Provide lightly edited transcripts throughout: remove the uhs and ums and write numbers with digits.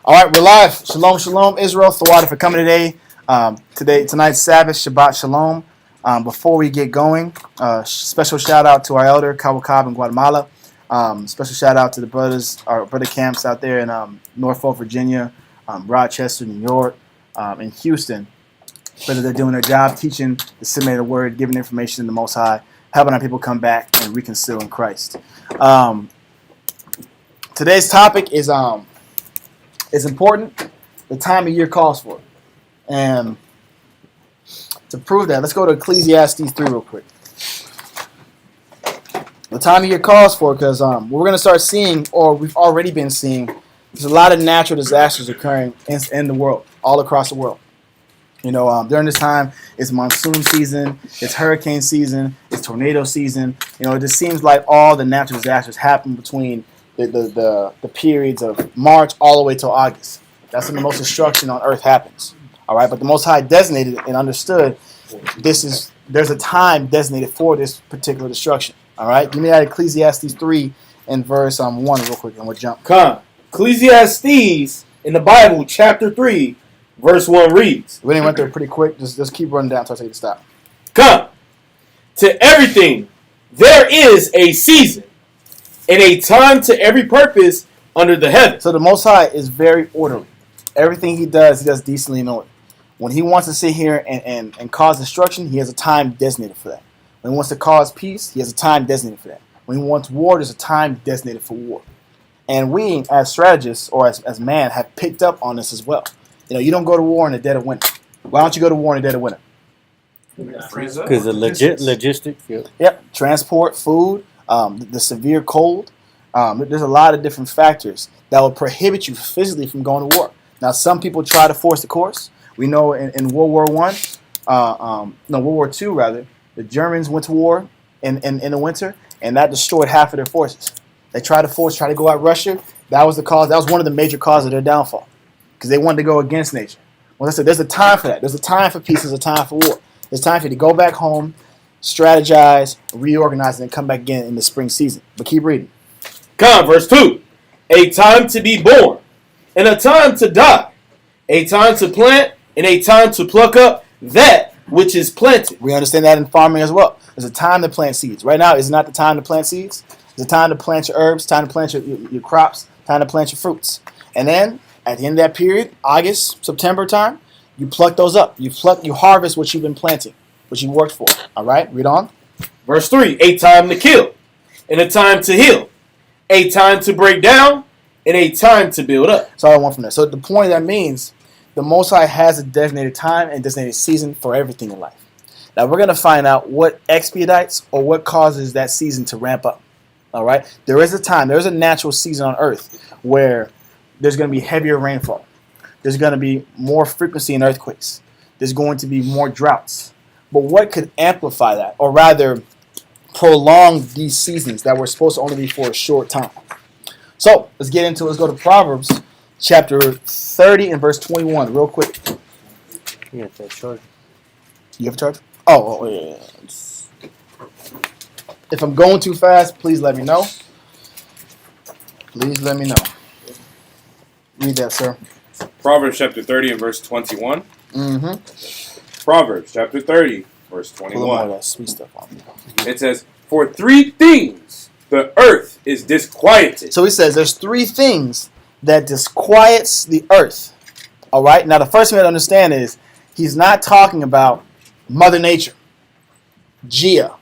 All right, we're live. Shalom, shalom, Israel. Thawada for coming today. Tonight's Sabbath, Shabbat Shalom. Before we get going, special shout out to our elder, Kawakab in Guatemala. Special shout out to the brothers, our brother camps out there in Norfolk, Virginia, Rochester, New York, and Houston. Whether they're doing their job, teaching, disseminating the word, giving information in the Most High, helping our people come back and reconcile in Christ. Today's topic is important. The time of year calls for it. And to prove that, let's go to Ecclesiastes 3 real quick. The time of year calls for it because what we're going to start seeing, or we've already been seeing, there's a lot of natural disasters occurring in the world, all across the world. You know, during this time, it's monsoon season, it's hurricane season, it's tornado season. You know, it just seems like all the natural disasters happen between the periods of March all the way till August. That's when the most destruction on earth happens. All right, but the Most High designated and understood there's a time designated for this particular destruction. All right, give me that Ecclesiastes 3 and verse 1 real quick, and we'll jump. Come, Ecclesiastes in the Bible, chapter 3, verse 1 reads. We didn't went there pretty quick. Just keep running down until I tell you to stop. Come, to everything there is a season, and a time to every purpose under the heaven. So the Most High is very orderly. Everything he does decently in order. When he wants to sit here and cause destruction, he has a time designated for that. When he wants to cause peace, he has a time designated for that. When he wants war, there's a time designated for war. And we, as strategists or as man, have picked up on this as well. You know, you don't go to war in the dead of winter. Why don't you go to war in the dead of winter? Because of logistics. Yep, transport, food, the severe cold. There's a lot of different factors that will prohibit you physically from going to war. Now, some people try to force the course. We know in World War World War II rather, the Germans went to war in the winter, and that destroyed half of their forces. They tried to go at Russia. That was the cause. That was one of the major causes of their downfall, because they wanted to go against nature. Well, I said, there's a time for that. There's a time for peace. There's a time for war. There's time for you to go back home, strategize, reorganize, and then come back again in the spring season. But keep reading. Come, verse 2. A time to be born, and a time to die. A time to plant, and a time to pluck up that which is planted. We understand that in farming as well. There's a time to plant seeds. Right now is not the time to plant seeds. It's a time to plant your herbs, time to plant your crops, time to plant your fruits. And then at the end of that period, August, September time, you pluck those up. You harvest what you've been planting, what you worked for. All right, read on. Verse 3, a time to kill, and a time to heal, a time to break down, and a time to build up. That's all I want from that. So the point that means, the Most High has a designated time and designated season for everything in life. Now we're going to find out what expedites or what causes that season to ramp up. All right, there is a time, there is a natural season on earth where there's going to be heavier rainfall. There's going to be more frequency in earthquakes. There's going to be more droughts. But what could amplify that, or rather prolong these seasons that were supposed to only be for a short time? So let's get into it. Let's go to Proverbs chapter 30 and verse 21 real quick. You got that charger. You have a charger? Oh, yeah. If I'm going too fast, please let me know. Please let me know. Read that, sir. Proverbs chapter 30 and verse 21. Mm-hmm. Proverbs chapter 30, verse Pull all 21. that sweet stuff on me. It says, "For 3 things the earth is disquieted." So he says there's 3 things that disquiets the earth. All right? Now, the first thing to understand is he's not talking about Mother Nature, Gia,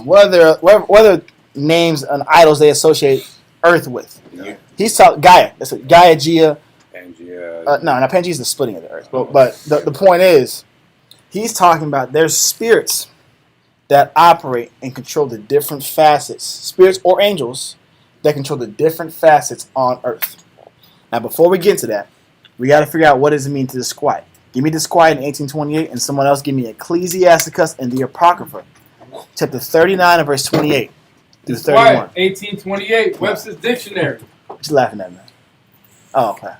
whether names and idols they associate earth with. Yeah. He's talking Gaia. That's what Gaia, Gia. Pangea. No, Pangea is the splitting of the earth. But the point is, he's talking about there's spirits that operate and control the different facets, spirits or angels that control the different facets on earth. Now, before we get into that, we got to figure out what does it mean to disquiet. Give me disquiet in 1828, and someone else give me Ecclesiasticus and the Apocrypha, chapter 39 and verse 28 through 31. 1828, Webster's Dictionary. What you laughing at, man? Oh, okay.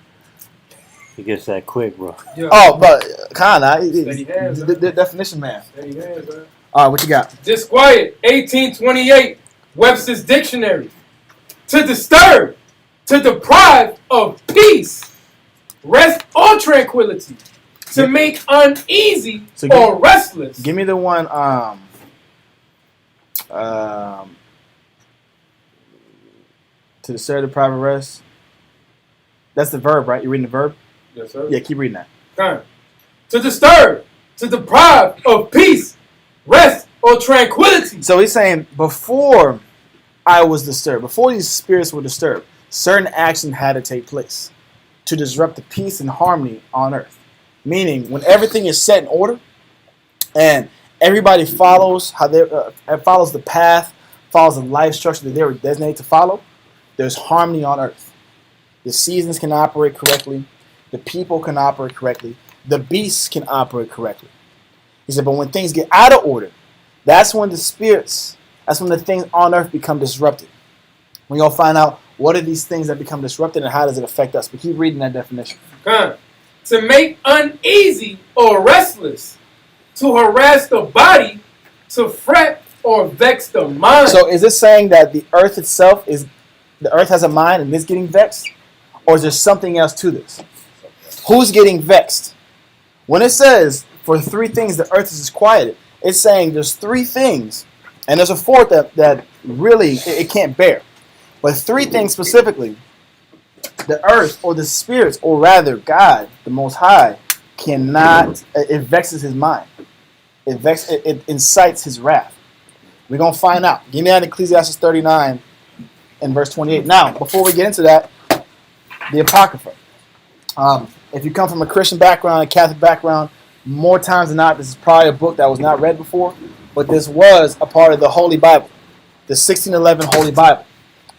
He gets that quick, bro. Yeah. Oh, but kind of. Steady hands, The definition, man. Steady hands, man. All right, what you got? Disquiet, 1828, Webster's Dictionary. To disturb, to deprive of peace, rest, or tranquility, to make uneasy So or restless. Give me the one. To disturb the private rest. That's the verb, right? You're reading the verb? Yes, sir. Yeah, keep reading that. Okay. To disturb, to deprive of peace, rest, or tranquility. So he's saying before I was disturbed, before these spirits were disturbed, certain action had to take place to disrupt the peace and harmony on earth. Meaning, when everything is set in order and everybody follows follows the path, follows the life structure that they were designated to follow, there's harmony on earth. The seasons can operate correctly. The people can operate correctly. The beasts can operate correctly. He said, but when things get out of order, that's when the spirits, that's when the things on earth become disrupted. We're going to find out what are these things that become disrupted and how does it affect us. But keep reading that definition. Okay. To make uneasy or restless, to harass the body, to fret or vex the mind. So is this saying that the earth itself the earth has a mind and it's getting vexed? Or is there something else to this? Who's getting vexed? When it says, for three things the earth is disquieted, it's saying there's three things, and there's a fourth that really it can't bear. But three things specifically, the earth or the spirits, or rather God, the Most High, cannot, it vexes his mind. It incites his wrath. We're going to find out. Give me that Ecclesiastes 39 and verse 28. Now, before we get into that, the Apocrypha. If you come from a Christian background, a Catholic background, more times than not, this is probably a book that was not read before, but this was a part of the Holy Bible, the 1611 Holy Bible.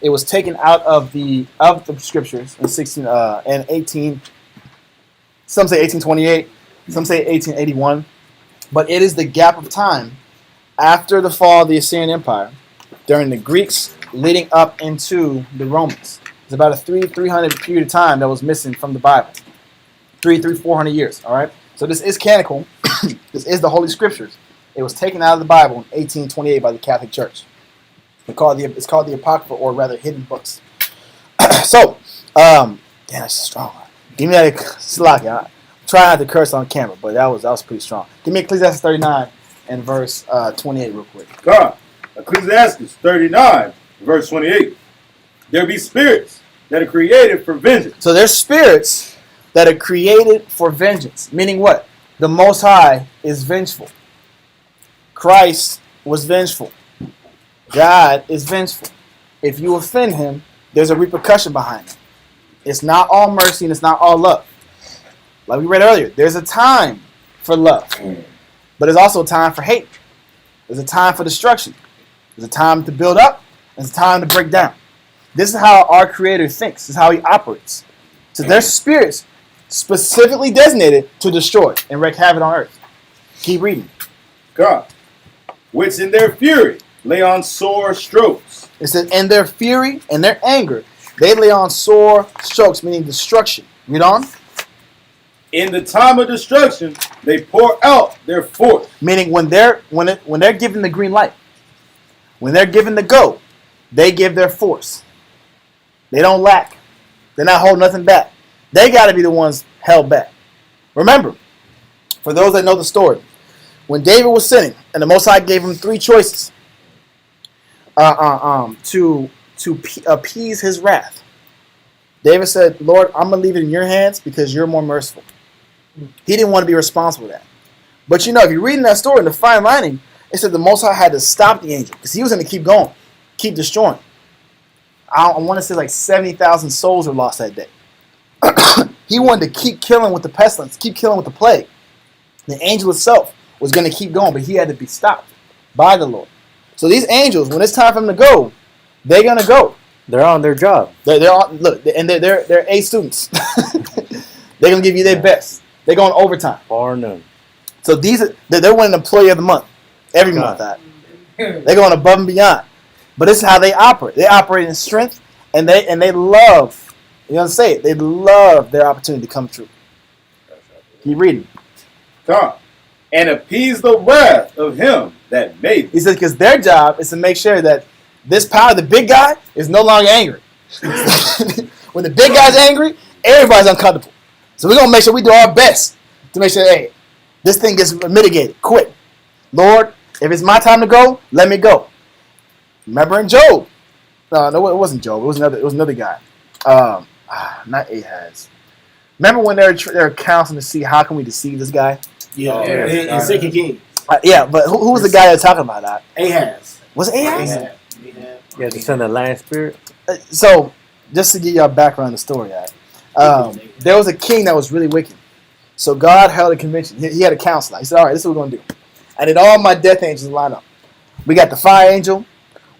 It was taken out of the scriptures in 18. Some say 1828, some say 1881, but it is the gap of time after the fall of the Assyrian Empire, during the Greeks leading up into the Romans. It's about a 300 period of time that was missing from the Bible. 400 years, all right? So this is canonical. This is the Holy Scriptures. It was taken out of the Bible in 1828 by the Catholic Church. It's called the Apocrypha, or rather hidden books. So, damn, that's strong. Give me that slack. I'm trying not to curse on camera, but that was pretty strong. Give me Ecclesiastes 39 and verse 28 real quick. God, Ecclesiastes 39, verse 28. There be spirits that are created for vengeance. So there's spirits that are created for vengeance. Meaning what? The Most High is vengeful. Christ was vengeful. God is vengeful. If you offend him, there's a repercussion behind it. It's not all mercy and it's not all love. Like we read earlier, there's a time for love, but there's also a time for hate. There's a time for destruction. There's a time to build up. There's a time to break down. This is how our Creator thinks. This is how he operates. So there's spirits specifically designated to destroy and wreak havoc on earth. Keep reading. God, which in their fury lay on sore strokes. It says, in their fury and their anger, they lay on sore strokes, meaning destruction. Read on. In the time of destruction, they pour out their force. Meaning when they're given the green light, when they're given the go, they give their force. They don't lack. They're not holding nothing back. They got to be the ones held back. Remember, for those that know the story, when David was sinning, and the Most High gave him three choices to appease his wrath, David said, Lord, I'm going to leave it in your hands because you're more merciful. He didn't want to be responsible for that. But if you're reading that story in the fine lining, it said the Most High had to stop the angel because he was going to keep going, keep destroying. I want to say like 70,000 souls were lost that day. He wanted to keep killing with the pestilence, keep killing with the plague. The angel itself was going to keep going, but he had to be stopped by the Lord. So these angels, when it's time for them to go, they're going to go. They're on their job. They're on, look, and they're A students. They're going to give you their best. They're going overtime. Bar none. So they're winning Employee of the Month every month. They're going above and beyond. But this is how they operate. They operate in strength, and they love, say it, they love their opportunity to come true. Keep reading. God, and appease the wrath of him that made He says, because their job is to make sure that this power, the big guy, is no longer angry. When the big guy's angry, everybody's uncomfortable. So we're gonna make sure we do our best to make sure, hey, this thing gets mitigated quick. Lord, if it's my time to go, let me go. Remember in Job? No, it wasn't Job. It was another guy. Not Ahaz. Remember when they're counseling to see how can we deceive this guy? Yeah, yeah. and Second King. Yeah, but who was the guy they're talking about that? Ahaz. Was it Ahaz? Ahaz. Yeah, the son of lion spirit. So, just to give y'all background on the story, there was a king that was really wicked. So God held a convention. He had a council. He said, "All right, this is what we're gonna do." I did all my death angels line up. We got the fire angel,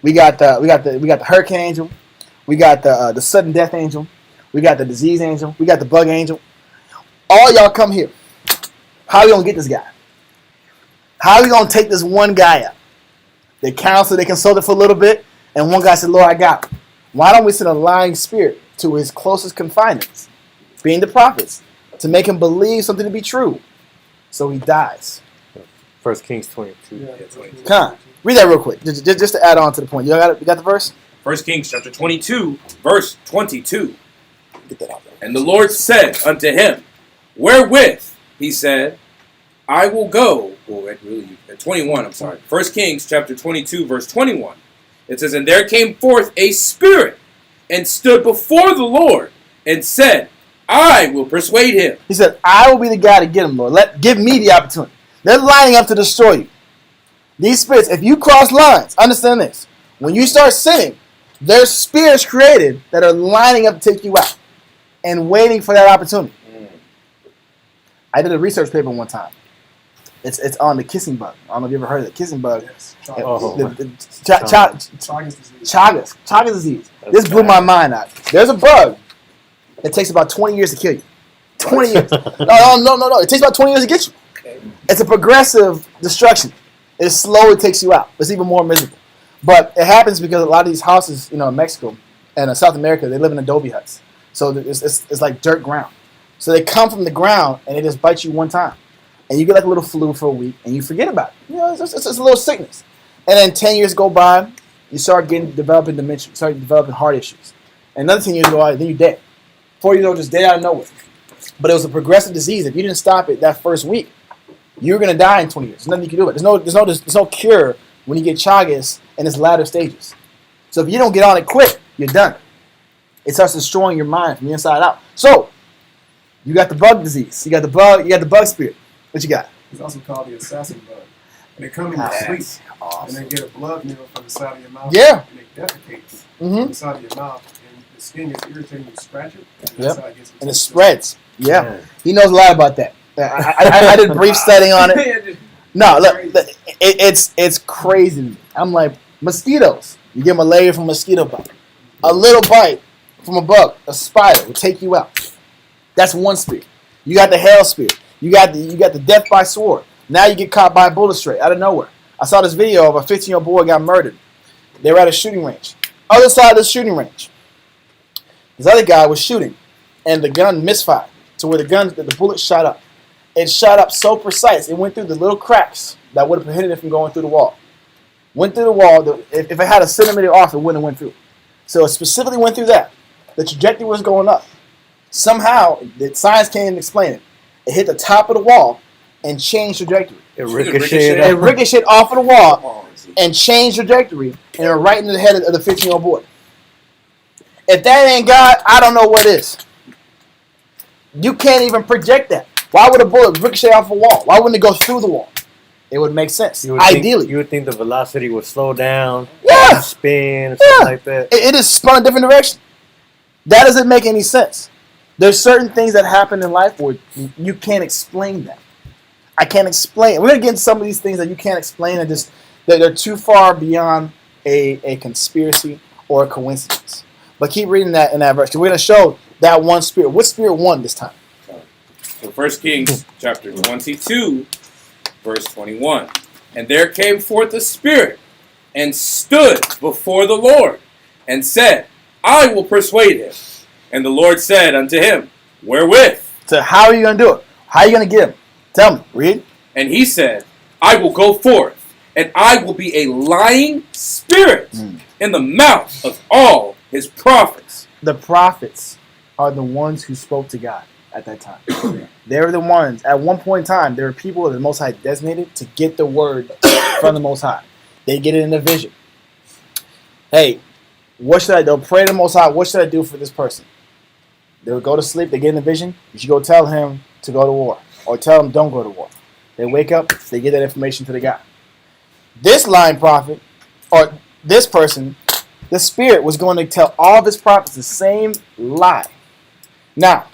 we got the hurricane angel, we got the sudden death angel, we got the disease angel, we got the bug angel. All y'all come here. How are we gonna get this guy? How are we gonna take this one guy out? They counseled, they consulted for a little bit, and one guy said, "Lord, I got him. Why don't we send a lying spirit to his closest confinements, being the prophets, to make him believe something to be true?" So he dies. 1 Kings 22. Come on, read that real quick, just to add on to the point. You got the verse? 1 Kings chapter 22, verse 22. Get that out there. And the Lord said unto him, wherewith, he said, I will go. Well, at 21, I'm sorry. 1 Kings chapter 22, verse 21. It says, and there came forth a spirit, and stood before the Lord, and said, I will persuade him. He said, "I will be the guy to get him, Lord. Give me the opportunity." They're lining up to destroy you. These spirits, if you cross lines, understand this. When you start sinning, there's spirits created that are lining up to take you out and waiting for that opportunity. I did a research paper one time. It's on the kissing bug. I don't know if you ever heard of the kissing bug. Yes. Chagas disease. This blew my mind out. There's a bug that takes about 20 years to kill you. 20 years. No. It takes about 20 years to get you. It's a progressive destruction. It slowly takes you out. It's even more miserable. But it happens because a lot of these houses, in Mexico and in South America, they live in adobe huts. So it's like dirt ground. So they come from the ground and they just bite you one time. And you get like a little flu for a week and you forget about it. It's a little sickness. And then 10 years go by, you start developing dementia, you start developing heart issues. And another 10 years go by, then you're dead. 4 years old, just dead out of nowhere. But it was a progressive disease. If you didn't stop it that first week, you're gonna die in 20 years. There's nothing you can do. There's no cure when you get Chagas in its latter stages. So if you don't get on it quick, you're done. It starts destroying your mind from the inside out. So you got the bug disease. You got the bug spirit. What you got? It's also called the assassin bug. And they come in your sleep, and they get a blood needle from the side of your mouth. Yeah. And it defecates from the side of your mouth, and the skin gets irritating. You scratch it, and that's how it gets. And it spreads. Yeah. He knows a lot about that. I did a brief study on it. No, look, it's crazy to me. I'm like, mosquitoes. You get malaria from a mosquito bite. A little bite from a bug, a spider, will take you out. That's one spirit. You got the hell spirit. You got the death by sword. Now you get caught by a bullet straight out of nowhere. I saw this video of a 15-year-old boy got murdered. They were at a shooting range. Other side of the shooting range, this other guy was shooting, and the gun misfired to where the bullet shot up. It shot up so precise, it went through the little cracks that would have prevented it from going through the wall. Went through the wall. If it had a centimeter off, it wouldn't have went through. So it specifically went through that. The trajectory was going up. Somehow, the science can't even explain it. It hit the top of the wall and changed trajectory. It ricocheted. It ricocheted off of the wall and changed trajectory and went right into the head of the 15-year-old boy. If that ain't God, I don't know what is. You can't even project that. Why would a bullet ricochet off a wall? Why wouldn't it go through the wall? It would make sense. Ideally. You would think the velocity would slow down, Yeah. spin, or something like that. It is spun a different direction. That doesn't make any sense. There's certain things that happen in life where you can't explain that. I can't explain. We're going to get into some of these things that you can't explain and just that they're too far beyond a conspiracy or a coincidence. But keep reading that in that verse. We're going to show that one spirit. What spirit won this time? So 1 Kings chapter 22, verse 21. And there came forth a spirit, and stood before the Lord, and said, I will persuade him. And the Lord said unto him, wherewith? So how are you going to do it? How are you going to get him? Tell me. Read. And he said, I will go forth, and I will be a lying spirit in the mouth of all his prophets. the prophets are the ones who spoke to God at that time. They were the ones. At one point in time, there were people that the Most High designated to get the word from the Most High. They get it in a vision. Hey, what should I do? They'll pray to the Most High. What should I do for this person? They would go to sleep. They get in the vision. You should go tell him to go to war, or tell him don't go to war. They wake up. They get that information to the guy. This lying prophet, or this person, the spirit was going to tell all of his prophets the same lie. Now,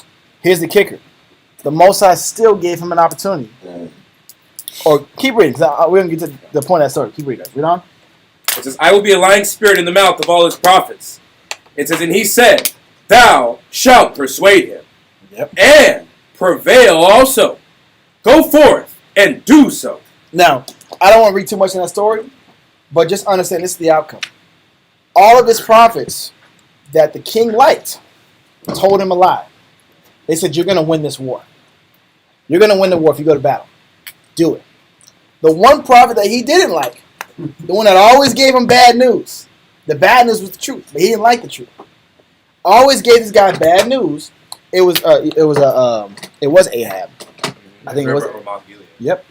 here's the kicker. The Most High still gave him an opportunity. Or keep reading, because we're going to get to the point of that story. Keep reading. Read on. It says, I will be a lying spirit in the mouth of all his prophets. It says, and he said, thou shalt persuade him. Yep. And prevail also. Go forth and do so. Now, I don't want to read too much in that story, but just understand this is the outcome. All of his prophets that the king liked told him a lie. They said, you're going to win this war. You're going to win the war if you go to battle. Do it. The one prophet that he didn't like, the one that always gave him bad news, the bad news was the truth, but he didn't like the truth. Always gave this guy bad news. It was Ahab. I think it was. Yep.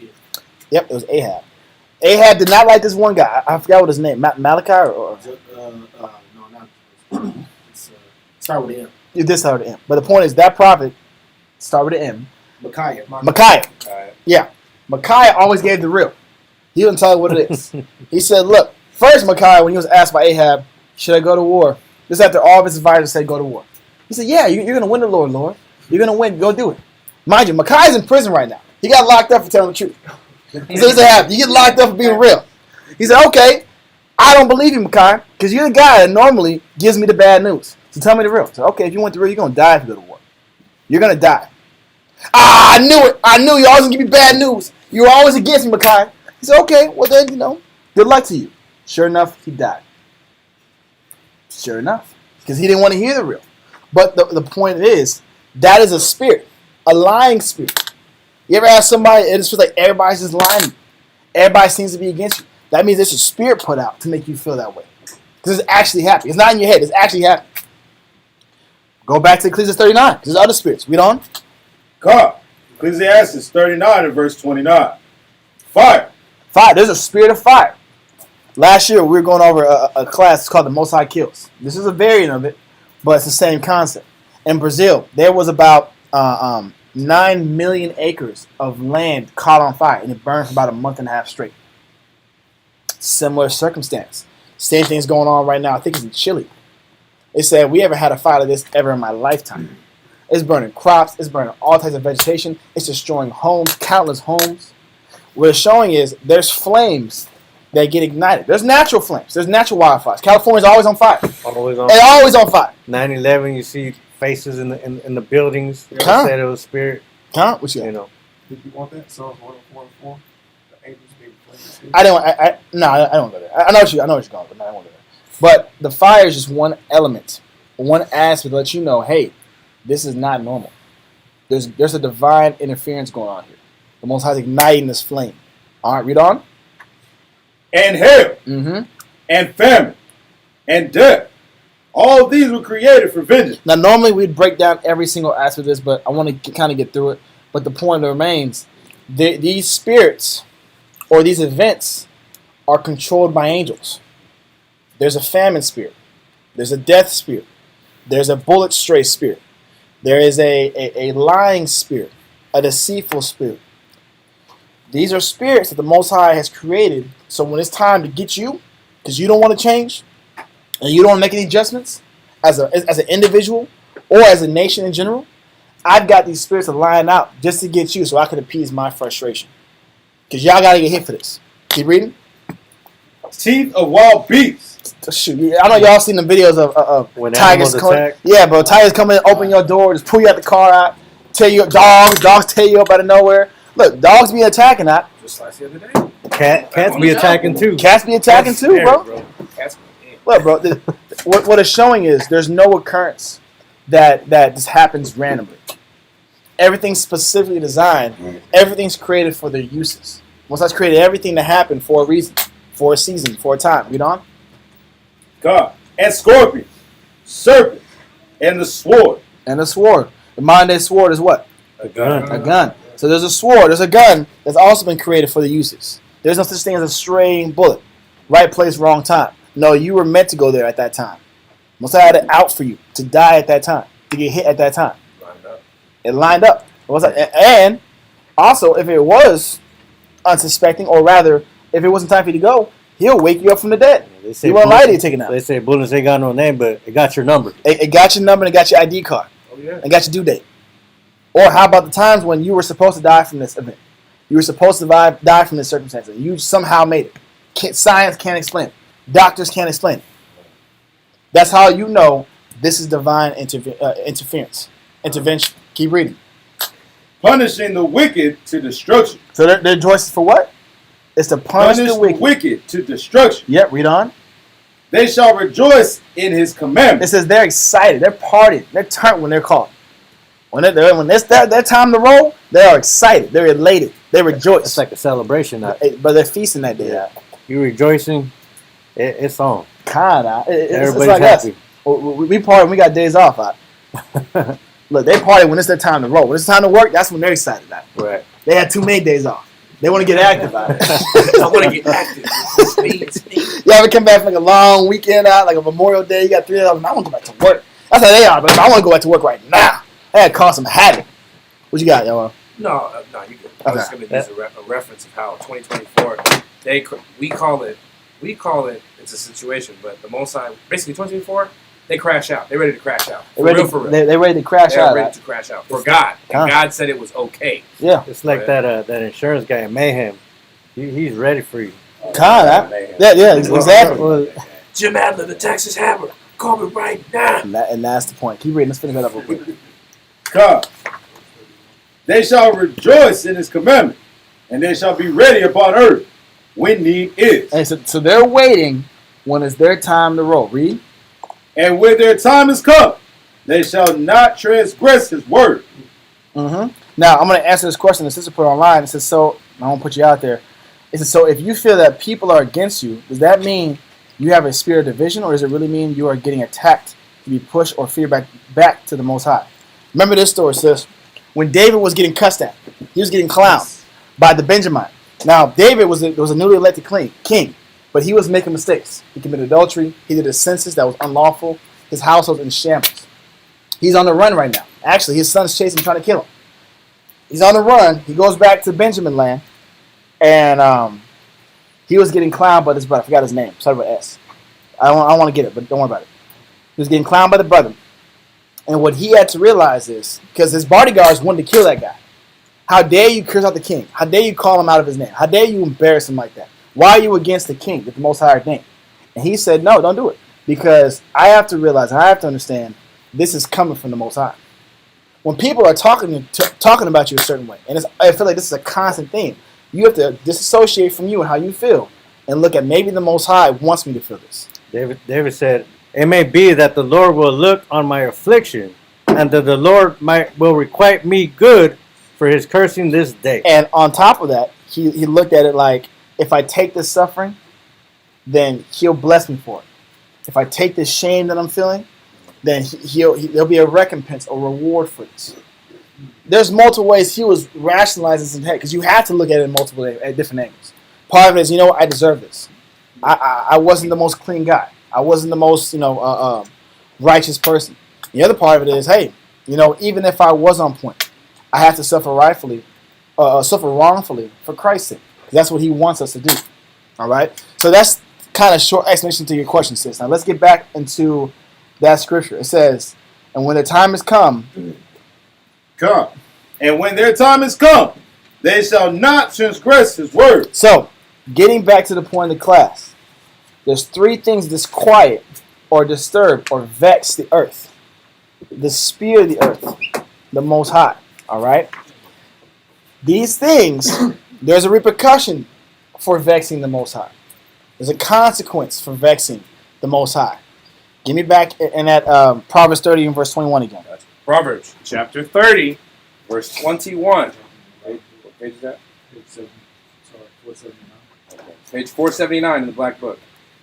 Yep, it was Ahab. Ahab did not like this one guy. I forgot what his name. Malachi or No, not. It's start with an M. it did start with an M. But the point is that prophet started with an M. Micaiah. Micaiah. Yeah. Micaiah always gave the real. He didn't tell you what it is. He said, look, first Micaiah, when he was asked by Ahab, should I go to war? This after all of his advisors said go to war. He said, yeah, you're going to win the Lord. You're going to win. Go do it. Mind you, Micaiah's in prison right now. He got locked up for telling the truth. He said, you get locked up for being real. He said, okay, I don't believe you, Micaiah, because you're the guy that normally gives me the bad news. So tell me the real. So, okay, if you want the real, you're going to die if you go to war. You're going to die. I knew it. I knew you always going to give me bad news. You were always against me, Micaiah. He said, okay, well then, good luck to you. Sure enough, he died. Sure enough. Because he didn't want to hear the real. But the point is, that is a spirit. A lying spirit. You ever ask somebody, it just feels like everybody's just lying. Everybody seems to be against you. That means there's a spirit put out to make you feel that way. Because it's actually happening. It's not in your head. It's actually happening. Go back to Ecclesiastes 39. There's other spirits. Read on. God. Ecclesiastes 39 and verse 29. Fire. Fire. There's a spirit of fire. Last year, we were going over a class called The Most High Kills. This is a variant of it, but it's the same concept. In Brazil, there was about 9 million acres of land caught on fire, and it burned for about a month and a half straight. Similar circumstance. Same thing's going on right now. I think it's in Chile. They said, we haven't had a fire like this ever in my lifetime. It's burning crops. It's burning all types of vegetation. It's destroying homes, countless homes. What it's showing is there's flames that get ignited. There's natural flames. There's natural wildfires. California's always on fire. Always on. It's always on fire. 9/11, you see faces in the buildings. You Huh? said it was spirit. Huh? What you got? You know. Did you want that? Psalms 104:4. The angels being flames. I don't go there. I know what you're going, but no, I won't go there. But the fire is just one element, one aspect to let you know, hey, this is not normal. There's a divine interference going on here. The Most High is igniting this flame. All right, read on. And hail. Mm-hmm. And famine. And death. All of these were created for vengeance. Now, normally we'd break down every single aspect of this, but I want to kind of get through it. But the point remains, these spirits or these events are controlled by angels. There's a famine spirit. There's a death spirit. There's a bullet stray spirit. There is a lying spirit, a deceitful spirit. These are spirits that the Most High has created. So when it's time to get you, because you don't want to change, and you don't make any adjustments as an individual or as a nation in general, I've got these spirits to line out just to get you so I can appease my frustration. Because y'all got to get hit for this. Keep reading. Teeth of wild beasts. Shoot, I know y'all seen the videos of When tigers animals coming. attack. Yeah, bro, tigers come in, open your door, just pull you out the car out, tear you up. Dogs tear you up out of nowhere. Look, dogs be attacking that. Just like the other day. Cats on be the job. attacking too. Cats be attacking That's too, scary, bro. Cats go in. Look, bro, what it's showing is there's no occurrence that just happens randomly. Everything's specifically designed. Everything's created for their uses. Most High's created everything to happen for a reason, for a season, for a time. Read on. God. And scorpions. Serpents. and the sword. And a sword. The modern day sword is what? A gun. A gun. So there's a sword. There's a gun that's also been created for the uses. There's no such thing as a straying bullet. Right place, wrong time. No, you were meant to go there at that time. Messiah had it out for you to die at that time, to get hit at that time. It lined up. And also, if it was unsuspecting, or rather, if it wasn't time for you to go, he'll wake you up from the dead. They say He won't lie to you bullets- taking out. They say bullets ain't got no name, but it got your number. It got your number and it got your ID card. Oh, yeah. And got your due date. Or how about the times when you were supposed to die from this event? You were supposed to die from this circumstance, and you somehow made it. Science can't explain it. Doctors can't explain it. That's how you know this is divine interference. Intervention. Keep reading. Punishing the wicked to destruction. So their choice is for what? It's to punish the wicked. to destruction. Yep, read on. They shall rejoice in his It commandments. says they're excited. They're partying. They're turned when they're called. When it's their time to roll, they are excited. They're elated. They rejoice. It's like a celebration. But they're feasting that day. Yeah. You rejoicing, it's on. Kinda. It's Everybody's like happy. us. We party when we got days off. Look, they party when it's their time to roll. When it's time to work, that's when they're excited about it. Right. They had too many days off. They want to get active about it. I want to get active. Speed. You ever come back from like a long weekend out, like a Memorial Day, you got 3 days off, I want to go back to work. That's how they are, but I want to go back to work right now. That had caused some havoc. What you got, y'all? No, you good. I was Okay. going to use a reference of how 2024 we call it. It's a situation, but the Most High, basically 2024, they crash out. They're ready to crash out. For real. They're ready to crash They're out. ready Right? to crash out for God, and Huh. God said it was okay. Yeah, It's like Right. that insurance guy in Mayhem. He's ready for you. kinda. Yeah, exactly. Well, Jim Adler, the Texas Hammer, call me right now. And that's the point. Keep reading. Let's finish that up real quick. Come. They shall rejoice in his commandment, and they shall be ready upon earth when need is. And so they're waiting when it's their time to roll. Read. And when their time is come, they shall not transgress his word. Mm-hmm. Now, I'm going to answer this question. The sister put online. It says, so, I won't put you out there. It says, so if you feel that people are against you, does that mean you have a spirit of division, or does it really mean you are getting attacked to be pushed or feared back to the Most High? Remember this story, sis. When David was getting cussed at, he was getting clowned by the Benjamite. Now, David was a newly elected king, but he was making mistakes. He committed adultery. He did a census that was unlawful. His household in shambles. He's on the run right now. Actually, his son's chasing him, trying to kill him. He's on the run. He goes back to Benjamin land, and he was getting clowned by this brother. I forgot his name. Sorry about S. I don't want to get it, but don't worry about it. He was getting clowned by the brother. And what he had to realize is, because his bodyguards wanted to kill that guy. How dare you curse out the king? How dare you call him out of his name? How dare you embarrass him like that? Why are you against the king, with the Most High name? And he said, no, don't do it. Because I have to realize, I have to understand, this is coming from the Most High. When people are talking about you a certain way, and I feel like this is a constant theme, you have to disassociate from you and how you feel, and look at maybe the Most High wants me to feel this. David said, it may be that the Lord will look on my affliction, and that the Lord will requite me good for his cursing this day. And on top of that, he looked at it like, if I take this suffering, then he'll bless me for it. If I take this shame that I'm feeling, then there'll be a recompense or reward for this. There's multiple ways he was rationalizing this in his head, because you have to look at it at different angles. Part of it is, I deserve this. I wasn't the most clean guy. I wasn't the most, righteous person. The other part of it is, hey, even if I was on point, I have to suffer wrongfully for Christ's sake. That's what he wants us to do. All right? So that's kind of short explanation to your question, sis. Now let's get back into that scripture. It says, and when the time has come. And when their time is come, they shall not transgress his word. So, getting back to the point of the class, there's 3 things that disquiet or disturb or vex the earth. The spirit of the earth, the Most High. All right? These things, there's a repercussion for vexing the Most High. There's a consequence for vexing the Most High. Give me back in that Proverbs 30 and verse 21 again. Proverbs chapter 30, verse 21. What page is that? Sorry, 479. Page 479 in the Black Book.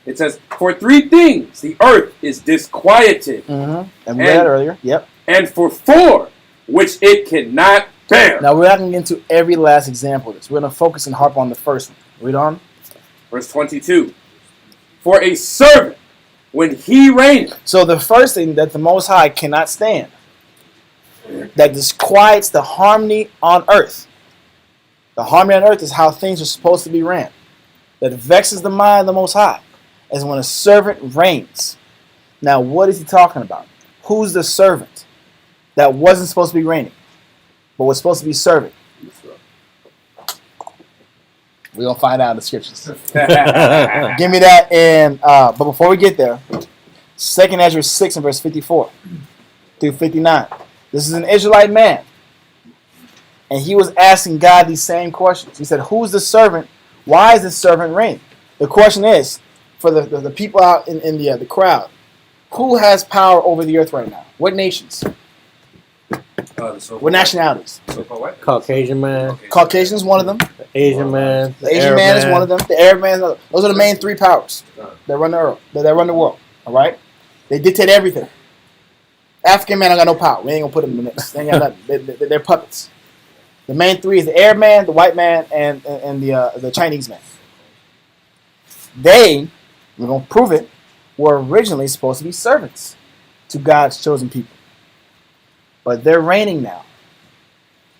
It says, "For 3 things the earth is disquieted, And we read that earlier. Yep. and for 4 which it cannot bear." Now we're not going to get into every last example of this. We're going to focus and harp on the first one. Read on. Verse 22. "For a servant, when he reigneth." So the first thing that the Most High cannot stand, that disquiets the harmony on earth. The harmony on earth is how things are supposed to be ran. That vexes the mind of the Most High is when a servant reigns. Now, what is he talking about? Who's the servant that wasn't supposed to be reigning, but was supposed to be serving? We're going to find out in the scriptures. Give me that. And but before we get there, 2nd Ezra 6 and verse 54 through 59. This is an Israelite man. And he was asking God these same questions. He said, who's the servant? Why is the servant reigning? The question is, for the people out in the crowd, who has power over the earth right now? What nations? What nationalities? So-called Caucasian man, Okay. Caucasian is one of them. Asian man, The Asian Arab man is one of them. The Arab man is another. Those are the main 3 powers that run the earth, that run the world. All right? They dictate everything. African man don't got no power. We ain't gonna put them in the mix. They ain't got nothing. They're puppets. The main 3 is the Arab man, the white man, and the Chinese man. They, we're gonna prove it, were originally supposed to be servants to God's chosen people. But they're reigning now.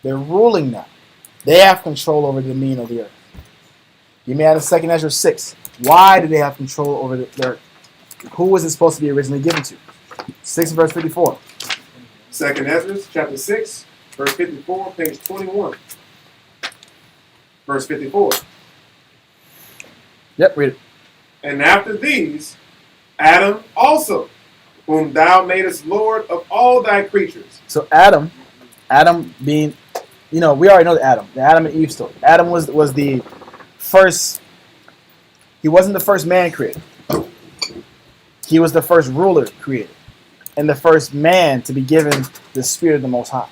They're ruling now. They have control over the mean of the earth. Give me out of 2nd Ezra 6. Why do they have control over the earth? Who was it supposed to be originally given to? 6 verse 54. 2nd Ezra, chapter 6, verse 54, page 21. Verse 54. Yep, read it. And after these, Adam also, whom thou madest Lord of all thy creatures. So Adam being, we already know the Adam and Eve story. Adam was the first, he wasn't the first man created. He was the first ruler created. And the first man to be given the spirit of the Most High.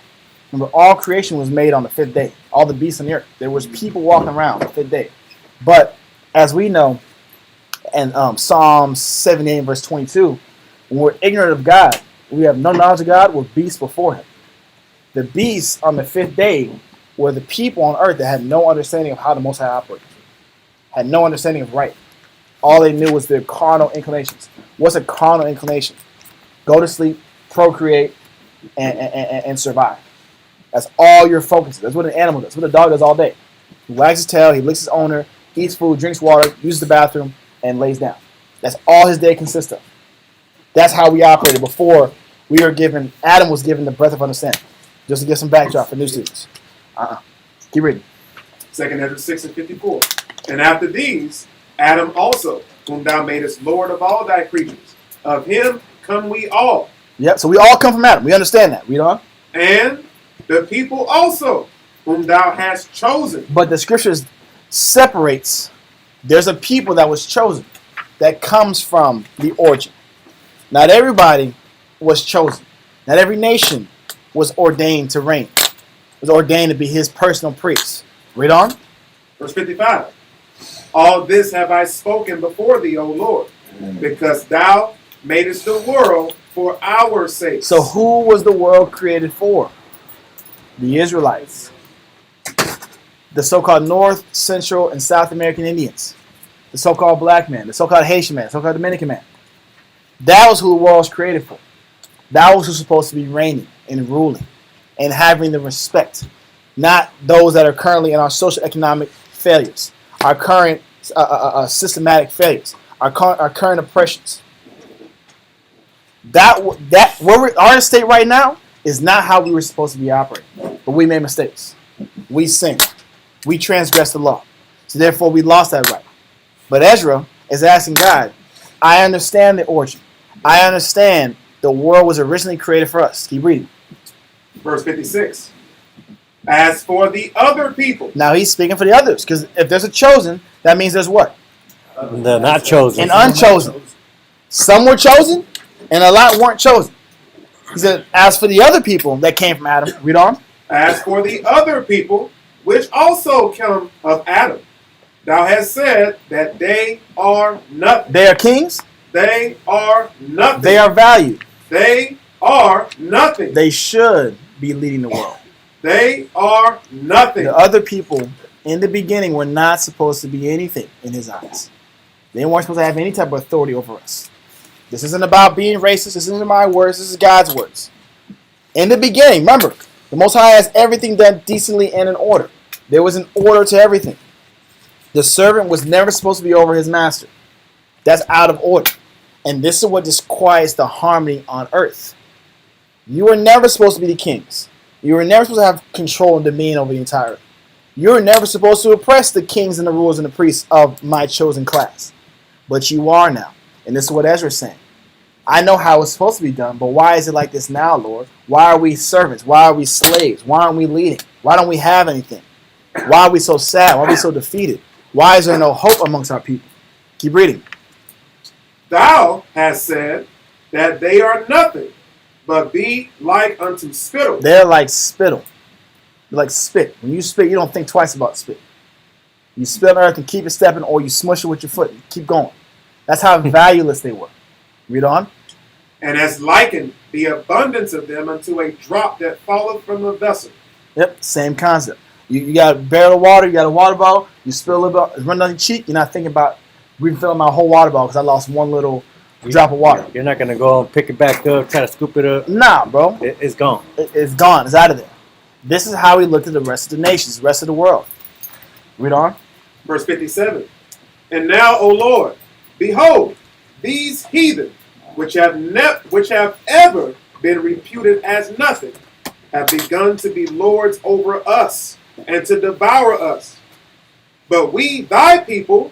Remember, all creation was made on the 5th day. All the beasts on the earth. There was people walking around on the 5th day. But as we know, in Psalm 78 verse 22, when we're ignorant of God, we have no knowledge of God, we're beasts before him. The beasts on the 5th day were the people on earth that had no understanding of how the Most High operates. Had no understanding of right. All they knew was their carnal inclinations. What's a carnal inclination? Go to sleep, procreate, and survive. That's all your focus is. That's what an animal does. That's what a dog does all day. He wags his tail, he licks his owner, eats food, drinks water, uses the bathroom, and lays down. That's all his day consists of. That's how we operated before Adam was given the breath of understanding. Just to get some backdrop for new students. Keep reading. 2nd Ezra 6 and 54. And after these, Adam also, whom thou madest Lord of all thy creatures. Of him come we all. Yep, so we all come from Adam. We understand that. Read on. And the people also, whom thou hast chosen. But the scriptures separates. There's a people that was chosen that comes from the origin. Not everybody was chosen. Not every nation was ordained to reign. Was ordained to be his personal priest. Read on. Verse 55. All this have I spoken before thee, O Lord, because thou madest the world for our sake. So who was the world created for? The Israelites. The so-called North, Central, and South American Indians. The so-called black man. The so-called Haitian man. The so-called Dominican man. That was who the world was created for. That was who's supposed to be reigning and ruling and having the respect. Not those that are currently in our social economic failures. Our current systematic failures. Our current oppressions. That where we are in state right now is not how we were supposed to be operating. But we made mistakes. We sinned. We transgressed the law. So therefore we lost that right. But Ezra is asking God, I understand the origin. I understand the world was originally created for us. Keep reading. Verse 56. As for the other people. Now he's speaking for the others. Because if there's a chosen, that means there's what? the not chosen, And unchosen. Some were chosen, and a lot weren't chosen. He said, as for the other people that came from Adam, read on. As for the other people, which also come of Adam, Thou hast said that they are nothing. They are kings. They are nothing. They are valued. They are nothing. They should be leading the world. They are nothing. The other people in the beginning were not supposed to be anything in his eyes. They weren't supposed to have any type of authority over us. This isn't about being racist. This isn't my words. This is God's words. In the beginning, remember, the Most High has everything done decently and in order. There was an order to everything. The servant was never supposed to be over his master. That's out of order. And this is what disquiets the harmony on earth. You were never supposed to be the kings. You were never supposed to have control and dominion over the entire earth. You were never supposed to oppress the kings and the rulers and the priests of my chosen class. But you are now. And this is what Ezra's saying. I know how it's supposed to be done, but why is it like this now, Lord? Why are we servants? Why are we slaves? Why aren't we leading? Why don't we have anything? Why are we so sad? Why are we so defeated? Why is there no hope amongst our people? Keep reading. Thou hast said that they are nothing, but be like unto spittle. They're like spittle. They're like spit. When you spit, you don't think twice about spit. You spit on earth and keep it stepping, or you smush it with your foot and keep going. That's how valueless they were. Read on. And has likened the abundance of them unto a drop that falleth from a vessel. Yep, same concept. You got a barrel of water, you got a water bottle, you spill a little bit, run down your cheek, you're not thinking about refilling my whole water bottle because I lost one little drop of water. You're not gonna go and pick it back up, try to scoop it up. Nah, bro. It's gone. It's gone. It's out of there. This is how he looked at the rest of the nations, the rest of the world. Read on. Verse 57. And now, O Lord, behold, these heathen, which have ever been reputed as nothing, have begun to be lords over us and to devour us. But we, thy people,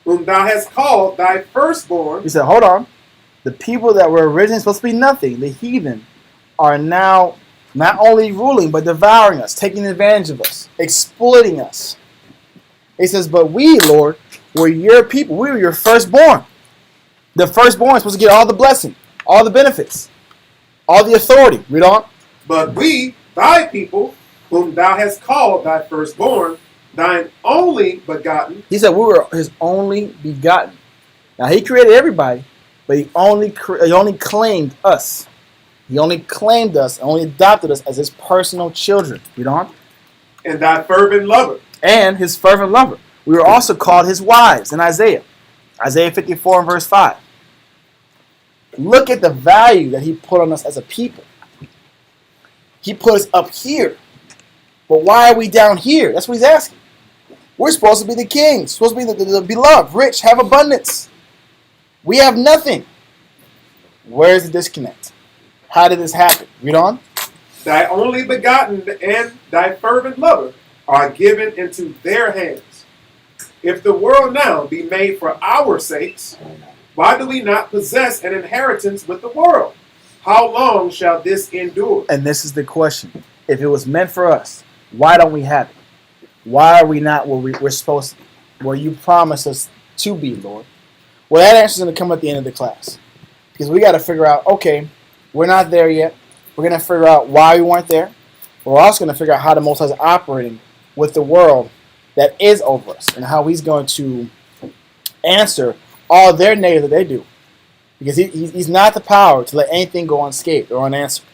whom thou hast called thy firstborn. He said, hold on. The people that were originally supposed to be nothing, the heathen, are now not only ruling, but devouring us, taking advantage of us, exploiting us. He says, but we, Lord, were your people. We were your firstborn. The firstborn is supposed to get all the blessing, all the benefits, all the authority. Read on. But we, thy people, whom thou hast called thy firstborn, thine only begotten. He said we were his only begotten. Now he created everybody, but he only claimed us. He only claimed us, only adopted us as his personal children. Read on. And thy fervent lover. And his fervent lover. We were also called his wives in Isaiah. Isaiah 54 and verse 5. Look at the value that he put on us as a people. He put us up here. But why are we down here? That's what he's asking. We're supposed to be the kings, supposed to be the beloved, rich, have abundance. We have nothing. Where's the disconnect? How did this happen? Read on. Thy only begotten and thy fervent lover are given into their hands. If the world now be made for our sakes, why do we not possess an inheritance with the world? How long shall this endure? And this is the question. If it was meant for us, why don't we have it? Why are we not where we're supposed to be? Where you promised us to be, Lord? Well, that answer is going to come at the end of the class. Because we got to figure out, okay, we're not there yet. We're going to figure out why we weren't there. We're also going to figure out how the Most High is operating with the world that is over us and how he's going to answer all their negative that they do. Because he's not the power to let anything go unscathed or unanswered.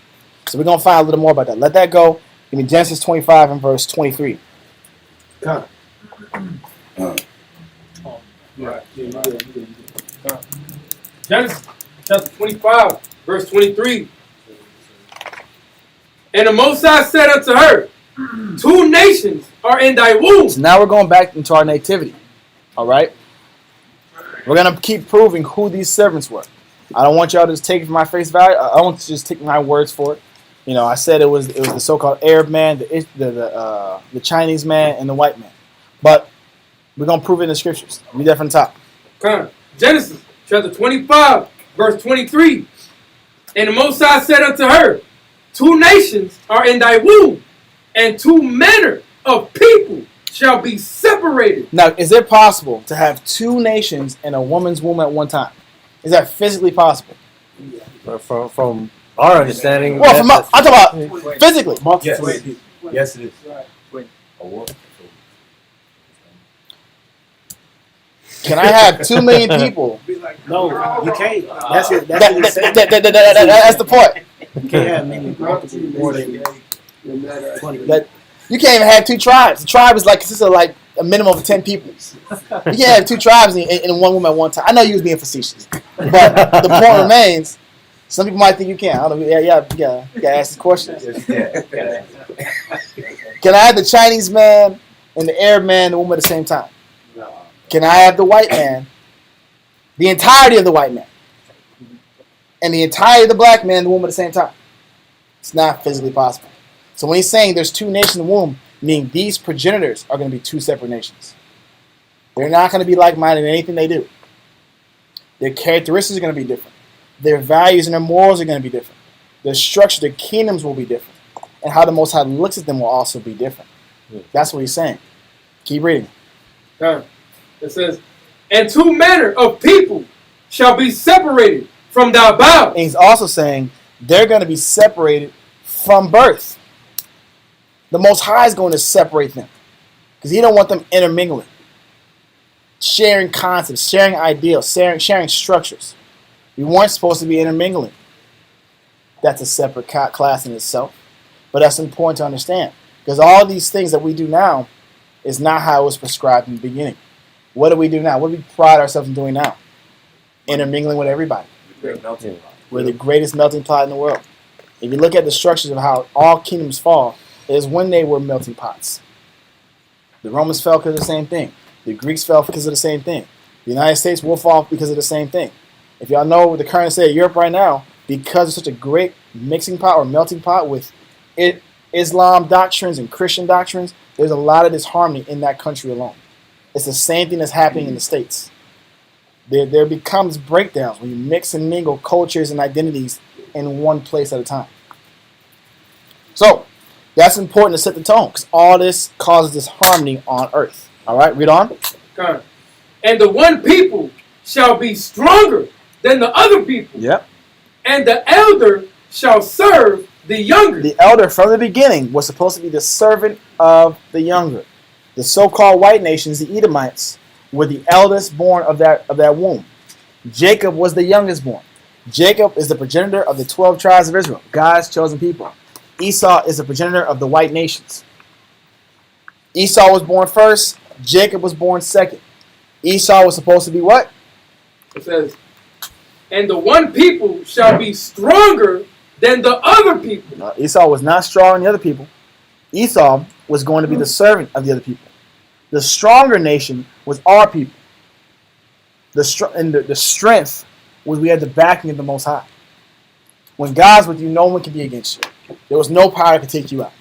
So we're going to find a little more about that. Let that go. Give me Genesis 25 and verse 23. Genesis chapter 25, verse 23. And the Most High said unto her, 2 nations are in thy womb. So now we're going back into our nativity. All right? We're going to keep proving who these servants were. I don't want y'all to just take it for my face value. I want to just take my words for it. You know, I said it was the so-called Arab man, the Chinese man, and the white man. But we're going to prove it in the scriptures. Read that from the top. Genesis chapter 25, verse 23. And the Most High said unto her, 2 nations are in thy womb, and 2 manner of people shall be separated. Now, is it possible to have 2 nations in a woman's womb at one time? Is that physically possible? From our understanding. Well, I'm talking about physically. Yes, it is. Can I have 2 million people? No, you can't. That's it. That's That- what he's saying. that's the point. You can't have many multiple more than 20. You can't even have 2 tribes. The tribe is like consists of like a minimum of 10 people. You can't have 2 tribes in one room at one time. I know you was being facetious, but the point remains. Some people might think you can. I don't know. Yeah. You gotta ask this question. Can I have the Chinese man and the Arab man and the woman at the same time? Can I have the white man, the entirety of the white man, and the entirety of the black man and the woman at the same time? It's not physically possible. So when he's saying there's 2 nations in the womb, meaning these progenitors are going to be 2 separate nations. They're not going to be like-minded in anything they do. Their characteristics are going to be different. Their values and their morals are going to be different. Their structure, their kingdoms will be different. And how the Most High looks at them will also be different. That's what he's saying. Keep reading. It says, and 2 manner of people shall be separated from thy bowels. And he's also saying they're going to be separated from birth. The Most High is going to separate them because he don't want them intermingling, sharing concepts, sharing ideals, sharing structures. We weren't supposed to be intermingling. That's a separate class in itself, but that's important to understand because all these things that we do now is not how it was prescribed in the beginning. What do we do now? What do we pride ourselves in doing now? Intermingling with everybody. We're the greatest melting pot in the world. If you look at the structures of how all kingdoms fall, it is when they were melting pots. The Romans fell because of the same thing. The Greeks fell because of the same thing. The United States will fall because of the same thing. If y'all know the current state of Europe right now, because it's such a great mixing pot or melting pot with Islam doctrines and Christian doctrines, there's a lot of disharmony in that country alone. It's the same thing that's happening in the States. There becomes breakdowns when you mix and mingle cultures and identities in one place at a time. So, that's important to set the tone because all this causes disharmony on earth. All right, read on. And the one people shall be stronger than the other people. Yep. And the elder shall serve the younger. The elder from the beginning was supposed to be the servant of the younger. The so-called white nations, the Edomites, were the eldest born of that womb. Jacob was the youngest born. Jacob is the progenitor of the 12 tribes of Israel, God's chosen people. Esau is the progenitor of the white nations. Esau was born first. Jacob was born second. Esau was supposed to be what? It says, and the one people shall be stronger than the other people. No, Esau was not stronger than the other people. Esau was going to be the servant of the other people. The stronger nation was our people. The strength was we had the backing of the Most High. When God's with you, no one can be against you. There was no power that could take you out.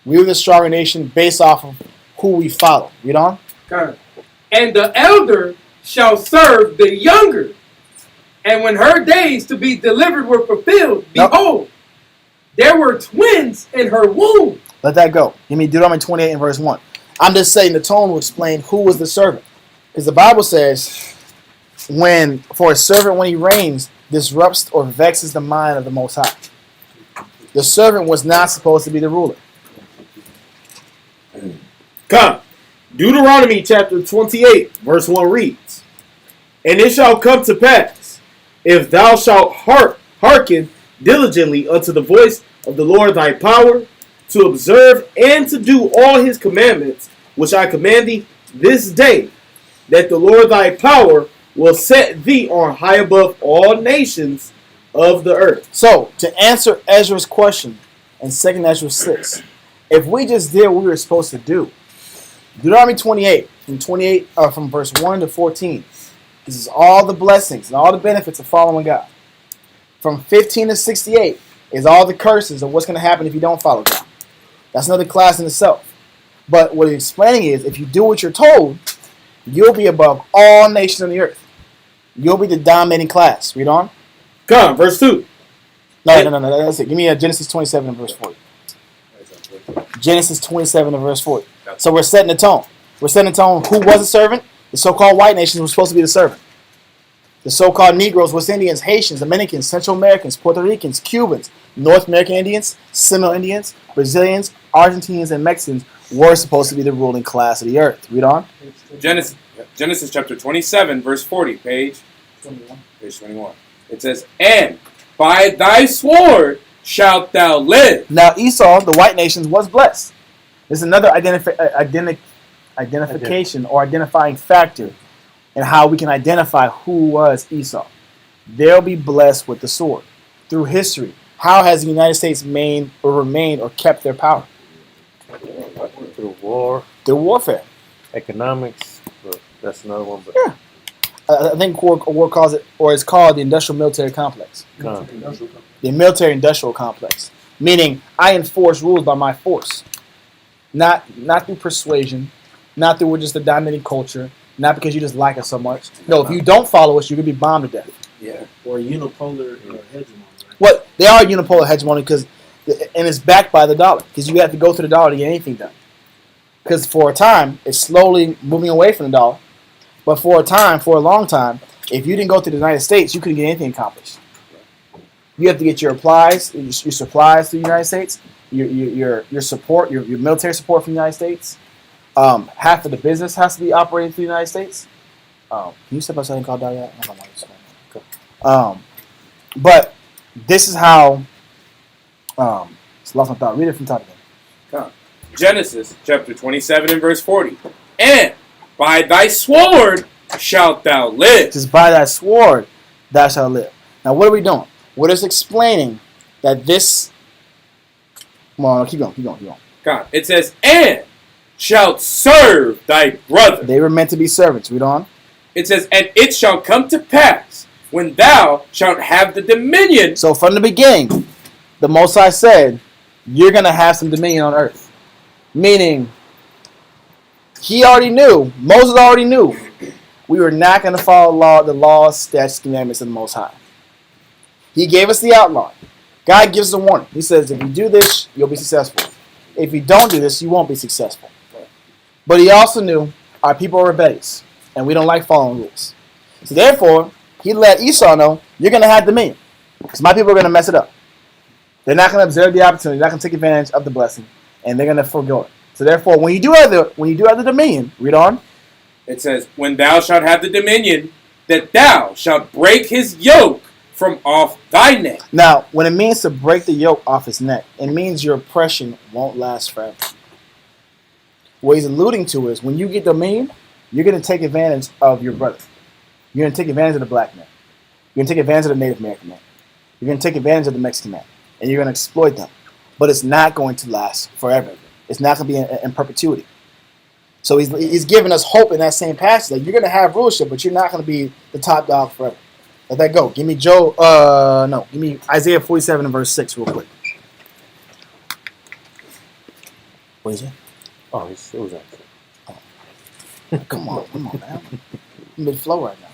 We were the stronger nation based off of who we follow. Read on. And the elder shall serve the younger. And when her days to be delivered were fulfilled, behold, there were twins in her womb. Let that go. Give me Deuteronomy 28 and verse 1. I'm just saying the tone will explain who was the servant. Because the Bible says, for a servant when he reigns, disrupts or vexes the mind of the Most High. The servant was not supposed to be the ruler. Come. Deuteronomy chapter 28, verse 1 reads, and it shall come to pass, if thou shalt hearken diligently unto the voice of the Lord thy power, to observe and to do all his commandments, which I command thee this day, that the Lord thy power will set thee on high above all nations of the earth. So, to answer Ezra's question in 2 Ezra 6, if we just did what we were supposed to do, Deuteronomy 28, from verse 1 to 14, this is all the blessings and all the benefits of following God. From 15 to 68 is all the curses of what's going to happen if you don't follow God. That's another class in itself. But what he's explaining is, if you do what you're told, you'll be above all nations on the earth. You'll be the dominating class. Read on. Come, verse 2. No, that's it. Give me Genesis 27 and verse 40. Genesis 27 and verse 40. So we're setting the tone. We're setting the tone. Who was a servant? The so-called white nations were supposed to be the servant. The so-called Negroes, West Indians, Haitians, Dominicans, Central Americans, Puerto Ricans, Cubans, North American Indians, Seminole Indians, Brazilians, Argentinians, and Mexicans were supposed to be the ruling class of the earth. Read on. Genesis Genesis chapter 27, verse 40, page 21. It says, "And by thy sword shalt thou live." Now Esau, the white nations, was blessed. This is another identification or identifying factor in how we can identify who was Esau. They'll be blessed with the sword. Through history, how has the United States remained or kept their power? Through war, Through warfare. economics. But that's another one. But Yeah. I think war calls it, or it's called the industrial military complex. The military industrial complex. Meaning, I enforce rules by my force. Not through persuasion, not through we're just a dominating culture, not because you just like us so much. No, if you don't follow us, you're going to be bombed to death. Yeah. Or unipolar hegemony. What they are unipolar hegemony and it's backed by the dollar because you have to go through the dollar to get anything done. Because for a time, it's slowly moving away from the dollar. But for a long time, if you didn't go to the United States, you couldn't get anything accomplished. You have to get your supplies to the United States, your support, your military support from the United States. Half of the business has to be operated through the United States. Can you step outside and call Dad yet? I don't know why you're saying that. But this is how. It's lost my thought. Read it from top again. Genesis chapter 27 and verse 40. "And by thy sword shalt thou live." Just by that sword, thou shalt live. Now, what are we doing? We're just explaining that this. Come on, keep going. God. It says, "And shalt serve thy brother." They were meant to be servants. Read on. It says, "And it shall come to pass when thou shalt have the dominion." So from the beginning, the Most High said, you're going to have some dominion on earth. Meaning, he already knew, Moses already knew, we were not going to follow the laws, statutes, commandments of the Most High. He gave us the outline. God gives us a warning. He says, if you do this, you'll be successful. If you don't do this, you won't be successful. But he also knew our people are rebellious, and we don't like following rules. So therefore, he let Esau know, you're going to have dominion. Because my people are going to mess it up. They're not going to observe the opportunity. They're not going to take advantage of the blessing, and they're going to forego it. So therefore, when you do have the dominion, read on. It says, "When thou shalt have the dominion, that thou shalt break his yoke from off thy neck." Now, when it means to break the yoke off his neck, it means your oppression won't last forever. What he's alluding to is when you get dominion, you're going to take advantage of your brother. You're going to take advantage of the black man. You're going to take advantage of the Native American man. You're going to take advantage of the Mexican man. And you're going to exploit them. But it's not going to last forever. It's not going to be in perpetuity. So he's giving us hope in that same passage that you're going to have rulership, but you're not going to be the top dog forever. Let that go. Give me give me Isaiah 47 and verse 6 real quick. What is it? oh, it was actually. Come on, man. I'm mid-flow right now.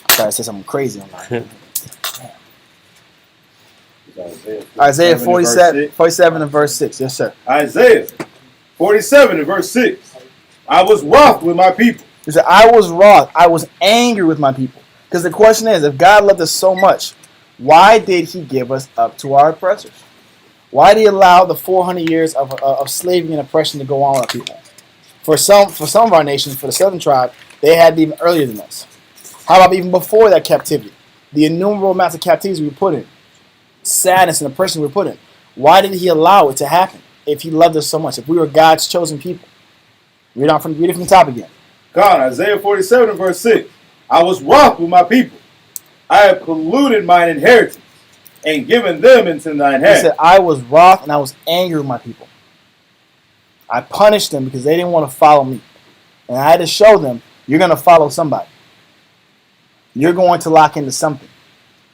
I thought I said something crazy online. Isaiah 47 and verse 6. Yes, sir. Isaiah 47 and verse 6. I was wroth with my people. He said, I was wroth. I was angry with my people. Because the question is, if God loved us so much, why did he give us up to our oppressors? Why did he allow the 400 years of slavery and oppression to go on with our people? For some of our nations, for the southern tribe, they had it even earlier than us. How about even before that captivity? The innumerable amounts of captivities we were put in. Sadness and oppression we were put in. Why did he allow it to happen if he loved us so much? If we were God's chosen people? Read it from the top again. God, Isaiah 47 and verse 6. I was wroth with my people. I have polluted mine inheritance and given them into thine hand. He said, I was wroth and I was angry with my people. I punished them because they didn't want to follow me. And I had to show them, you're going to follow somebody. You're going to lock into something.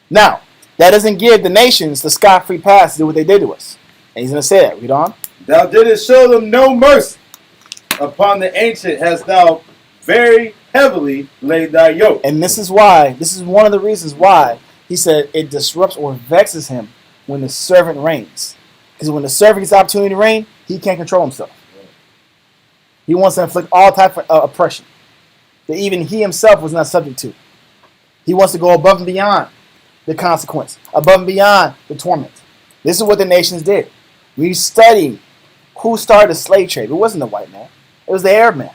Now, that doesn't give the nations the scot-free pass to do what they did to us. And he's going to say that. Read on. Thou didst show them no mercy. Upon the ancient hast thou very heavily laid thy yoke. And this is one of the reasons why he said it disrupts or vexes him when the servant reigns. Because when the servant gets the opportunity to reign, he can't control himself. He wants to inflict all type of oppression that even he himself was not subject to. He wants to go above and beyond the consequence, above and beyond the torment. This is what the nations did. We studied who started the slave trade. It wasn't the white man. It was the Arab man.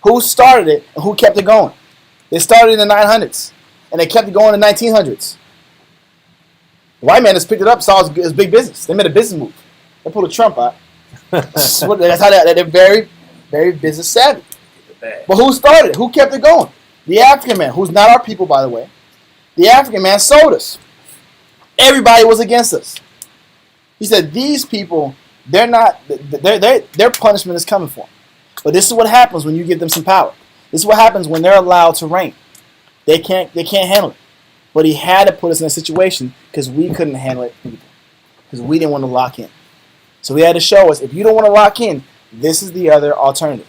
Who started it and who kept it going? They started in the 900s, and they kept it going in the 1900s. The white man just picked it up, saw it was big business. They made a business move. They pulled a Trump out. That's how they're very, very business savvy. But who started it? Who kept it going? The African man, who's not our people, by the way. The African man sold us. Everybody was against us. He said, these people, their punishment is coming for them. But this is what happens when you give them some power. This is what happens when they're allowed to reign. They can't handle it. But he had to put us in a situation because we couldn't handle it either. Because we didn't want to lock in. So he had to show us, if you don't want to lock in, this is the other alternative.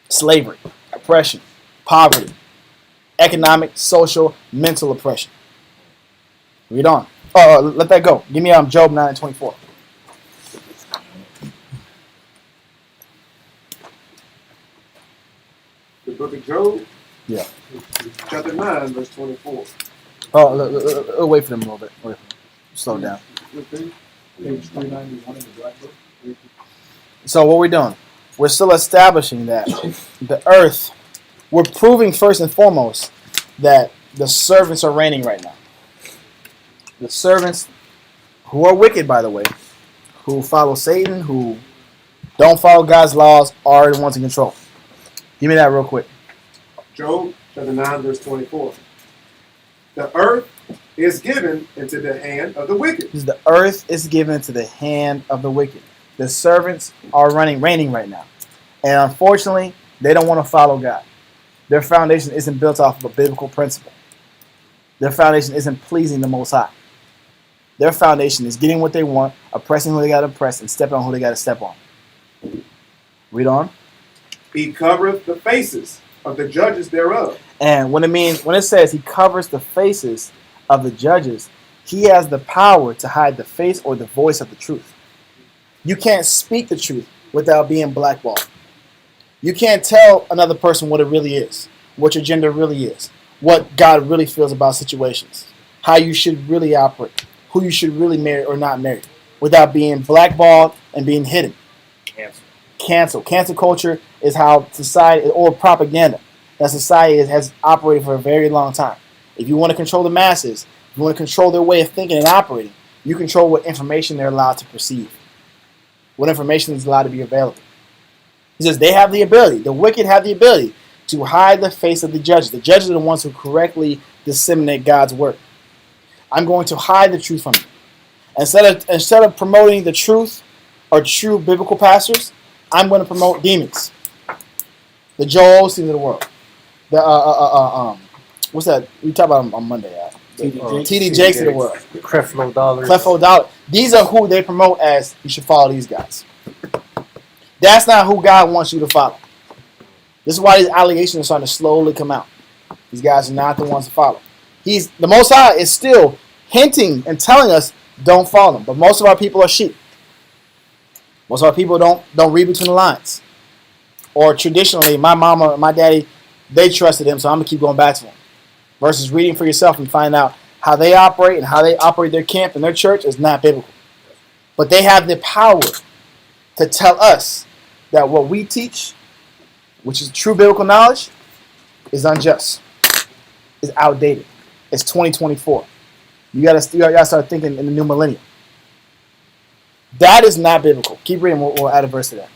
Slavery, oppression, poverty, economic, social, mental oppression. Read on. Oh, let that go. Give me Job 9:24. The book of Job? Yeah. Chapter 9, verse 24. Oh, wait for them a little bit. Wait for them. Slow down. Page 391 in the Black Book. So what we're doing, we're still establishing that the earth, we're proving first and foremost that the servants are reigning right now. The servants who are wicked, by the way, who follow Satan, who don't follow God's laws, are the ones in control. Give me that real quick. Job chapter 9, verse 24. The earth is given into the hand of the wicked. The earth is given to the hand of the wicked. The servants are reigning right now. And unfortunately, they don't want to follow God. Their foundation isn't built off of a biblical principle. Their foundation isn't pleasing the Most High. Their foundation is getting what they want, oppressing who they got to oppress, and stepping on who they got to step on. Read on. He covereth the faces of the judges thereof. And when it says he covers the faces of the judges, he has the power to hide the face or the voice of the truth. You can't speak the truth without being blackballed. You can't tell another person what it really is, what your gender really is, what God really feels about situations, how you should really operate, who you should really marry or not marry, without being blackballed and being hidden. Cancel. Cancel culture is how society, or propaganda, that society has operated for a very long time. If you want to control the masses, if you want to control their way of thinking and operating, you control what information they're allowed to perceive, what information is allowed to be available. He says they have the ability, the wicked have the ability to hide the face of the judges. The judges are the ones who correctly disseminate God's word. I'm going to hide the truth from you. Instead of promoting the truth or true biblical pastors, I'm going to promote demons. The Joel Osteens of the world. The what's that? We talked about them on Monday. TD Jakes of the world. Creflo Dollar. Creflo Dollar. These are who they promote as you should follow these guys. That's not who God wants you to follow. This is why these allegations are starting to slowly come out. These guys are not the ones to follow. The Most High is still hinting and telling us don't follow him. But most of our people are sheep. Most of our people don't read between the lines. Or traditionally, my mama and my daddy, they trusted him, so I'm going to keep going back to him. Versus reading for yourself and find out how they operate and how they operate their camp and their church is not biblical. But they have the power to tell us that what we teach, which is true biblical knowledge, is unjust, is outdated. It's 2024. You gotta start thinking in the new millennium. That is not biblical. Keep reading. We'll add a verse to that.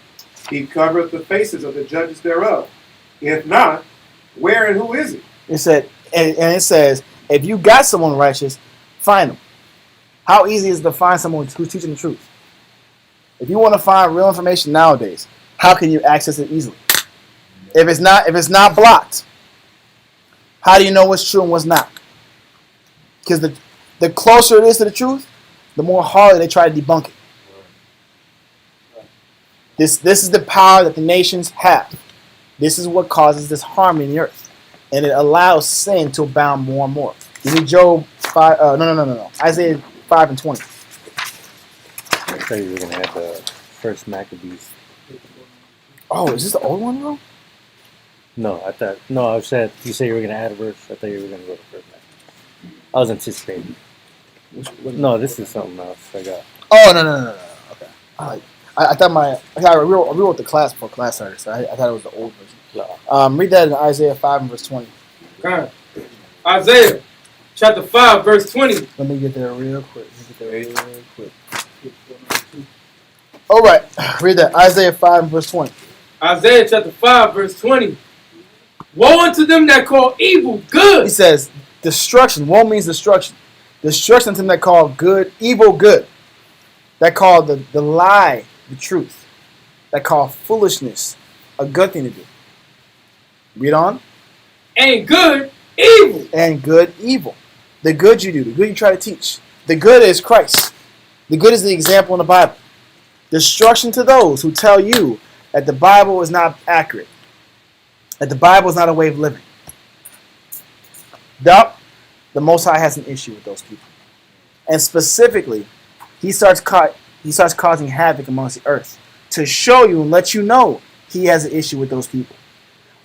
He covereth the faces of the judges thereof. If not, where and who is he? It said, and it says, if you got someone righteous, find them. How easy is it to find someone who's teaching the truth? If you want to find real information nowadays, how can you access it easily? If it's not blocked, how do you know what's true and what's not? Because the closer it is to the truth, the more hard they try to debunk it. This is the power that the nations have. This is what causes this harmony in the earth. And it allows sin to abound more and more. You need Job 5, no. Isaiah 5 and 20. I thought you were going to have the first Maccabees. Oh, is this the old one, bro? No, I said, you said you were going to add a verse. I thought you were going to go to first Maccabees. I was anticipating. No, this is something else I got. Oh, no. Okay. I I thought I rewrote the class before class started, so I thought it was the old version. Read that in Isaiah 5 and verse 20. Okay. Isaiah chapter 5, verse 20. Let me get there real quick. All right, read that. Isaiah 5 and verse 20. Isaiah chapter 5, verse 20. Woe unto them that call evil He good. says, destruction. Woe means destruction. Destruction to them that call good, evil good. That call the lie, the truth. That call foolishness a good thing to do. Read on. And good evil. And good, evil. The good you do, the good you try to teach. The good is Christ. The good is the example in the Bible. Destruction to those who tell you that the Bible is not accurate. That the Bible is not a way of living. The Most High has an issue with those people. And specifically, he starts causing havoc amongst the earth to show you and let you know he has an issue with those people.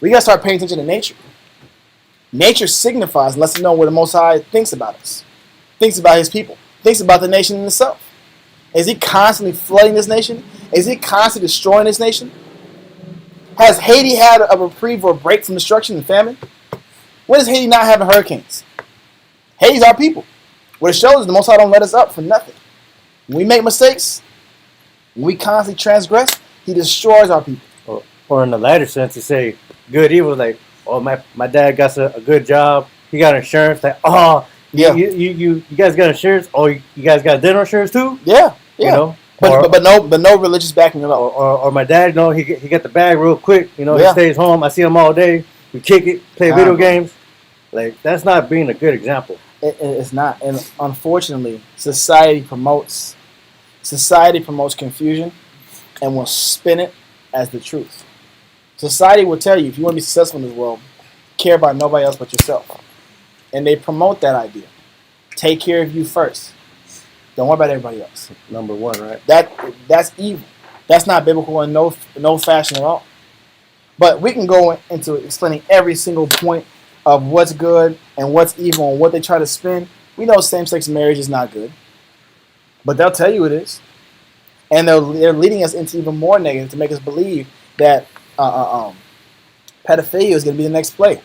We got to start paying attention to nature. Nature signifies and lets us know what the Most High thinks about us, thinks about his people, thinks about the nation in itself. Is he constantly flooding this nation? Is he constantly destroying this nation? Has Haiti had a reprieve or a break from destruction and famine? When is Haiti not having hurricanes? Haiti's our people. What it shows is the Most High don't let us up for nothing. When we make mistakes, when we constantly transgress, he destroys our people. Or in the lighter sense, you say good, evil, like, oh, my dad got a good job. He got insurance. Like, oh, Yeah. You guys got insurance? Oh, you guys got dental insurance too? Yeah. You know? But no religious backing it up. Or my dad, he got the bag real quick. He Yeah. stays home. I see him all day. We kick it, play video games. Like, that's not being a good example. It's not. And unfortunately, society promotes confusion and will spin it as the truth. Society will tell you, if you want to be successful in this world, care about nobody else but yourself. And they promote that idea. Take care of you first. Don't worry about everybody else. Number one, right? That's evil. That's not biblical in no fashion at all. But we can go into explaining every single point of what's good and what's evil and what they try to spin. We know same-sex marriage is not good. But they'll tell you it is. And they're leading us into even more negative to make us believe that pedophilia is going to be the next play.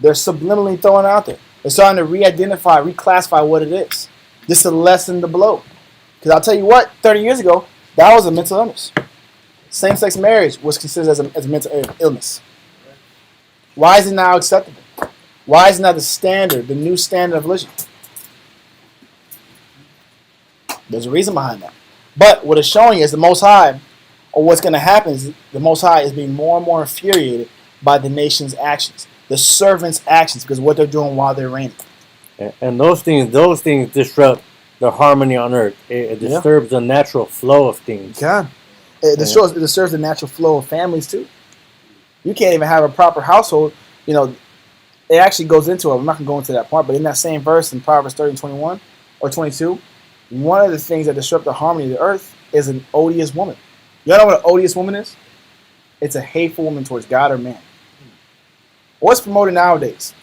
They're subliminally throwing it out there. They're starting to re-identify, reclassify what it is, just to lessen the blow. Because I'll tell you what, 30 years ago, that was a mental illness. Same-sex marriage was considered as a mental illness. Why is it now acceptable? Why is it now the standard, the new standard of religion? There's a reason behind that. But what it's showing is the Most High, or what's going to happen is the Most High is being more and more infuriated by the nation's actions, the servants' actions, because what they're doing while they're reigning. And those things disrupt the harmony on earth. It disturbs the natural flow of things. God. It disturbs the natural flow of families too. You can't even have a proper household. You know, it actually goes into it. I'm not going to go into that part, but in that same verse in Proverbs 30 and 21 or 22, one of the things that disrupt the harmony of the earth is an odious woman. You know what an odious woman is? It's a hateful woman towards God or man. What's promoted nowadays?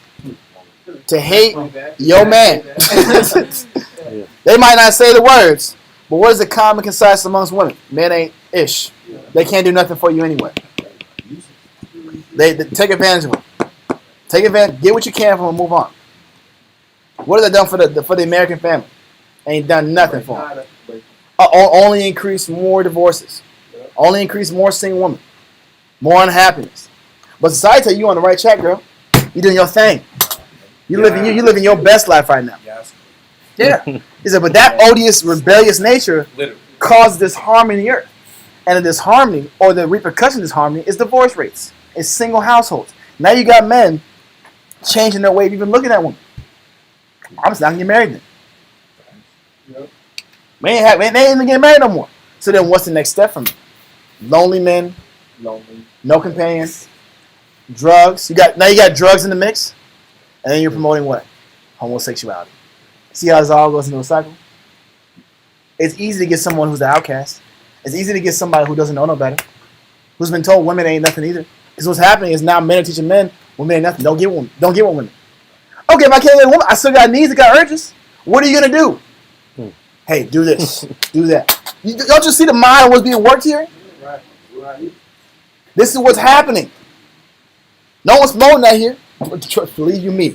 To hate your man. They might not say the words, but what is the common consensus amongst women? Men ain't ish. They can't do nothing for you anyway. They take advantage of them. Take advantage. Get what you can from them and move on. What have they done for the American family? Ain't done nothing for them. Only increase more divorces. Only increase more single women. More unhappiness. But society tell you on the right track, girl. You doing your thing. You living your best life right now. Yes. Yeah. He said, but that odious, rebellious nature causes disharmony in the earth. And the disharmony, or the repercussion of disharmony, is divorce rates. It's single households. Now you got men changing their way of even looking at women. I'm just not going to get married then. They ain't even getting married no more. So then what's the next step from them? Lonely men, no companions, drugs. You got drugs in the mix, and then you're promoting what? Homosexuality. See how this all goes into a cycle? It's easy to get someone who's the outcast. It's easy to get somebody who doesn't know no better, who's been told women ain't nothing either. Because what's happening is now men are teaching men, women ain't nothing. Don't get with women. Okay, if I can't get a woman, I still got needs, I got urges. What are you gonna do? Hey, do this, do that. Don't you see the mind of what's being worked here? Right. This is what's happening. No one's promoting that here. Believe you me,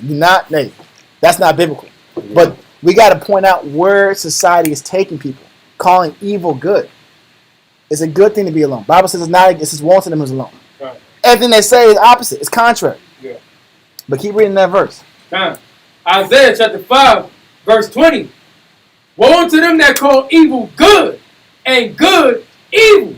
that's not biblical. But we got to point out where society is taking people, calling evil good. It's a good thing to be alone. Bible says it's not. It's just wanting them who's alone. Right. Everything they say is opposite. It's contrary. Yeah. But keep reading that verse. Time. Isaiah chapter 5, verse 20. Woe unto them that call evil good, and good evil,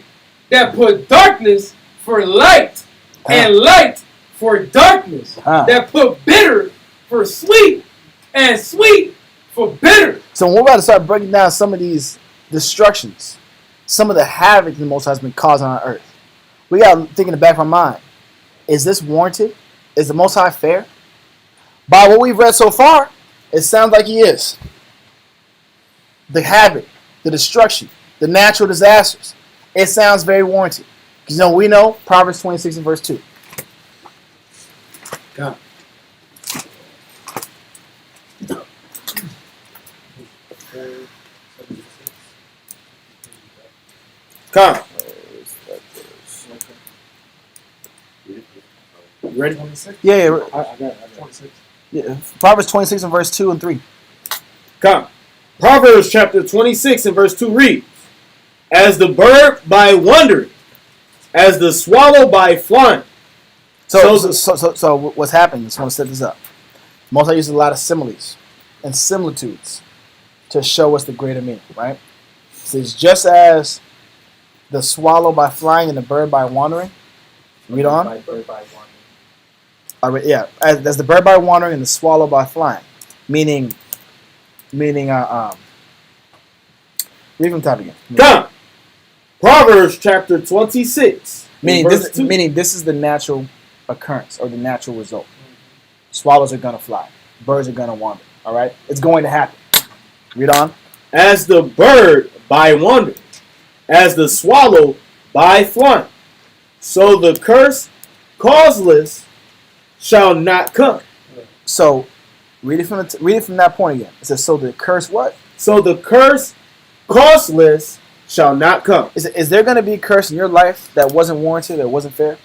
that put darkness for light, and light for darkness, that put bitter for sweet, and sweet for bitter. So when we're about to start breaking down some of these destructions, some of the havoc the Most High has been causing on earth, we got to think in the back of our mind, is this warranted? Is the Most High fair? By what we've read so far, it sounds like he is. The havoc, the destruction, the natural disasters, it sounds very warranted. Because we know Proverbs 26 and verse 2. God. Come. You ready? Yeah. I got it. 26. Yeah. Proverbs 26 and verse 2 and 3. Come. Proverbs chapter 26 and verse 2 reads, as the bird by wandering, as the swallow by flying. So what's happening? I just want to set this up. Most I use a lot of similes and similitudes to show us the greater meaning, right? It says, just as the swallow by flying and the bird by wandering. Read on. All right, yeah. As the bird by wandering and the swallow by flying. Meaning, read from top again. Come. Proverbs chapter 26. Meaning this is the natural occurrence or the natural result. Swallows are going to fly. Birds are going to wander. All right? It's going to happen. Read on. As the bird by wandering, as the swallow by flying, so the curse causeless shall not come. So, read it from that point again. It says, so the curse what? So the curse causeless shall not come. Is there going to be a curse in your life that wasn't warranted, that wasn't fair?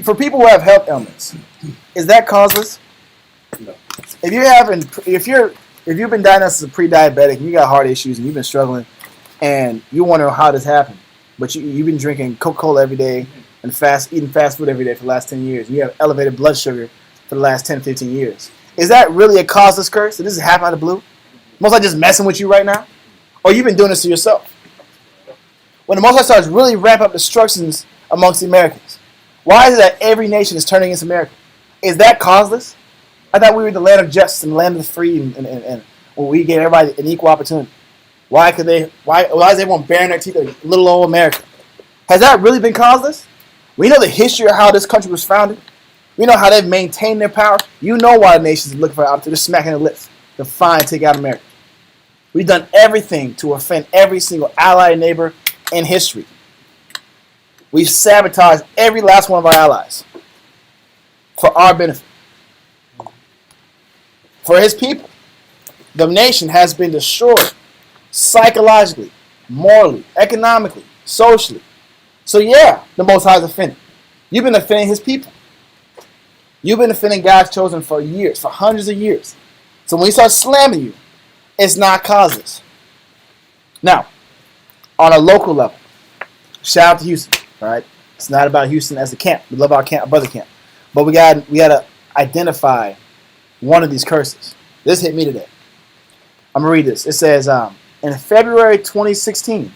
For people who have health ailments, is that causeless? No. If you've been diagnosed as a pre-diabetic and you got heart issues and you've been struggling and you wonder how this happened, but you've been drinking Coca-Cola every day and eating fast food every day for the last 10 years, and you have elevated blood sugar for the last 10, 15 years, is that really a causeless curse? Did this happen out of the blue? Most likely just messing with you right now? Or you've been doing this to yourself? When the Most High starts really ramp up destructions amongst the Americans, why is it that every nation is turning against America? Is that causeless? I thought we were the land of justice and the land of the free and we gave everybody an equal opportunity. Why is everyone bearing their teeth at little old America? Has that really been causeless? We know the history of how this country was founded. We know how they've maintained their power. You know why the nations are looking for an opportunity. They're smacking their lips to find and take out America. We've done everything to offend every single ally and neighbor in history. We've sabotaged every last one of our allies for our benefit. For his people, the nation has been destroyed psychologically, morally, economically, socially. So yeah, the Most High is offended. You've been offending his people. You've been offending God's chosen for years, for hundreds of years. So when he starts slamming you, it's not causeless. Now, on a local level, shout out to Houston. All right, it's not about Houston as a camp. We love our camp, our brother camp, but we got to identify one of these curses. This hit me today. I'm gonna read this. It says, in February 2016.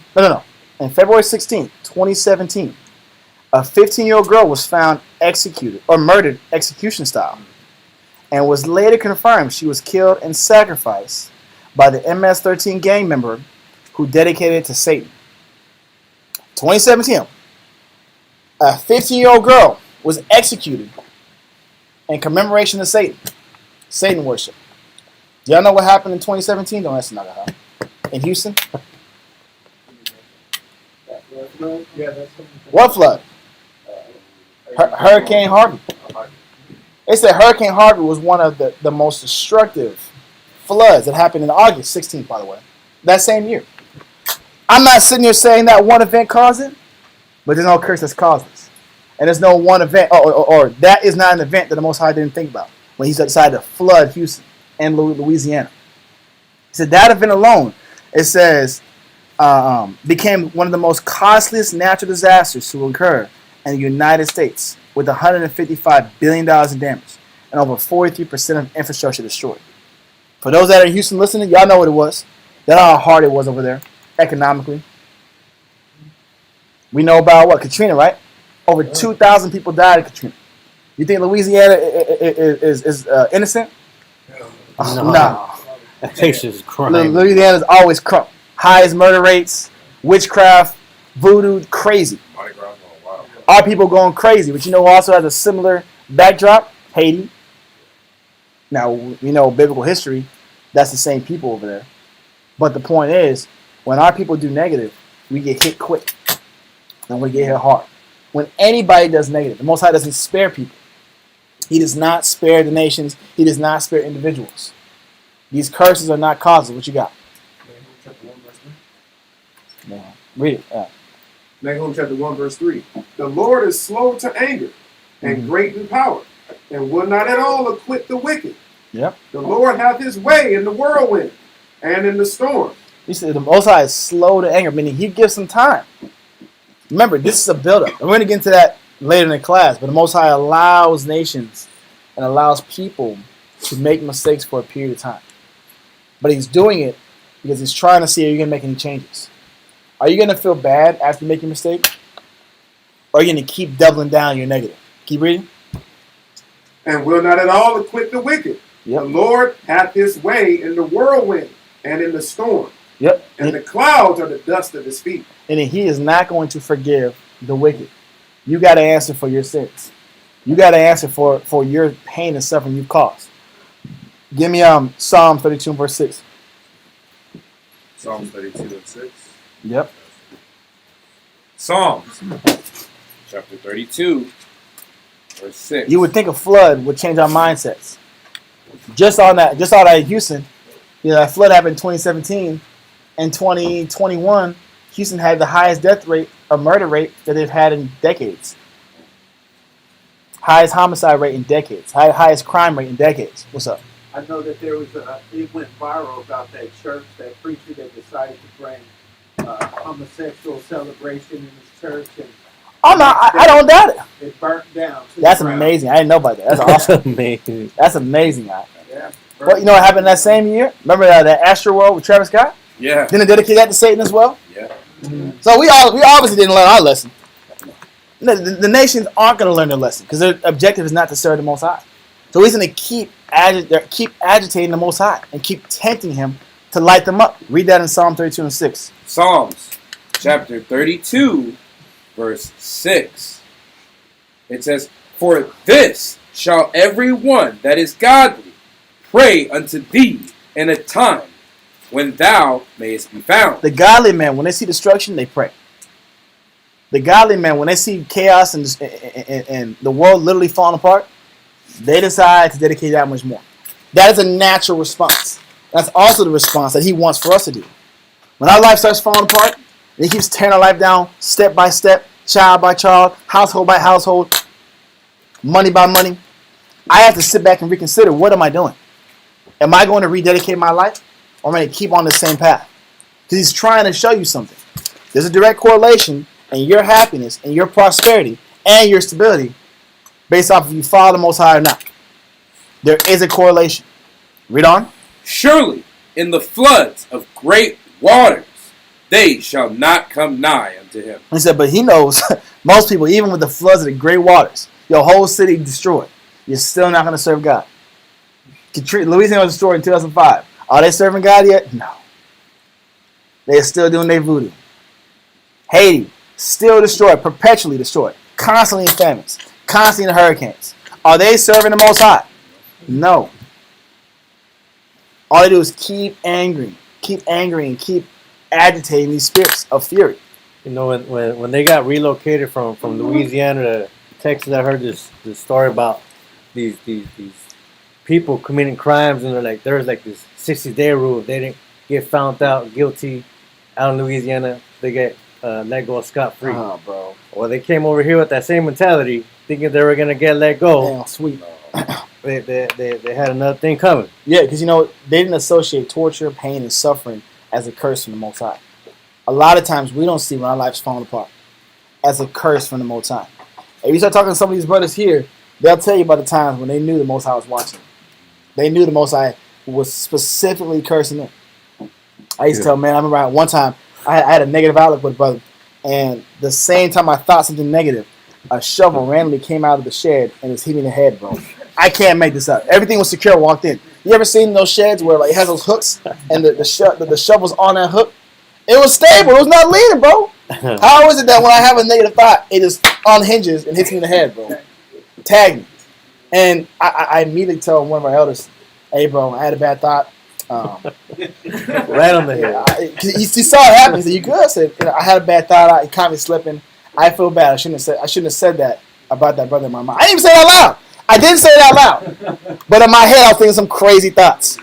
In February 16, 2017, a 15-year-old girl was found executed or murdered execution style, and was later confirmed she was killed and sacrificed by the MS-13 gang member who dedicated it to Satan. 2017, a 15-year-old girl was executed in commemoration of Satan worship. Do y'all know what happened in 2017? Don't ask another how. In Houston? What flood? Hurricane Harvey. They said Hurricane Harvey was one of the most destructive floods that happened in August 16th, by the way. That same year. I'm not sitting here saying that one event caused it, but there's no curse that's caused this. And there's no one event, or that is not an event that the Most High didn't think about when he decided to flood Houston and Louisiana. He said that event alone, it says, became one of the most costliest natural disasters to occur in the United States, with $155 billion in damage and over 43% of infrastructure destroyed. For those that are in Houston listening, y'all know what it was. Y'all know how hard it was over there economically. We know about what? Katrina, right? Over 2,000 people died in Katrina. You think Louisiana is innocent? No. No. That place is crime. Louisiana's always crunk. Highest murder rates, witchcraft, voodoo, crazy. Mardi Gras going wild. Our people going crazy, but you know who also has a similar backdrop? Haiti. Now, we know biblical history, that's the same people over there. But the point is, when our people do negative, we get hit quick. And we get hit hard. When anybody does negative, the Most High doesn't spare people. He does not spare the nations. He does not spare individuals. These curses are not causes. What you got? Chapter 1, verse 3. Yeah. Read it. Yeah. Nahum chapter 1, verse 3. The Lord is slow to anger and great in power, and will not at all acquit the wicked. Yep. The Lord hath his way in the whirlwind and in the storm. He said the Most High is slow to anger, meaning he gives some time. Remember, this is a buildup. And we're going to get into that later in the class, but the Most High allows nations and allows people to make mistakes for a period of time. But he's doing it because he's trying to see if you're going to make any changes. Are you going to feel bad after you make a mistake? Or are you going to keep doubling down your negative? Keep reading. And will not at all acquit the wicked. Yep. The Lord hath his way in the whirlwind and in the storm. Yep. And the clouds are the dust of his feet. And he is not going to forgive the wicked. You got to answer for your sins. You got to answer for your pain and suffering you've caused. Give me Psalm 32 verse 6. Psalms 32 and 6. Yep. Psalms chapter 32, verse 6. You would think a flood would change our mindsets. Just on that in Houston, that flood happened in 2017. In 2021, Houston had the highest death rate or murder rate that they've had in decades. Highest homicide rate in decades. Highest crime rate in decades. What's up? I know that there was it went viral about that church, that preacher that decided to bring homosexual celebration in his church, and Oh no, I don't doubt it. it burnt down. to the That's ground. amazing. I didn't know about that. That's That's awesome. amazing. That's amazing. Guy. Yeah. Well, you know what happened that same year? Remember that Astro World with Travis Scott? Yeah. Didn't they dedicate that to Satan as well? Yeah. So we obviously didn't learn our lesson. The nations aren't going to learn their lesson because their objective is not to serve the Most High. So he's going to keep agitating the Most High and keep tempting him to light them up. Read that in Psalm 32 and 6. Psalms chapter 32, verse 6. It says, For this shall every one that is godly pray unto thee in a time when thou mayest be found. The godly men, when they see destruction, they pray. The godly men, when they see chaos and the world literally falling apart, they decide to dedicate that much more. That is a natural response. That's also the response that he wants for us to do. When our life starts falling apart, and he keeps tearing our life down step by step, child by child, household by household, money by money, I have to sit back and reconsider, what am I doing? Am I going to rededicate my life, or am I going to keep on the same path? Because he's trying to show you something. There's a direct correlation in your happiness and your prosperity and your stability based off if you follow the Most High or not. There is a correlation. Read on. Surely in the floods of great waters they shall not come nigh unto him. He said, but he knows most people, even with the floods of the great waters, your whole city destroyed, you're still not going to serve God. Louisiana was destroyed in 2005. Are they serving God yet? No. They're still doing their voodoo. Haiti, still destroyed, perpetually destroyed, constantly in famines, constantly in hurricanes. Are they serving the Most High? No. All they do is keep angering, and keep agitating these spirits of fury. You know, when they got relocated from Louisiana to Texas, I heard this story about these people committing crimes, and there's like this 60-day rule. If they didn't get found out guilty out in Louisiana, they get let go scot-free. Oh, bro. Well, they came over here with that same mentality, thinking they were going to get let go. Damn, sweet. They had another thing coming. Yeah, because, they didn't associate torture, pain, and suffering as a curse from the Most High. A lot of times we don't see when our life's falling apart as a curse from the Most High. If you start talking to some of these brothers here, they'll tell you about the times when they knew the Most High was watching them. They knew the Most High was specifically cursing them. I used to tell, man, I remember one time I had a negative outlook with a brother, and the same time I thought something negative, a shovel randomly came out of the shed and was hitting me in the head, bro. I can't make this up. Everything was secure. Walked in. You ever seen those sheds where like it has those hooks and the shovel's on that hook? It was stable. It was not leaning, bro. How is it that when I have a negative thought, it just unhinges and hits me in the head, bro? Tag me. And I immediately tell one of our elders, hey, bro, I had a bad thought. Right on the head. You saw it happen. He said, you good? I said, I had a bad thought. It caught me slipping. I feel bad. I shouldn't have said that about that brother in my mind. I didn't even say it out loud. I didn't say it out loud. But in my head, I was thinking some crazy thoughts.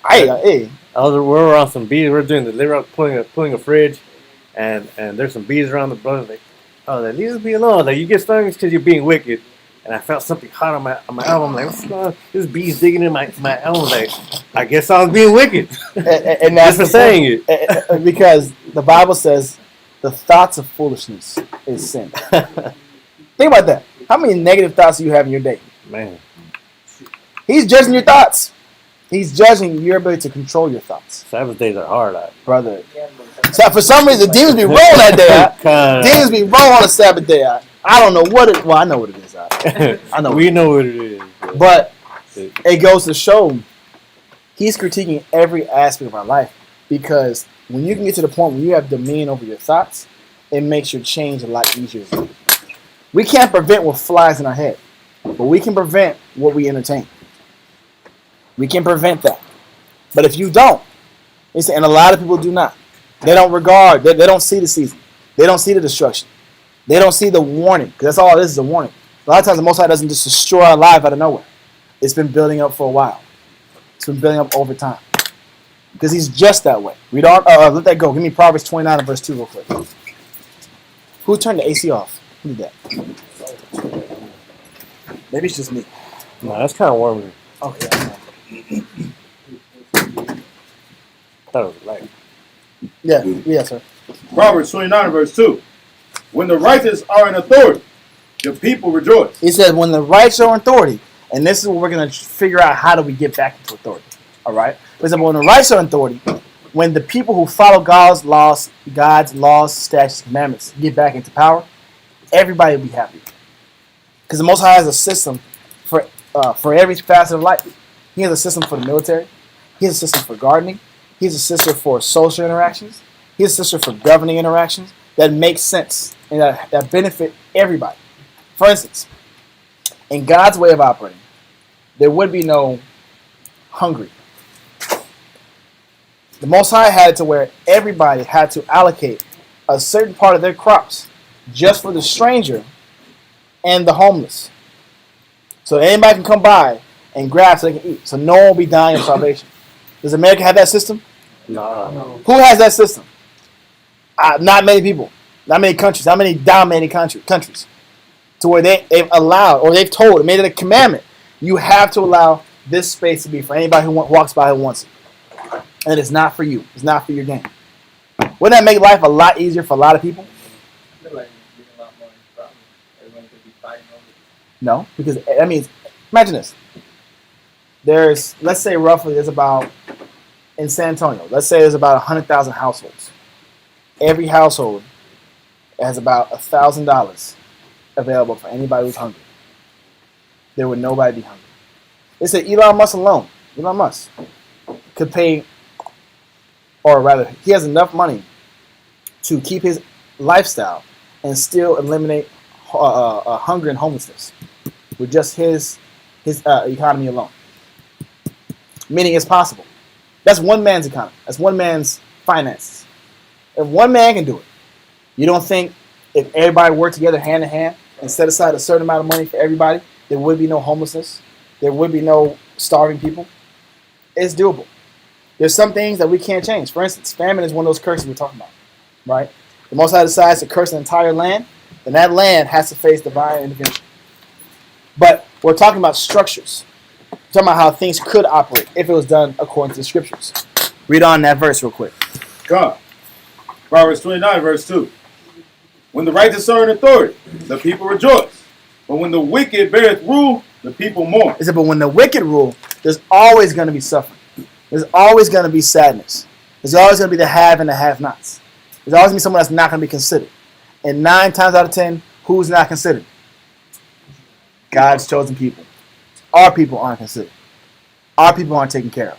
Hey. We're on some bees. We're doing pulling a fridge, and there's some bees around the brother. Like, oh, leave us be alone. Like, you get stung because you're being wicked. And I felt something hot on my elbow. I'm like, what's going on? This bee's digging in my elbow. Like, I guess I was being wicked. And that's just for saying it. Because the Bible says the thoughts of foolishness is sin. Think about that. How many negative thoughts do you have in your day? Man. He's judging your thoughts. He's judging your ability to control your thoughts. Sabbath days are hard, brother. So for some reason, demons be rolling that day. Demons be rolling on a Sabbath day. I don't know what it. Well, I know what it is. I know. We know what it is. But it goes to show he's critiquing every aspect of our life, because when you can get to the point where you have dominion over your thoughts, it makes your change a lot easier. We can't prevent what flies in our head, but we can prevent what we entertain. We can prevent that. But if you don't, and a lot of people do not, they don't regard, they don't see the season. They don't see the destruction. They don't see the warning, because that's all this is, a warning. A lot of times the Most High doesn't just destroy our life out of nowhere. It's been building up for a while. It's been building up over time. Because he's just that way. We don't, let that go. Give me Proverbs 29 and verse 2 real quick. Who turned the AC off? Who did that? Maybe it's just me. No, that's kind of warm. Okay. Thought it was light. Yeah, sir. Proverbs 29 verse 2. When the righteous are in authority, the people rejoice. He said, when the righteous are in authority, and this is what we're going to figure out, how do we get back into authority. All right? He said, when the righteous are in authority, when the people who follow God's laws, statutes, commandments get back into power, everybody will be happy. Because the Most High has a system for every facet of life. He has a system for the military. He has a system for gardening. He has a system for social interactions. He has a system for governing interactions that make sense and that benefit everybody. For instance, in God's way of operating, there would be no hungry. The Most High had it to where everybody had to allocate a certain part of their crops just for the stranger and the homeless. So anybody can come by and grab so they can eat. So no one will be dying of starvation. Does America have that system? No. Who has that system? Not many people. Not many countries. Not many dominating countries. To where they've allowed, or they've told, made it a commandment. You have to allow this space to be for anybody who walks by who wants it. And it's not for you. It's not for your game. Wouldn't that make life a lot easier for a lot of people? I feel like it's getting a lot more problems. Everyone could be fighting over it. No, because that means, imagine this. Let's say roughly there's about, in San Antonio, let's say there's about 100,000 households. Every household has about $1,000 available for anybody who's hungry. There would nobody be hungry. They said Elon Musk alone, Elon Musk, could pay, or rather, he has enough money to keep his lifestyle and still eliminate hunger and homelessness with just his economy alone. Meaning it's possible. That's one man's economy. That's one man's finances. If one man can do it, you don't think if everybody worked together hand in hand and set aside a certain amount of money for everybody, there would be no homelessness? There would be no starving people? It's doable. There's some things that we can't change. For instance, famine is one of those curses we're talking about, right? The Most High decides to curse an entire land, then that land has to face divine intervention. But we're talking about structures. We're talking about how things could operate if it was done according to the scriptures. Read on that verse real quick. God. Proverbs 29, verse 2. When the righteous are in authority, the people rejoice. But when the wicked beareth rule, the people mourn. It said, but when the wicked rule, there's always going to be suffering. There's always going to be sadness. There's always going to be the have and the have-nots. There's always going to be someone that's not going to be considered. And 9 times out of 10, who's not considered? God's chosen people. Our people aren't considered. Our people aren't taken care of.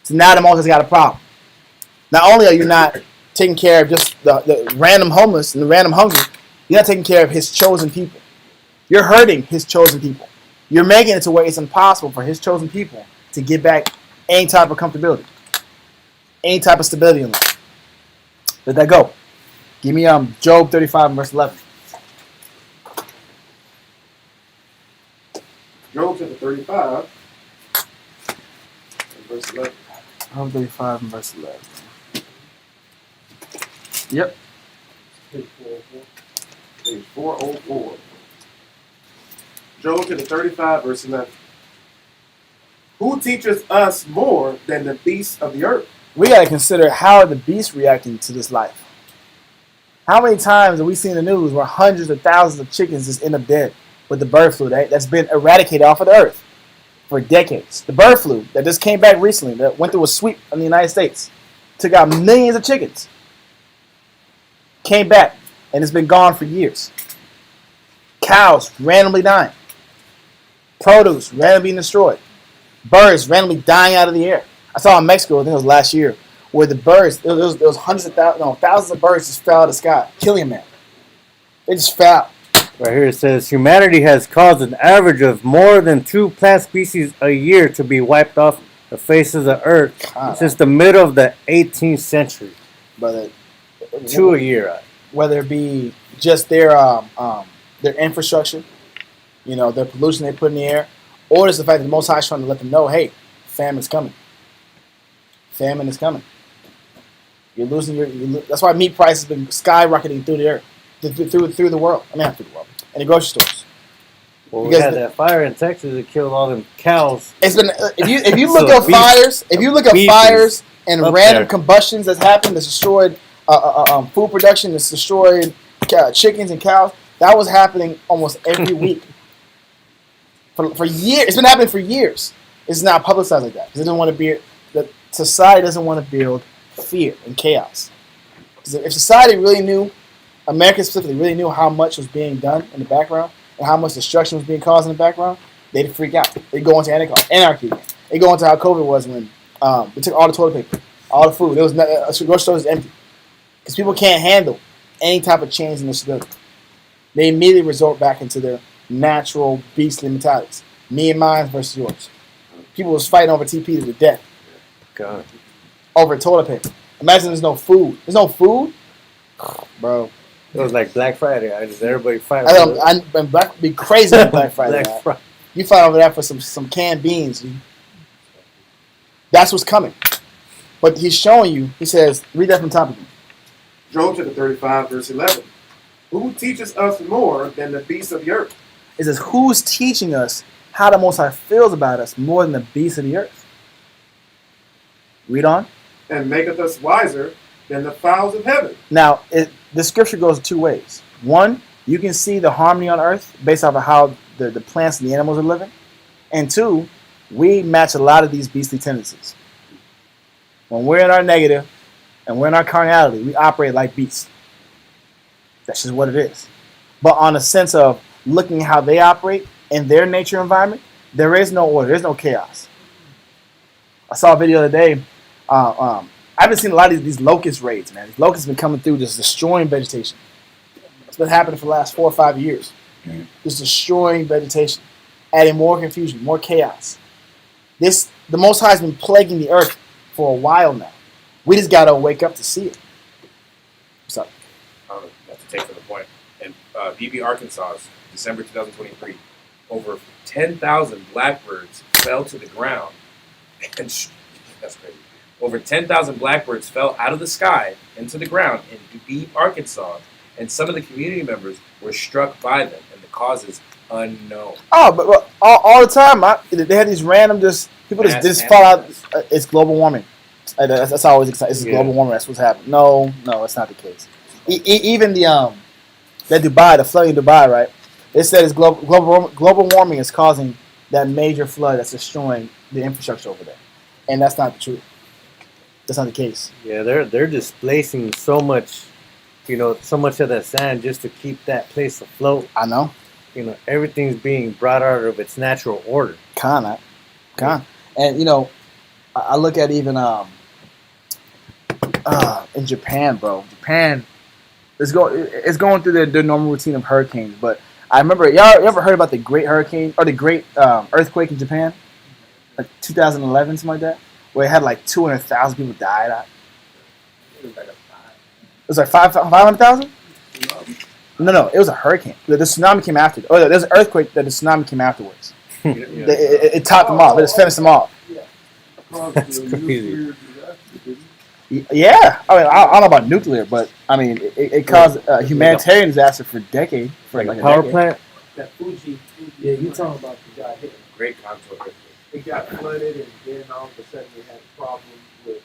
So now the Moses got a problem. Not only are you not taking care of just the random homeless and the random hungry, you're not taking care of his chosen people. You're hurting his chosen people. You're making it to where it's impossible for his chosen people to get back any type of comfortability, any type of stability in life. Let that go. Give me Job 35 verse 11. Job chapter 35, verse 11. Job 35 and verse 11. Yep. Page 404. Page 404. Job chapter 35, verse 11. Who teaches us more than the beasts of the earth? We got to consider how are the beasts reacting to this life. How many times have we seen the news where hundreds of thousands of chickens just end up dead with the bird flu that's been eradicated off of the earth for decades? The bird flu that just came back recently, that went through a sweep in the United States, took out millions of chickens, came back, and it's been gone for years. Cows randomly dying. Produce randomly being destroyed. Birds randomly dying out of the air. I saw in Mexico, I think it was last year, where the birds, there was hundreds of thousands of birds just fell out of the sky, killing a man. They just fell out. Right here it says, humanity has caused an average of more than 2 plant species a year to be wiped off the face of the earth since the middle of the 18th century. Brother, 2 a year. Whether it be just their infrastructure, their pollution they put in the air, or just the fact that the Most High is trying to let them know, hey, famine's coming. Famine is coming. You're losing that's why meat prices have been skyrocketing through the earth, through the world. I mean, not through the world, and the grocery stores. Well, we had that fire in Texas that killed all them cows. It's been if you look at fires, fires and random combustions that's happened, that's destroyed food production, that's destroyed chickens and cows. That was happening almost every week for years. It's been happening for years. It's not publicized like that because it doesn't want to be. The society doesn't want to build fear and chaos. Because if society really knew, America specifically really knew how much was being done in the background and how much destruction was being caused in the background, they'd freak out. They'd go into anarchy again. They'd go into how COVID was when they took all the toilet paper, all the food. There was grocery store was empty because people can't handle any type of change in their stability. They immediately resort back into their natural beastly mentalities. Me and mine versus yours. People was fighting over TP to the death. God. Over toilet paper. Imagine there's no food. There's no food? Bro. It was like Black Friday. Everybody fight. I'd be crazy on Black Friday. Black Friday. You fight over that for some canned beans. That's what's coming. But he's showing you, he says, read that from top again. Job chapter 35, verse 11. Who teaches us more than the beasts of the earth? It says, who's teaching us how the Most High feels about us more than the beasts of the earth? Read on. And maketh us wiser than the fowls of heaven. Now, the scripture goes 2 ways. One, you can see the harmony on earth based off of how the plants and the animals are living. And 2, we match a lot of these beastly tendencies. When we're in our negative and we're in our carnality, we operate like beasts. That's just what it is. But on a sense of looking how they operate in their nature environment, there is no order. There's no chaos. I saw a video the other day. I've been seeing a lot of these locust raids, man. These locusts have been coming through just destroying vegetation. It's been happening for the last 4 or 5 years. Just destroying vegetation, adding more confusion, more chaos. The Most High has been plaguing the earth for a while now. We just got to wake up to see it. What's up? Not to take from the point. In BB, Arkansas, December 2023, over 10,000 blackbirds fell to the ground. And that's crazy. Over 10,000 blackbirds fell out of the sky into the ground in Dubuque, Arkansas, and some of the community members were struck by them, and the cause is unknown. Oh, but all the time, they had these random people Mass just fall out. animals. It's global warming. That's always exciting. It's global warming. That's what's happening. No, it's not the case. Even the Dubai, the flooding in Dubai, right? They said it's global warming is causing that major flood that's destroying the infrastructure over there, and that's not the truth. That's not the case. Yeah, they're displacing so much, so much of that sand just to keep that place afloat. I know. Everything's being brought out of its natural order. Con. And I look at even in Japan, bro. Japan is going through their normal routine of hurricanes. But I remember, you ever heard about the Great Hurricane or the Great Earthquake in Japan, like 2011, something like that, where it had like 200,000 people died. It was like 500,000. No, it was a hurricane. The tsunami came after. Oh, there was an earthquake. The tsunami came afterwards. It topped them off. It just finished them off. That's crazy. Yeah, I mean, I don't know about nuclear, but I mean, it caused a humanitarian disaster for decades. For Like like a power plant. That Fuji, yeah, you talking about the guy hit. Great contour earthquake. It got flooded, and then all of a sudden they had problems with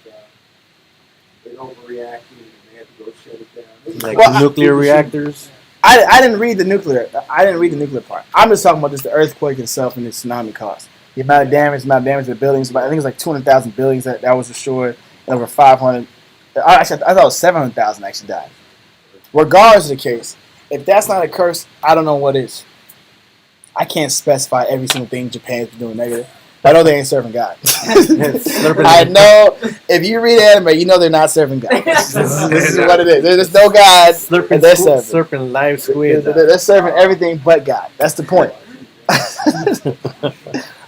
it overreacting, and they had to go shut it down. It was Like Well, nuclear reactors. I didn't read the nuclear. I didn't read the nuclear part. I'm just talking about just the earthquake itself and the tsunami caused. The amount of damage to the buildings. I think it was like 200,000 buildings that was destroyed. And over 500. Actually, I thought it was 700,000 actually died. Regardless of the case, if that's not a curse, I don't know what is. I can't specify every single thing Japan's been doing negative. I know they ain't serving God. I know if you read anime, you know they're not serving God. This is what it is. There's no God, and they're serving. Slurping live squid. They're serving everything but God. That's the point. I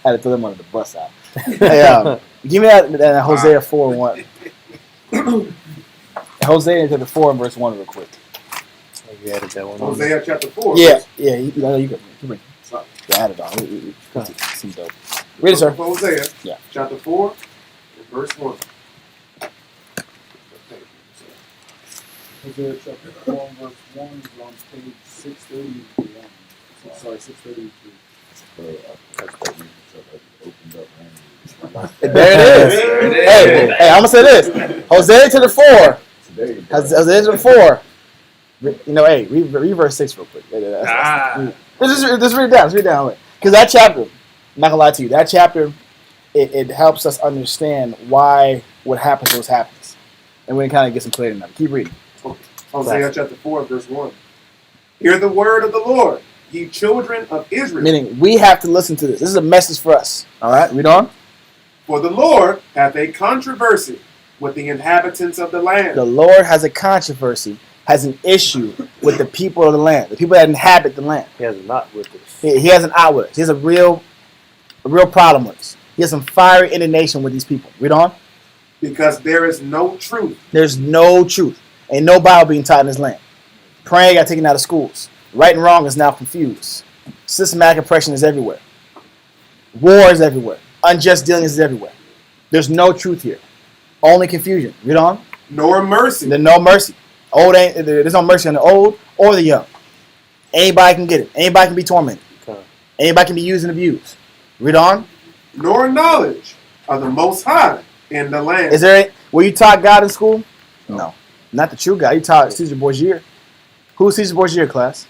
had to throw them under the bus out. Hey, give me that Hosea 4:1. Hosea into the 4 and verse 1 real quick. You added that one. Hosea chapter 4. Yeah. You go. Yeah, add it on. Seems dope. Read it, sir. Hosea Yeah. chapter 4 and verse 1. Hosea chapter 4 verse 1 is on page 631. Sorry, 633. There it is. Hey, I'm gonna say this. Hosea to the 4. Hosea to the 4. Hey, read verse 6 real quick. Just read it down. Just read it down. Because that chapter, I'm not gonna lie to you, that chapter, it helps us understand why what happens to us happens, and we can kind of get some clarity now. Keep reading. Hosea chapter 4 verse 1. Hear the word of the Lord, ye children of Israel. Meaning, we have to listen to this. This is a message for us. All right, read on. For the Lord hath a controversy with the inhabitants of the land. The Lord has a controversy, has an issue with the people of the land, the people that inhabit the land. He has not with us. He has an out with us. He has a real problem with us. He has some fiery indignation with these people. Read on. Because there is no truth. There's no truth. Ain't no Bible being taught in this land. Praying got taken out of schools. Right and wrong is now confused. Systematic oppression is everywhere. War is everywhere. Unjust dealings is everywhere. There's no truth here. Only confusion. Read on. Nor mercy. There's no mercy. There's no mercy on the old or the young. Anybody can get it. Anybody can be tormented. Okay. Anybody can be used and abused. Read on. Nor knowledge of the Most High in the land. Is there? Were you taught God in school? No. Not the true God. You taught Caesar Borgia. Who's Caesar Borgia, class?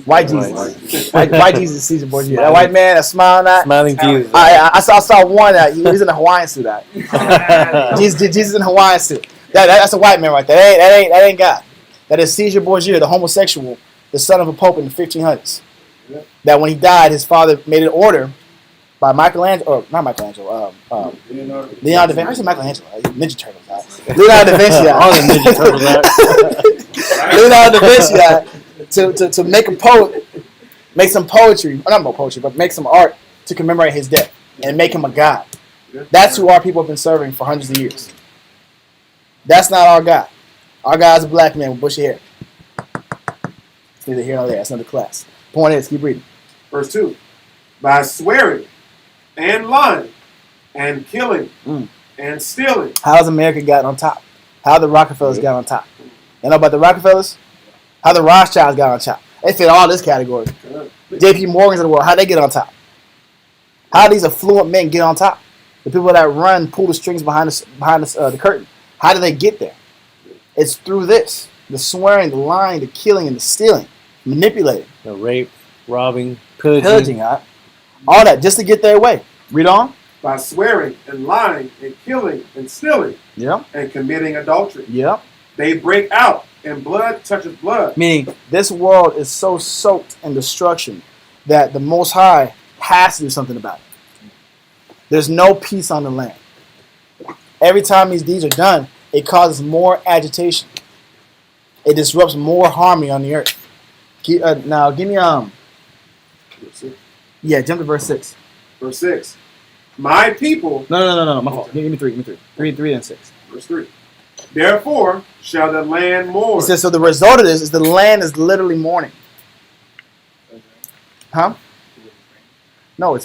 White Jesus. White Jesus is Caesar Borgia. That white man, that smiling at. Smiling Jesus. I saw one that he's in a Hawaiian suit. Jesus in a Hawaiian suit. That's a white man right there. That ain't God. That is Caesar Borgia, the homosexual, the son of a pope in the 1500s. That when he died, his father made an order by Michelangelo, or not Michelangelo, Leonardo da Vinci. I said Michelangelo, Ninja Turtles. Leonardo da Vinci. All the Ninja Turtles out. Leonardo da Vinci to make a poet, make some poetry, not more poetry, but make some art to commemorate his death and make him a god. That's who our people have been serving for hundreds of years. That's not our God. Our God is a black man with bushy hair. It's neither here nor there. That's another class. Point is, keep reading. Verse 2. By swearing and lying and killing and stealing. How's America got on top? How the Rockefellers got on top? You know about the Rockefellers? How the Rothschilds got on top? They fit all this category. J.P. Morgans of the world, how they get on top? How these affluent men get on top? The people that pull the strings behind the curtain. How do they get there? It's through this: the swearing, the lying, the killing, and the stealing, manipulating, The rape, robbing, pillaging. pillaging, all that just to get their way. Read on. By swearing and lying and killing and stealing Yeah. and committing adultery. Yeah. They break out, and blood touches blood. Meaning, this world is so soaked in destruction that the Most High has to do something about it. There's no peace on the land. Every time these deeds are done, it causes more agitation. It disrupts more harmony on the earth. Now, give me yeah, jump to verse 6. Verse 6. My people, No, my fault. Give me 3. 3 and 6. verse 3. Therefore shall the land mourn. It says, so the result of this is the land is literally mourning. Huh? No,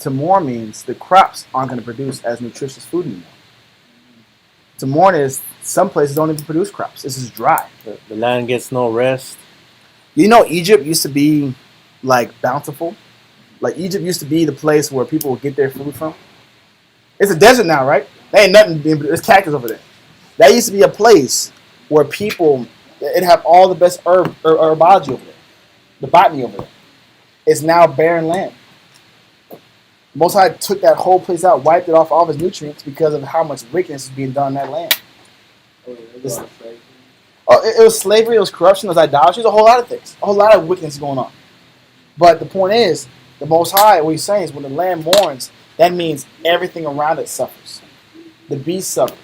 to mourn means the crops aren't going to produce as nutritious food anymore. To mourn is some places don't even produce crops. This is dry. The land gets no rest. You know, Egypt used to be like bountiful. Like Egypt used to be the place where people would get their food from. It's a desert now, right? There ain't nothing. There's cactus over there. That used to be a place where it'd have all the best herbology over there, the botany over there. It's now barren land. Most High took that whole place out, wiped it off all of its nutrients because of how much wickedness is being done in that land. It was slavery, it was corruption, it was idolatry, it was a whole lot of things. A whole lot of wickedness going on. But the point is, the Most High, what he's saying is when the land mourns, that means everything around it suffers. The beasts suffer.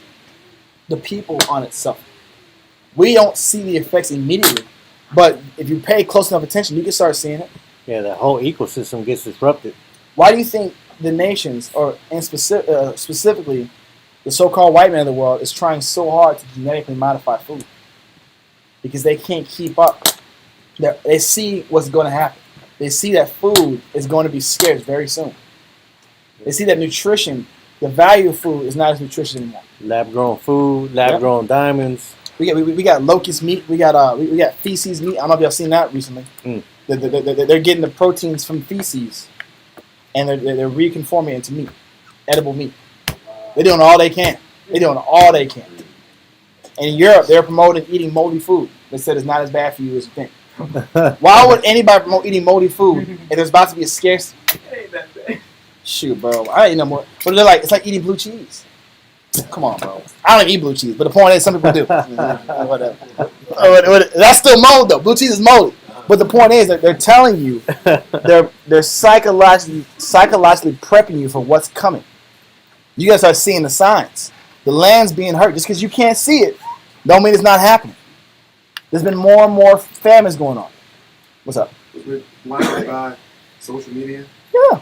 The people on it suffer. We don't see the effects immediately, but if you pay close enough attention, you can start seeing it. Yeah, the whole ecosystem gets disrupted. Why do you think the nations, specifically the so-called white man of the world, is trying so hard to genetically modify food? Because they can't keep up. They see what's going to happen. They see that food is going to be scarce very soon. They see that nutrition, the value of food, is not as nutritious anymore. Lab-grown food, lab-grown diamonds. We got locust meat. We got feces meat. I don't know if y'all seen that recently. They're getting the proteins from feces, and they're reconforming it into meat, edible meat. They're doing all they can. And in Europe, they're promoting eating moldy food. They said it's not as bad for you as you think. Why would anybody promote eating moldy food if there's about to be a scarce? Shoot, bro. I ain't eat no more. But they're like, it's like eating blue cheese. Come on, bro. I don't eat blue cheese, but the point is, some people do. Whatever. That's still mold, though. Blue cheese is moldy. But the point is that they're telling you, they're psychologically prepping you for what's coming. You guys are seeing the signs. The land's being hurt. Just because you can't see it, don't mean it's not happening. There's been more and more famines going on. What's up? We're blinded by social media, Yeah.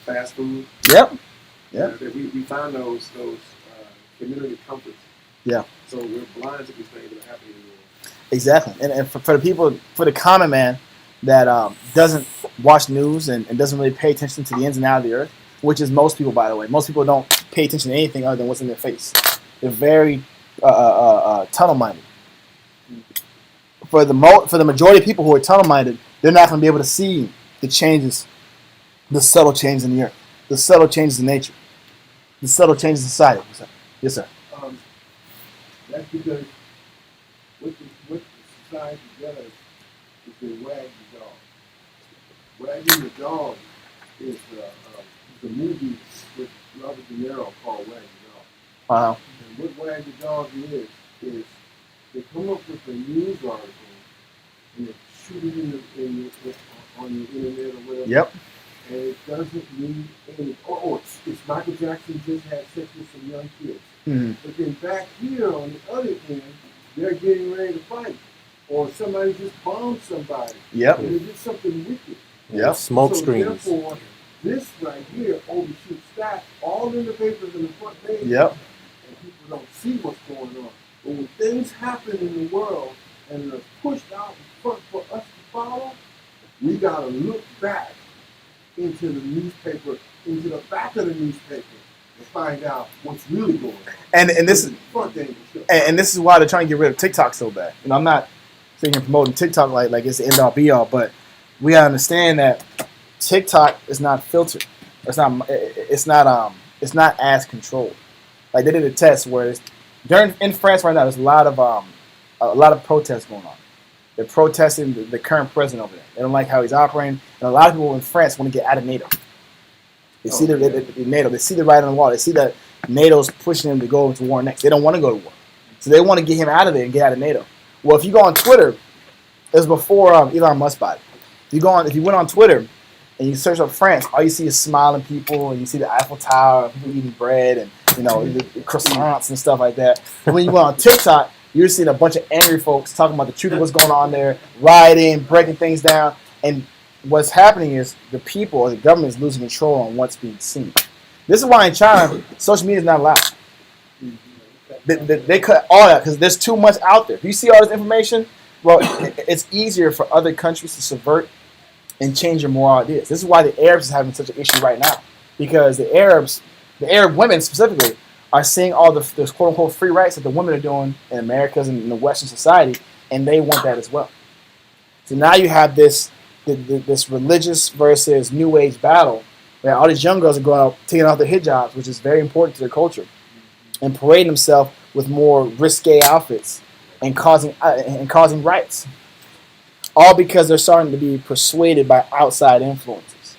fast food. Yep. Yeah. We find those community comforts. Yeah. So we're blind to these things that are happening in the world. Exactly. And for the people, for the common man that doesn't watch news and doesn't really pay attention to the ins and outs of the earth, which is most people, by the way. Most people don't pay attention to anything other than what's in their face. They're very tunnel-minded. For the majority of people who are tunnel-minded, they're not going to be able to see the changes, the subtle changes in the earth, the subtle changes in nature, the subtle changes in society. Yes, sir. That's because what the society does is they wag the dog. Wagging the dog is the movie with Robert De Niro called Wag the Dog. Wow. And what Wag the Dog is they come up with a news article and they shoot it on the internet or whatever. Yep. And it doesn't mean any. It's Michael Jackson just had sex with some young kids. Mm-hmm. But then back here on the other end, they're getting ready to fight, or somebody just bombed somebody. Yep. Or they did something wicked. Yep. Smoke So screens. therefore, this right here overshoots that, all in the papers in the front page. Yep. And people don't see what's going on. But when things happen in the world and they're pushed out in front for us to follow, we gotta look back into the newspaper, into the back of the newspaper, and find out what's really going on. And this is Front end stuff. and this is why they're trying to get rid of TikTok so bad. You know, I'm not sitting here promoting TikTok like it's the end all be all, but we gotta understand that TikTok is not filtered. It's not as controlled. Like they did a test where in France right now, there's a lot of protests going on. They're protesting the current president over there. They don't like how he's operating, and a lot of people in France want to get out of NATO. They see the NATO. They see the writing on the wall. They see that NATO's pushing them to go into war next. They don't want to go to war, so they want to get him out of there and get out of NATO. Well, if you go on Twitter, it was before Elon Musk bought it. If you went on Twitter and you search up France, all you see is smiling people, and you see the Eiffel Tower, people eating bread, and the croissants and stuff like that. And when you go on TikTok, you're seeing a bunch of angry folks talking about the truth of what's going on there, rioting, breaking things down, and what's happening is the people or the government is losing control on what's being seen. This is why in China, social media is not allowed. They cut all that because there's too much out there. If you see all this information, well, it's easier for other countries to subvert and change your moral ideas. This is why the Arabs is having such an issue right now, because the Arab women specifically, are seeing all the quote-unquote free rights that the women are doing in Americas and in the Western society, and they want that as well. So now you have this religious versus New Age battle where all these young girls are going out, taking off their hijabs, which is very important to their culture, and parading themselves with more risque outfits and causing riots. All because they're starting to be persuaded by outside influences.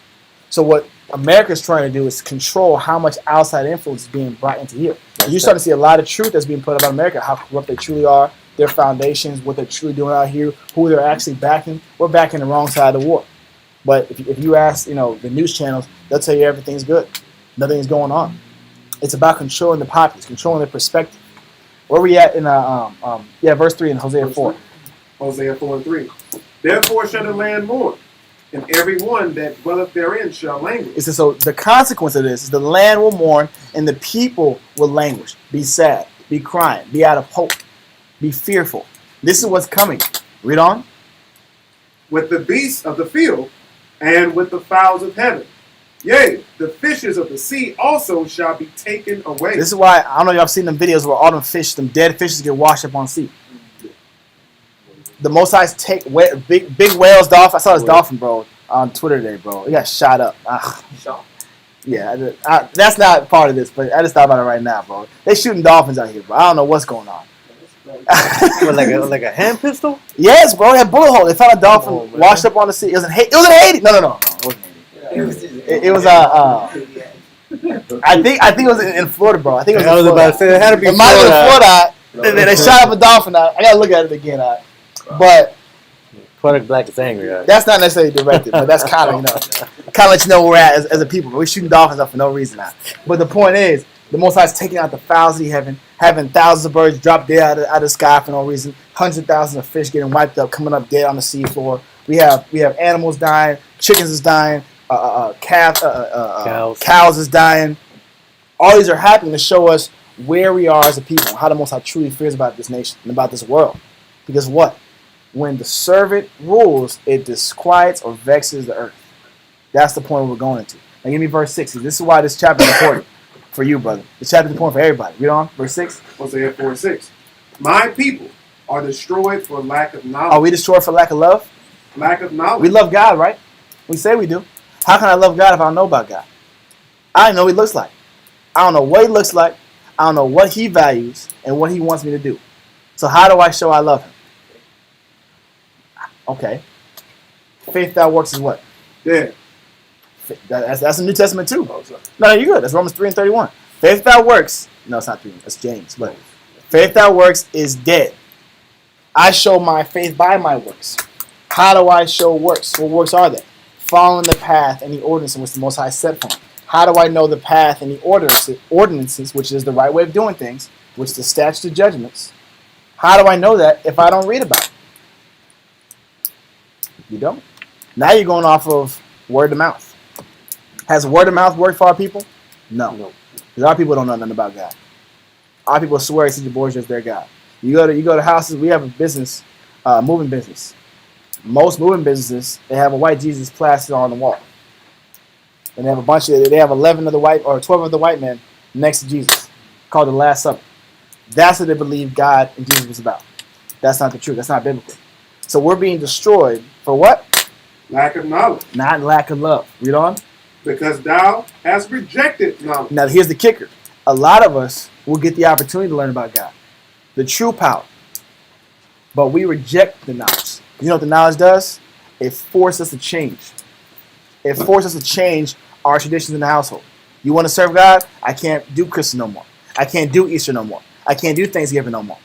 So what America's trying to do is control how much outside influence is being brought into here. You're starting to see a lot of truth that's being put about America, how corrupt they truly are, their foundations, what they're truly doing out here, who they're actually backing. We're backing the wrong side of the war. But if you ask, the news channels, they'll tell you everything's good. Nothing's going on. It's about controlling the populace, controlling their perspective. Where are we at in verse 3 in Hosea 4? Hosea 4:3. Therefore shall the land mourn, and every one that dwelleth therein shall languish. It says, so the consequence of this is the land will mourn and the people will languish, be sad, be crying, be out of hope, be fearful. This is what's coming. Read on. With the beasts of the field and with the fowls of heaven. Yea, the fishes of the sea also shall be taken away. This is why, I don't know if y'all seen them videos where all them fish, them dead fishes get washed up on sea. The Most High's take big whales, dolphin. I saw this dolphin, bro, on Twitter today, bro. It got shot up. Yeah, that's not part of this, but I just thought about it right now, bro. They shooting dolphins out here, bro. I don't know what's going on. like a hand pistol? Yes, bro. They had bullet hole. They found a dolphin washed up on the sea. It was in Haiti. No. It wasn't Haiti. It was I think it was in Florida, bro. I think it was. I was about to say it had to be. It might have been Florida. They shot up a dolphin. I gotta look at it again. But Kodak Black is angry. That's not necessarily directed, but that's kind of let you know where we're at as a people. We're shooting dolphins up for no reason. But the point is, the Most High is taking out the fowls of heaven, having thousands of birds drop dead out of the sky for no reason, hundreds of thousands of fish getting wiped up, coming up dead on the seafloor. We have animals dying, chickens is dying, cows is dying. All these are happening to show us where we are as a people, how the Most High truly fears about this nation and about this world. Because what? When the servant rules, it disquiets or vexes the earth. That's the point we're going into. Now give me verse 6. This is why this chapter is important for you, brother. This chapter is important for everybody. Read on, verse 6. Hosea 4:6. My people are destroyed for lack of knowledge. Are we destroyed for lack of love? Lack of knowledge. We love God, right? We say we do. How can I love God if I don't know about God? I don't know what he looks like. I don't know what he looks like. I don't know what he values and what he wants me to do. So how do I show I love him? Okay. Faith that works is what? Yeah. That's the New Testament too. No, you're good. That's Romans 3:31. Faith that works. No, it's not 3. That's James. But faith that works is dead. I show my faith by my works. How do I show works? What works are they? Following the path and the ordinance in which the Most High set for me. How do I know the path and the ordinances, which is the right way of doing things, which is the statutes and judgments? How do I know that if I don't read about it? You don't. Now you're going off of word of mouth. Has word of mouth worked for our people? No. Because our people don't know nothing about God. Our people swear Caesar Borgia is their God. You go to houses. We have a business, moving business. Most moving businesses, they have a white Jesus plastered on the wall, and they have a bunch of. They have 11 of the white or 12 of the white men next to Jesus, called the Last Supper. That's what they believe God and Jesus was about. That's not the truth. That's not biblical. So we're being destroyed for what? Lack of knowledge. Not lack of love. Read on. Because thou hast rejected knowledge. Now here's the kicker. A lot of us will get the opportunity to learn about God, the true power. But we reject the knowledge. You know what the knowledge does? It forces us to change. It forces us to change our traditions in the household. You want to serve God? I can't do Christmas no more. I can't do Easter no more. I can't do Thanksgiving no more.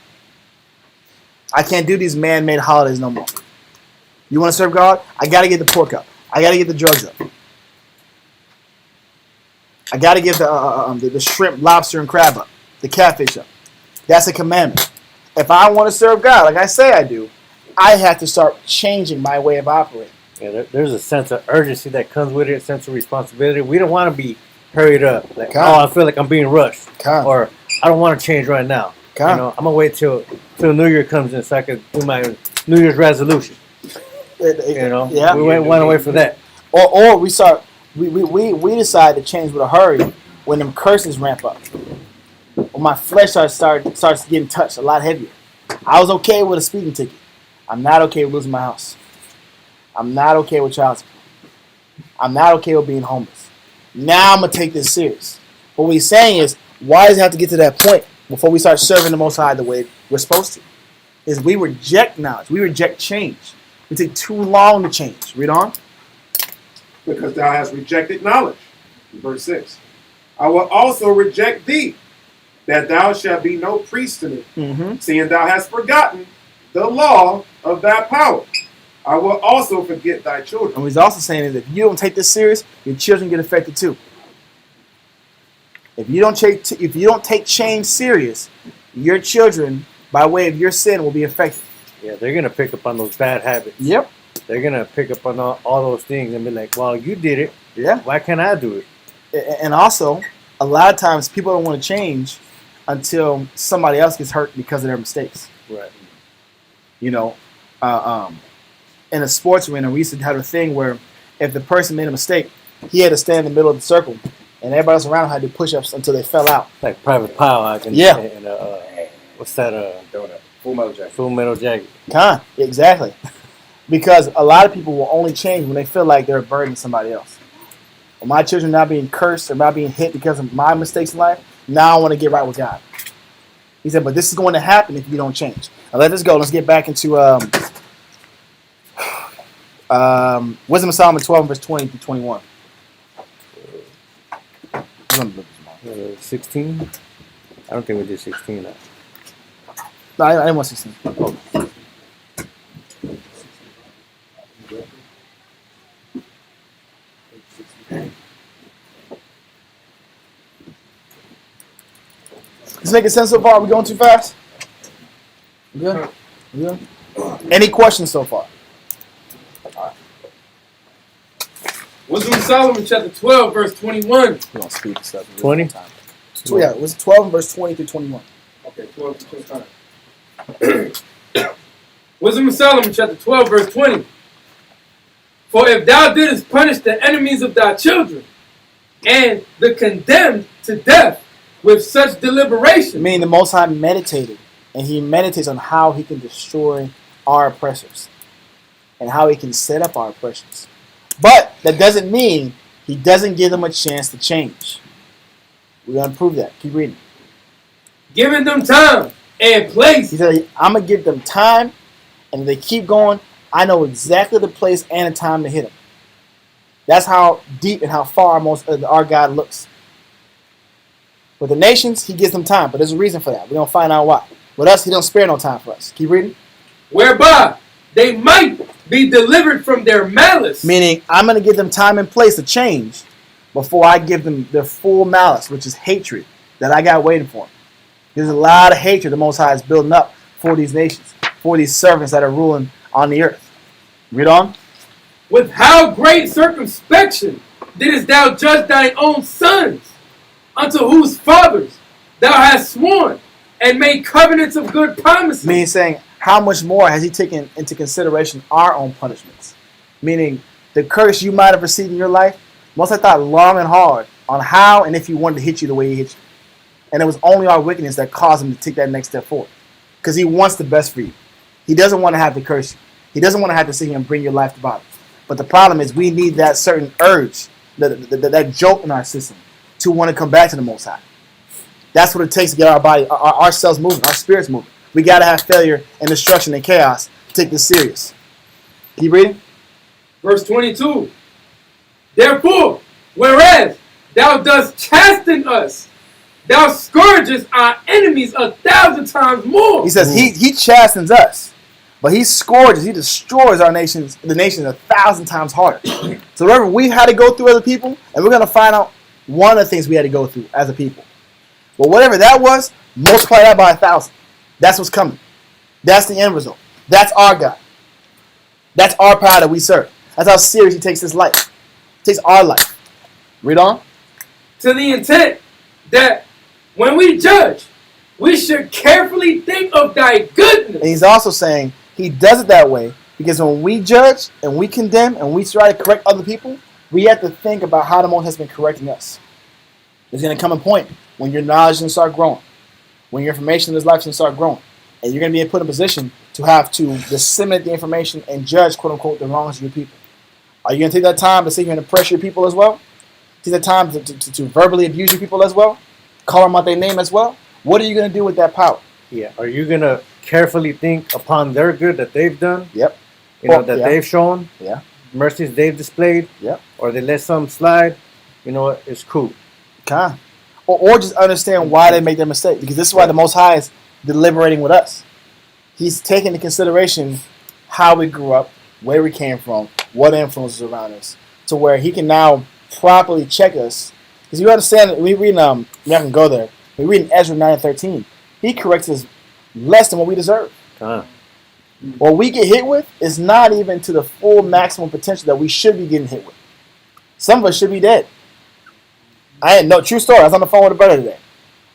I can't do these man-made holidays no more. You want to serve God? I got to get the pork up. I got to get the drugs up. I got to get the shrimp, lobster, and crab up. The catfish up. That's a commandment. If I want to serve God, like I say I do, I have to start changing my way of operating. Yeah, there's a sense of urgency that comes with it, a sense of responsibility. We don't want to be hurried up. Like, oh, I feel like I'm being rushed. Or I don't want to change right now. You know, I'm going to wait till New Year comes in so I can do my New Year's resolution. You know, yeah. We want to wait for that. Or we decide to change with a hurry when them curses ramp up. When my flesh starts getting touched a lot heavier. I was okay with a speeding ticket. I'm not okay with losing my house. I'm not okay with child support. I'm not okay with being homeless. Now I'm going to take this serious. What we're saying is, why does it have to get to that point before we start serving the Most High the way we're supposed to? Is we reject knowledge. We reject change. We take too long to change. Read on. Because thou hast rejected knowledge. Verse 6. I will also reject thee, that thou shalt be no priest to me, seeing thou hast forgotten the law of thy power. I will also forget thy children. And what he's also saying is, if you don't take this serious, your children get affected too. If you don't take change serious, your children, by way of your sin, will be affected. Yeah, they're gonna pick up on those bad habits. Yep. They're gonna pick up on all those things and be like, "Well, you did it. Yeah. Why can't I do it?" And also, a lot of times people don't want to change until somebody else gets hurt because of their mistakes. Right. You know, in a sports arena, we used to have a thing where if the person made a mistake, he had to stand in the middle of the circle, and everybody else around him had to do push-ups until they fell out. Like Private Pile. Yeah. What's that? Donut. Full Metal Jacket. Full Metal Jacket. Exactly. Because a lot of people will only change when they feel like they're a burden to somebody else. When my children not being cursed or not being hit because of my mistakes in life, now I want to get right with God. He said, but this is going to happen if you don't change. Now let us go. Let's get back into Wisdom of Solomon 12, verse 20 through 21. 16? I don't think we did 16. No, I didn't want 16. Oh. Is making sense so far? Are we going too fast? We good? We good? Any questions so far? Wisdom of Solomon, chapter 12, verse 21. We don't speed this up. 20? Yeah, it was 12 and verse 20 through 21. Okay, 12 to 25. Wisdom of Solomon, chapter 12, verse 20. For if thou didst punish the enemies of thy children, and the condemned to death with such deliberation. Meaning the Most High meditated, and he meditates on how he can destroy our oppressors, and how he can set up our oppressions. But that doesn't mean he doesn't give them a chance to change. We're going to prove that. Keep reading. Giving them time and place. He said, I'm going to give them time, and if they keep going, I know exactly the place and the time to hit them. That's how deep and how far our God looks. With the nations, he gives them time, but there's a reason for that. We're going to find out why. With us, he don't spare no time for us. Keep reading. Whereby they might be delivered from their malice. Meaning, I'm going to give them time and place to change before I give them their full malice, which is hatred that I got waiting for them. There's a lot of hatred the Most High is building up for these nations, for these servants that are ruling on the earth. Read on. With how great circumspection didst thou judge thine own sons, unto whose fathers thou hast sworn, and made covenants of good promises. Meaning saying, how much more has he taken into consideration our own punishments? Meaning, the curse you might have received in your life, Most High thought long and hard on how and if he wanted to hit you the way he hit you. And it was only our wickedness that caused him to take that next step forward. Because he wants the best for you. He doesn't want to have to curse you. He doesn't want to have to sit here and bring your life to bottom. But the problem is we need that certain urge, that jolt in our system to want to come back to the Most High. That's what it takes to get our body, our cells moving, our spirits moving. We got to have failure and destruction and chaos to take this serious. Keep reading. Verse 22. Therefore, whereas thou dost chasten us, thou scourgest our enemies 1,000 times more. He says he chastens us, but he scourges, he destroys the nations 1,000 times harder. So remember, we've had to go through as a people, and we're going to find out one of the things we had to go through as a people. But whatever that was, multiply that by 1,000. That's what's coming. That's the end result. That's our God. That's our power that we serve. That's how serious he takes his life. He takes our life. Read on. To the intent that when we judge, we should carefully think of thy goodness. And he's also saying he does it that way because when we judge and we condemn and we try to correct other people, we have to think about how the Most has been correcting us. There's going to come a point when your knowledge is going to start growing, when your information in this life is going to start growing, and you're going to be put in a position to have to disseminate the information and judge, quote unquote, the wrongs of your people. Are you going to take that time to sit here and oppress your people as well? Take that time to verbally abuse your people as well? Call them out their name as well? What are you going to do with that power? Yeah. Are you going to carefully think upon their good that they've done? Yep. That they've shown? Yeah. Mercies they've displayed? Yep. Or they let some slide? You know what? It's cool. Okay. Or just understand why they make their mistake. Because this is why the Most High is deliberating with us. He's taking into consideration how we grew up, where we came from, what influences around us, to where he can now properly check us. Because you understand, we read, I can go there. We read in Ezra 9:13. He corrects us less than what we deserve. What we get hit with is not even to the full maximum potential that we should be getting hit with. Some of us should be dead. I had no true story. I was on the phone with a brother today.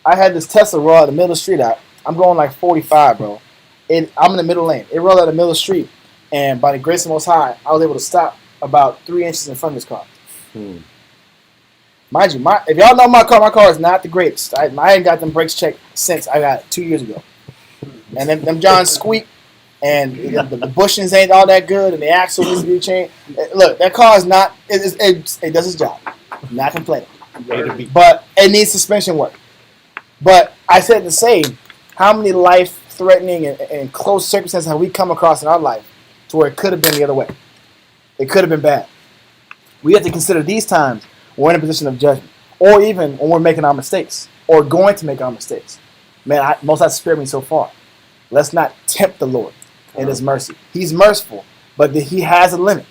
I had this Tesla roll out the middle of the street out. I'm going like 45, bro. I'm in the middle lane. It rolled out the middle of the street, and by the grace of the Most High, I was able to stop about 3 inches in front of this car. Mind you, if y'all know my car is not the greatest. I ain't got them brakes checked since I got it 2 years ago. And them Johns squeak, and the bushings ain't all that good, and the axle needs to be changed. Look, that car is not. It does its job. I'm not complaining. But it needs suspension work. But I said to say, how many life-threatening and close circumstances have we come across in our life to where it could have been the other way? It could have been bad. We have to consider these times when we're in a position of judgment, or even when we're making our mistakes, or going to make our mistakes. Man, Most High spared me so far. Let's not tempt the Lord in His mercy. He's merciful, but He has a limit.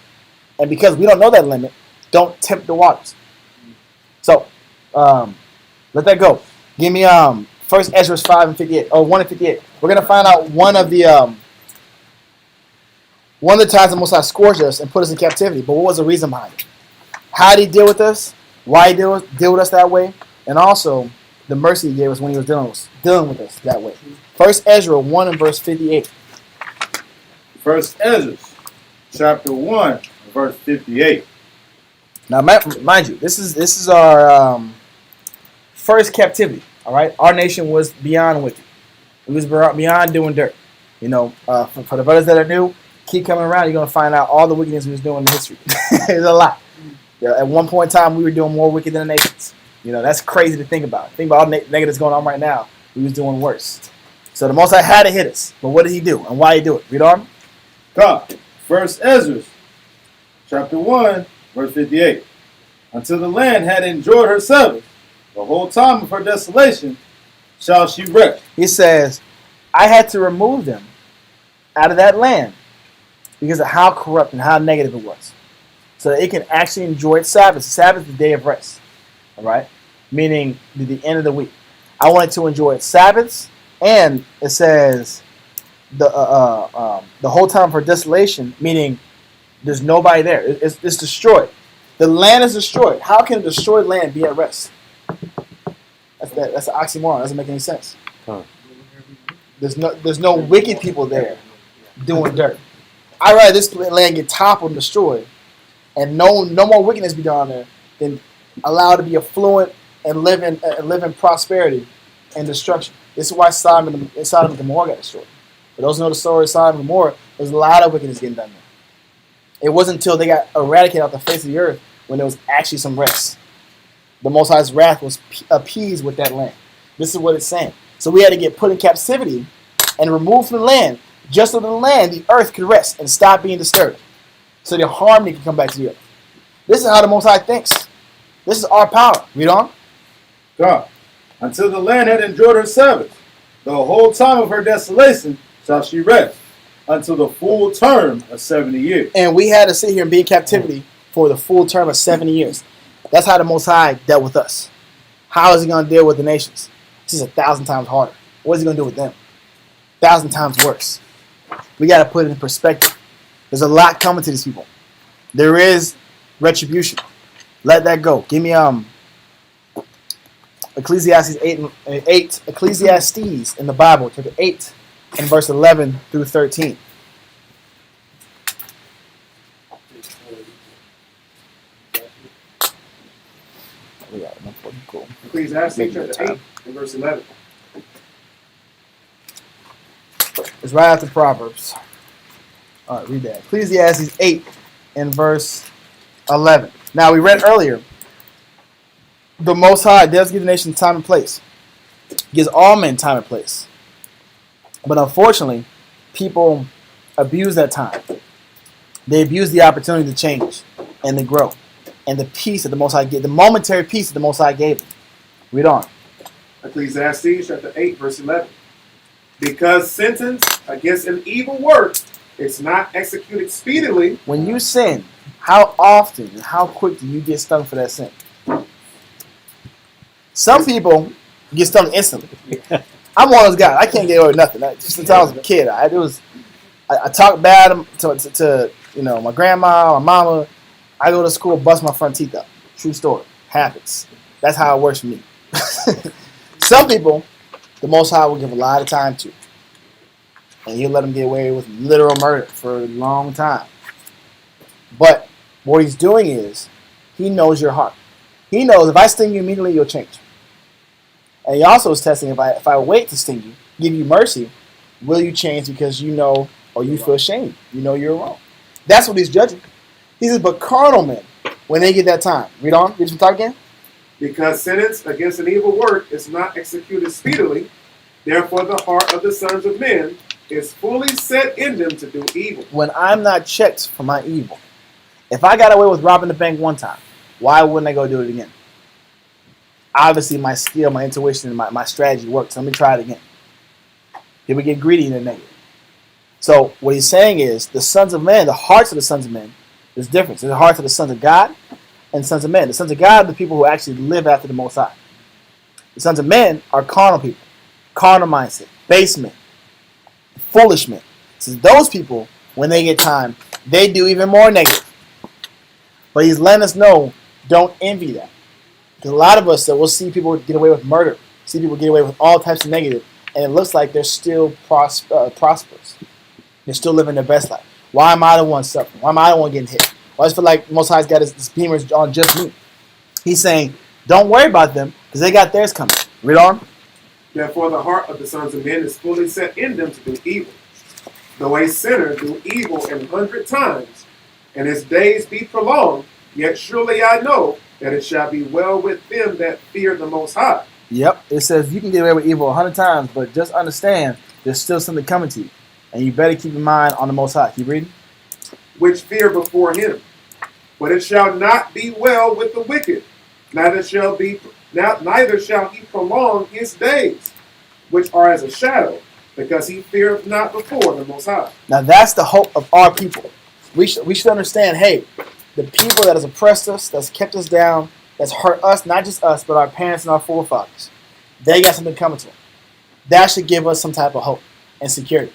And because we don't know that limit, don't tempt the waters. So, let that go. Give me 1 Ezra 5:58, or 1:58. We're gonna find out one of the times the Most High scourged us and put us in captivity. But what was the reason behind it? How did He deal with us? Why He deal with us that way? And also the mercy He gave us when He was dealing with us that way. 1 Ezra 1 and verse 58. 1 Ezra, chapter 1, verse 58. Now, mind you, this is our first captivity. All right, our nation was beyond wicked. It was beyond doing dirt. You know, for the brothers that are new, keep coming around. You're gonna find out all the wickedness we was doing in history. It's a lot. Yeah, at one point in time, we were doing more wicked than the nations. You know, that's crazy to think about. Think about all the negatives going on right now. We was doing worse. So the Most High had to hit us. But what did He do, and why He do it? Read on. God, 1 Ezra, chapter 1, verse 58. Until the land had enjoyed her service, the whole time of her desolation shall she rest. He says, I had to remove them out of that land because of how corrupt and how negative it was. So that it can actually enjoy its Sabbath. Sabbath is the day of rest. All right? Meaning the end of the week. I wanted to enjoy its Sabbaths, and it says the whole time of her desolation, meaning there's nobody there. It's destroyed. The land is destroyed. How can a destroyed land be at rest? That's an oxymoron. It doesn't make any sense. There's no wicked people there doing dirt. I'd rather this land get toppled and destroyed, and no more wickedness be down there, than allow it to be affluent and live in prosperity and destruction. This is why Sodom and Gomorrah got destroyed. For those who know the story of Sodom and Gomorrah, there's a lot of wickedness getting done there. It wasn't until they got eradicated off the face of the earth when there was actually some rest. The Most High's wrath was appeased with that land. This is what it's saying. So we had to get put in captivity and removed from the land, just so the land, the earth, could rest and stop being disturbed. So the harmony can come back to the earth. This is how the Most High thinks. This is our power. Read on. God, until the land had endured her service, the whole time of her desolation shall she rest, until the full term of 70 years. And we had to sit here and be in captivity for the full term of 70 years. That's how the Most High dealt with us. How is he going to deal with the nations? It's just 1,000 times harder. What is he going to do with them? 1,000 times worse. We got to put it in perspective. There's a lot coming to these people. There is retribution. Let that go. Give me Ecclesiastes 8 Ecclesiastes in the Bible, chapter 8 and verse 11 through 13. Cool. Ecclesiastes chapter 8 and verse 11. It's right after Proverbs. All right, read that. Ecclesiastes 8 and verse 11. Now, we read earlier, the Most High does give the nation time and place. He gives all men time and place. But unfortunately, people abuse that time. They abuse the opportunity to change and to grow. And the peace that the Most High gave, the momentary peace that the Most High gave them. Read on. Ecclesiastes chapter 8 verse 11. Because sentence against an evil work is not executed speedily. When you sin, how often and how quick do you get stung for that sin? Some people get stung instantly. I'm one of those guys. I can't get away with nothing. Just since I was a kid, I talk bad to my grandma, my mama. I go to school, bust my front teeth up. True story. Happens. That's how it works for me. Some people, the Most High will give a lot of time to. And he'll let them get away with literal murder for a long time. But what he's doing is, he knows your heart. He knows if I sting you immediately, you'll change. And he also is testing if I wait to sting you, give you mercy, will you change because you know or you feel shame? You know you're wrong. That's what he's judging. He says, but carnal men, when they get that time. Read on. Read some talk again. Because sentence against an evil work is not executed speedily, therefore the heart of the sons of men is fully set in them to do evil. When I'm not checked for my evil, if I got away with robbing the bank one time, why wouldn't I go do it again? Obviously, my skill, my intuition, and my strategy works. Let me try it again. People get greedy in the negative. So what he's saying is, the sons of men, the hearts of the sons of men, there's a difference. There's the hearts of the sons of God and sons of men. The sons of God are the people who actually live after the Most High. The sons of men are carnal people, carnal mindset, base men, foolish men. So those people, when they get time, they do even more negative. But he's letting us know, don't envy that. Because a lot of us, we'll see people get away with murder, see people get away with all types of negative, and it looks like they're still prosperous. They're still living their best life. Why am I the one suffering? Why am I the one getting hit? Well, I just feel like Most High's got his beamers on just me. He's saying, don't worry about them, because they got theirs coming. Read on. Therefore the heart of the sons of men is fully set in them to do evil. Though a sinner do evil 100 times, and his days be prolonged, yet surely I know that it shall be well with them that fear the Most High. Yep. It says you can get away with evil 100 times, but just understand there's still something coming to you. And you better keep your mind on the Most High. Keep reading. Which fear before him. But it shall not be well with the wicked, neither shall he prolong his days, which are as a shadow, because he feareth not before the Most High. Now that's the hope of our people. We should understand, hey, the people that has oppressed us, that's kept us down, that's hurt us, not just us, but our parents and our forefathers, they got something coming to them. That should give us some type of hope and security.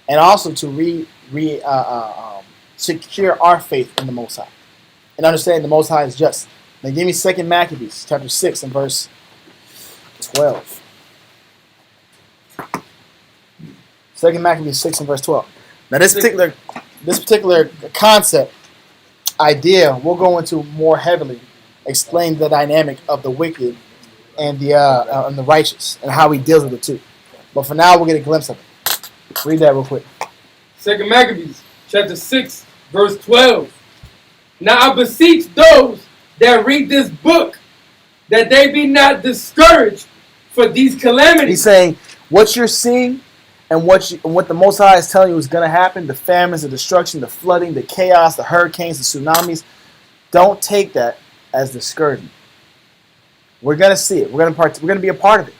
And also to secure our faith in the Most High. And understand the Most High is just. Now give me 2 Maccabees, chapter 6 and verse 12. 2 Maccabees 6 and verse 12. Now this particular concept, idea, we'll go into more heavily, explain the dynamic of the wicked and the righteous, and how he deals with it too. But for now, we'll get a glimpse of it. Read that real quick. 2 Maccabees, chapter 6, verse 12. Now I beseech those that read this book that they be not discouraged for these calamities. He's saying what you're seeing and what the Most High is telling you is going to happen, the famines, the destruction, the flooding, the chaos, the hurricanes, the tsunamis, don't take that as discouragement. We're going to see it. We're going to be a part of it.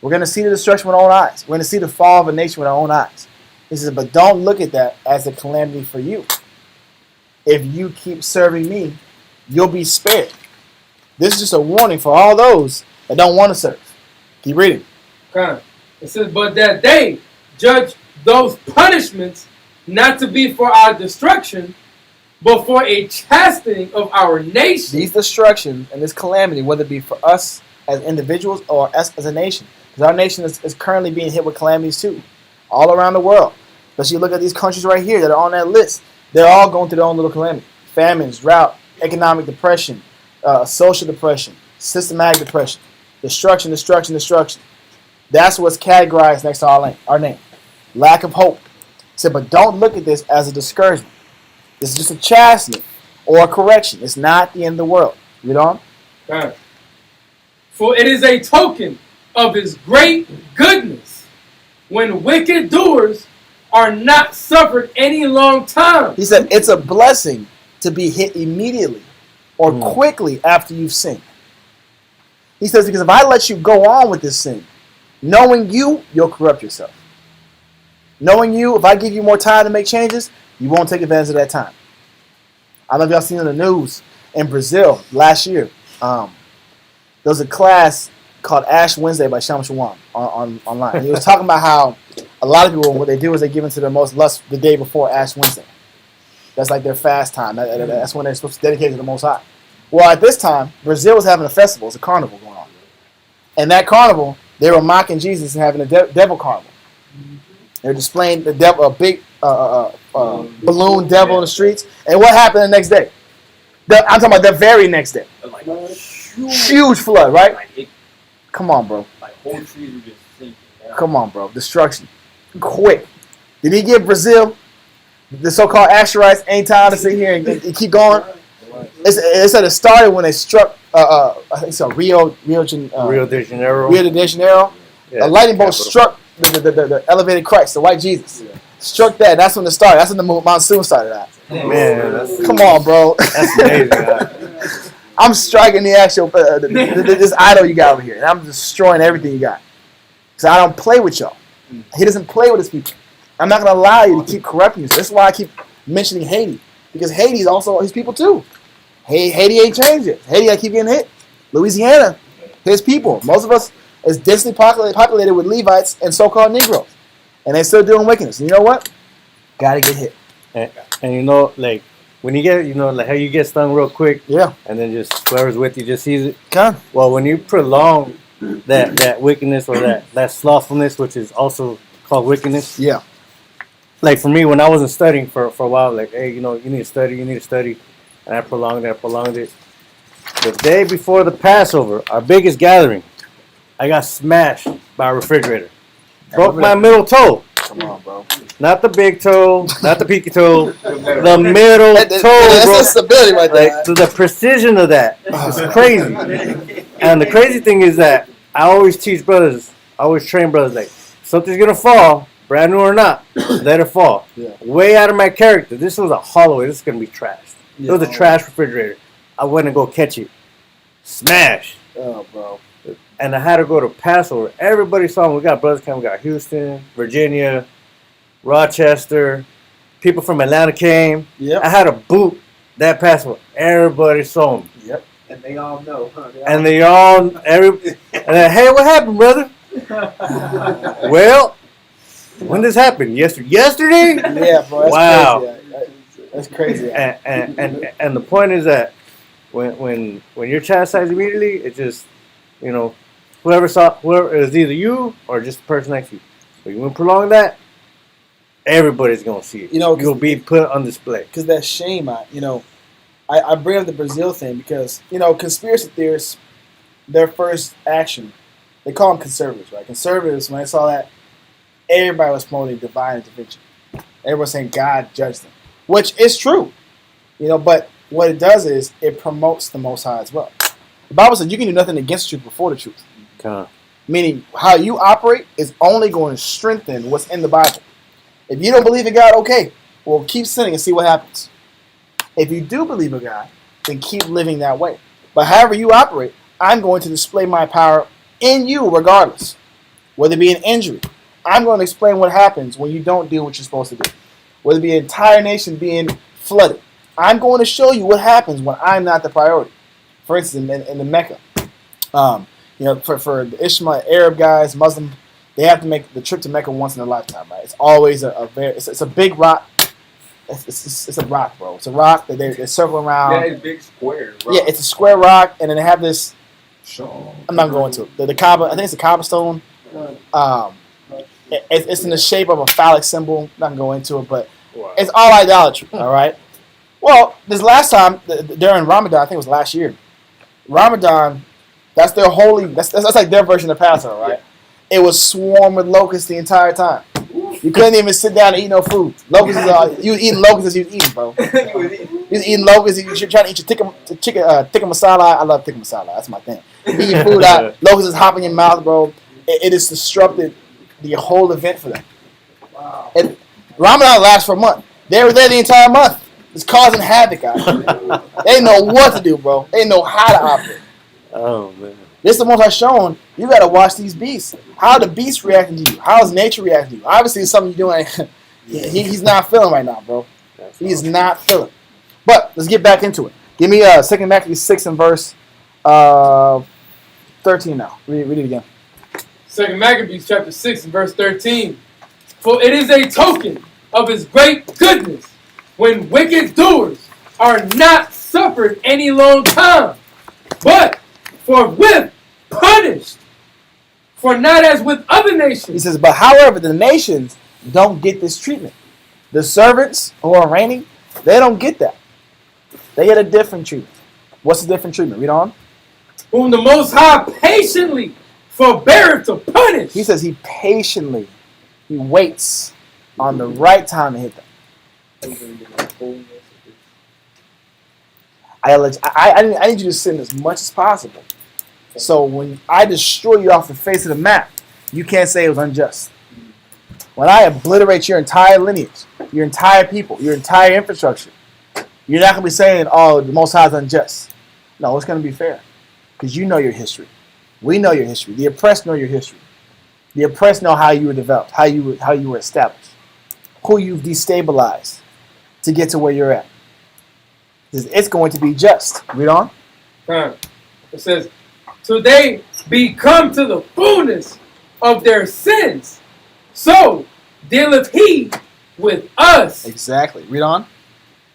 We're going to see the destruction with our own eyes. We're going to see the fall of a nation with our own eyes. He says, but don't look at that as a calamity for you. If you keep serving me, you'll be spared. This is just a warning for all those that don't want to serve. Keep reading. It says, but that they judge those punishments not to be for our destruction, but for a chastening of our nation. These destructions and this calamity, whether it be for us as individuals or us as a nation, because our nation is currently being hit with calamities too, all around the world. But you look at these countries right here that are on that list, they're all going through their own little calamity. Famines, drought, economic depression, social depression, systematic depression, destruction. That's what's categorized next to our name. Lack of hope. He said, but don't look at this as a discouragement. This is just a chastening or a correction. It's not the end of the world. Read on. For it is a token of his great goodness when wicked doers are not suffered any long time. He said it's a blessing to be hit immediately or quickly after you've sinned. He says, because if I let you go on with this sin, knowing you'll corrupt yourself. Knowing you, if I give you more time to make changes, you won't take advantage of that time. I don't know if y'all seen in the news in Brazil last year. There was a class called Ash Wednesday by Sham Shawan online. And he was talking about how a lot of people, what they do is they give into their most lust the day before Ash Wednesday. That's like their fast time. That's when they're supposed to dedicate to the Most High. Well, at this time, Brazil was having a festival. It's a carnival going on. And that carnival, they were mocking Jesus and having a devil carnival. They were displaying the devil, a big balloon devil in the streets. And what happened the next day? I'm talking about the very next day. Huge flood, right? Come on, bro. Whole trees were just sinking. Come on, bro. Destruction. Quick. Did he give Brazil, the so-called Asherites, any time to sit here and keep going? It said it started when they struck, I think so, Rio de Janeiro. Yeah, a lightning bolt struck the elevated Christ, the white Jesus. Yeah. Struck that. That's when it started. That's when the monsoon started out. Man, come on, bro. That's amazing. I'm striking the actual this idol you got over here, and I'm destroying everything you got. Because I don't play with y'all. He doesn't play with his people. I'm not going to allow you to keep corrupting yourself. That's why I keep mentioning Haiti. Because Haiti is also his people too. Haiti ain't changed it. Haiti, I keep getting hit. Louisiana, his people. Most of us is densely populated with Levites and so-called Negroes. And they're still doing wickedness. And you know what? Gotta get hit. And you know, like, when you get, you know, like how you get stung real quick. Yeah. And then just whoever's with you just sees it. Come. Well, when you prolong that wickedness or that slothfulness, which is also called wickedness. Yeah. Like for me, when I wasn't studying for a while, like, hey, you know, you need to study. And I prolonged it. The day before the Passover, our biggest gathering, I got smashed by a refrigerator. Broke my middle toe. Come on, bro. Not the big toe, not the pinky toe, the middle toe, bro. That's stability right there. Like, so the precision of that is crazy. And the crazy thing is that I always teach brothers, I always train brothers, like, something's going to fall, brand new or not, let it fall. Yeah. Way out of my character. This was a Holloway. This is going to be trashed. It was a trash refrigerator. I went and go catch it. Smash. Oh, bro. And I had to go to Passover. Everybody saw me. We got brothers coming. We got Houston, Virginia, Rochester. People from Atlanta came. Yep. I had a boot that Passover. Everybody saw me. Yep. And they all know, huh? And then, hey, what happened, brother? Well, when this happened? Yesterday? Yeah, bro. That's wow. Crazy. That's crazy. And the point is that when you're chastised immediately, it just, you know, whoever is either you or just the person next to you. But when you prolong that, everybody's gonna see it. You know, you'll be put on display. Because that shame, I bring up the Brazil thing because, you know, conspiracy theorists their first action, they call them conservatives, right? Conservatives, when they saw that, everybody was promoting divine intervention. Everyone was saying God judged them, which is true, But what it does is it promotes the Most High as well. The Bible says you can do nothing against the truth before the truth. Okay. Meaning, how you operate is only going to strengthen what's in the Bible. If you don't believe in God, okay, well, keep sinning and see what happens. If you do believe in God, then keep living that way. But however you operate, I'm going to display my power in you regardless, whether it be an injury. I'm going to explain what happens when you don't do what you're supposed to do. Whether it be an entire nation being flooded. I'm going to show you what happens when I'm not the priority. For instance, in the Mecca, for the Ishmael, Arab guys, Muslim, they have to make the trip to Mecca once in their lifetime, right? It's always it's a big rock. It's a rock, bro. It's a rock that they circle around. Yeah, it's big square. Rock. Yeah, it's a square rock, and then they have this. I'm not going to it. The Kaaba. I think it's the Kaaba stone. It's in the shape of a phallic symbol. Not gonna go into it, but it's all idolatry. All right. Well, this last time during Ramadan, I think it was last year. Ramadan, that's their holy. That's like their version of Passover, right? It was swarmed with locusts the entire time. You couldn't even sit down and eat no food. Locusts, you was eating locusts as you was eating, bro. You was eating locusts. You were trying to eat your tikka masala. I love tikka masala. That's my thing. You eat your food out. Locusts is hopping in your mouth, bro. It has disrupted the whole event for them. Wow. And Ramadan lasts for a month. They were there the entire month. It's causing havoc out here. They didn't know what to do, bro. They didn't know how to operate. Oh man. This is the most I've shown. You got to watch these beasts. How are the beasts reacting to you? How is nature reacting to you? Obviously, it's something you're doing. He's not feeling right now, bro. He is not feeling. But let's get back into it. Give me 2 Maccabees 6 and verse 13 now. Read it again. 2 Maccabees chapter 6 and verse 13. For it is a token of his great goodness when wicked doers are not suffered any long time, but forthwith punished. For not as with other nations. He says, but however, the nations don't get this treatment. The servants who are reigning, they don't get that. They get a different treatment. What's the different treatment? Read on. Whom the Most High patiently forbeareth to punish. He says he patiently, he waits on the right time to hit them. I need you to sin as much as possible. So when I destroy you off the face of the map, you can't say it was unjust. When I obliterate your entire lineage, your entire people, your entire infrastructure, you're not going to be saying, oh, the Most High is unjust. No, it's going to be fair. Because you know your history. We know your history. The oppressed know your history. The oppressed know how you were developed, how you were established, who you've destabilized to get to where you're at. It's going to be just. Read on. It says, so they become to the fullness of their sins. So dealeth he with us. Exactly. Read on.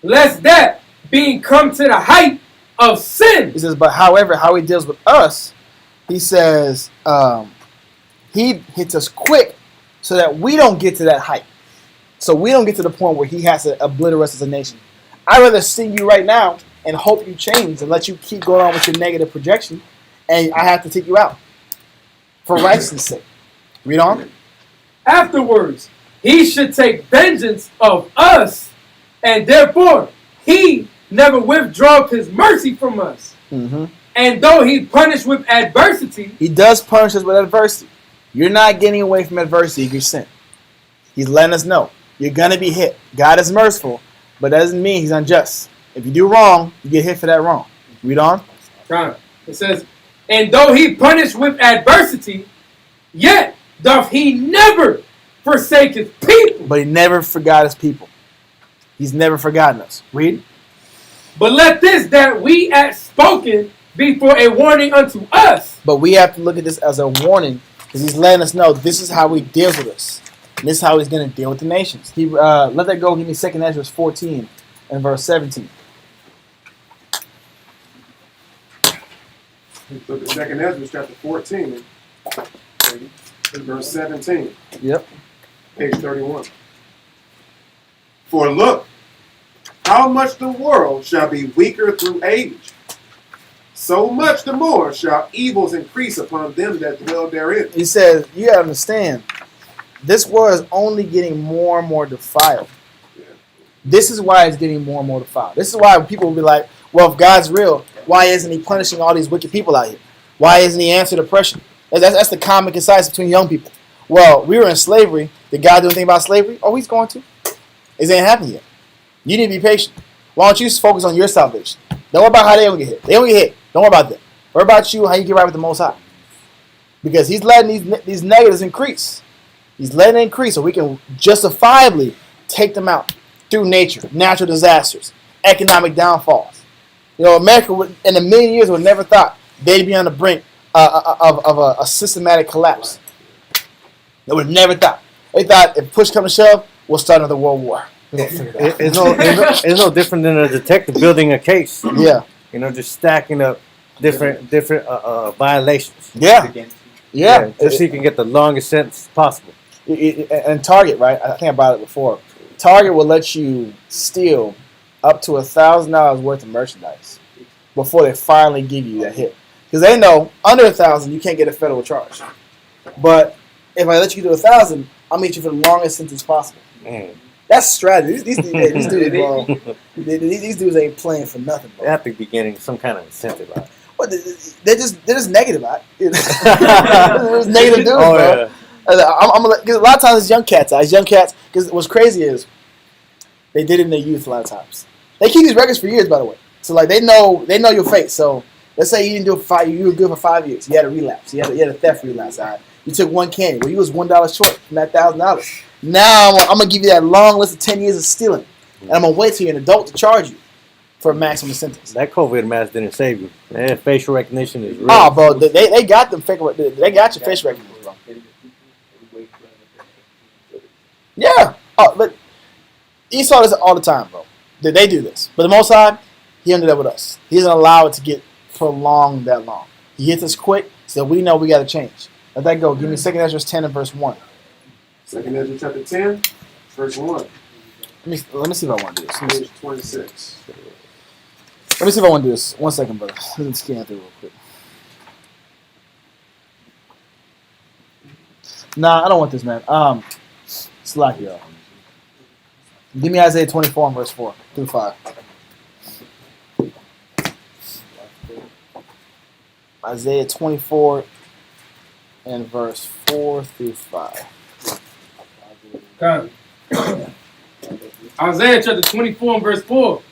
Lest that being come to the height of sin. He says, but however, how he deals with us, he says, he hits us quick so that we don't get to that height. So we don't get to the point where he has to obliterate us as a nation. I'd rather see you right now and hope you change and let you keep going on with your negative projection, and I have to take you out for righteousness' sake. Read on. Afterwards, he should take vengeance of us, and therefore he never withdraweth his mercy from us. Mm-hmm. And though he punished with adversity, he does punish us with adversity. You're not getting away from adversity if you sin. He's letting us know you're going to be hit. God is merciful, but that doesn't mean he's unjust. If you do wrong, you get hit for that wrong. Read on. It says, and though he punished with adversity, yet doth he never forsake his people. But he never forgot his people. He's never forgotten us. Read. But let this that we had spoken be for a warning unto us. But we have to look at this as a warning because he's letting us know this is how he deals with us. And this is how he's going to deal with the nations. He let that go. Give me 2 Ezra 14 and verse 17. Look at 2 Ezra chapter 14 and verse 17. Yep. Page 31. For look, how much the world shall be weaker through age. so much the more shall evils increase upon them that dwell therein. He says, you gotta understand, this world is only getting more and more defiled. This is why it's getting more and more defiled. This is why people will be like, well, if God's real, why isn't he punishing all these wicked people out here? Why isn't he answering oppression? That's the common concise between young people. Well, we were in slavery. Did God do anything about slavery? Oh, he's going to. It ain't happened yet. You need to be patient. Why don't you focus on your salvation? Don't worry about how they don't get hit. They don't get hit. Don't worry about that. Worry about you, how you get right with the Most High. Because he's letting these negatives increase. He's letting it increase so we can justifiably take them out through nature, natural disasters, economic downfalls. You know, America in a million years would never thought they'd be on the brink of a systematic collapse. They would never thought. They thought if push comes to shove, we'll start another world war. It's no different than a detective building a case. Yeah. You know, just stacking up different violations. Yeah. Just so you can get the longest sentence possible. And Target, right? I think I bought it before. Target will let you steal up to $1,000 worth of merchandise before they finally give you that hit. Because they know under $1,000 you can't get a federal charge. But if I let you do $1,000, I'll meet you for the longest sentence possible. That's strategy. These dudes, bro, these dudes ain't playing for nothing, bro. They have to be getting some kind of incentive out. Well, they're just negative out. They're just negative dudes, bro. Yeah. Because a lot of times it's young cats. Because what's crazy is they did it in their youth a lot of times. They keep these records for years, by the way. So like they know your face. So let's say you didn't do it for 5 years. You were good for 5 years. You had a relapse. You had a theft relapse. All right? You took one candy. Well, you was $1 short from that $1,000. Now I'm gonna give you that long list of 10 years of stealing, and I'm gonna wait till you're an adult to charge you for a maximum sentence. That COVID mask didn't save you. That facial recognition is real. Oh, bro, they got them fake. They got your facial recognition, bro. Yeah. Oh, but Esau does it all the time, bro. They do this, but the Most High, he don't do that with us. He doesn't allow it to get prolonged that long. He hits us quick, so we know we got to change. Let that go. Give me 2 Ezra 10 and verse 1. 2 Ezra chapter 10, verse 1. Let me see if I want to do this. Page 26. Let me see if I want to do this. 1 second, brother. Let me scan through real quick. Nah, I don't want this, man. Slack, y'all. Give me Isaiah 24 and verse 4 through 5. Isaiah 24 and verse 4 through 5. Okay. Isaiah chapter 24 and verse 4.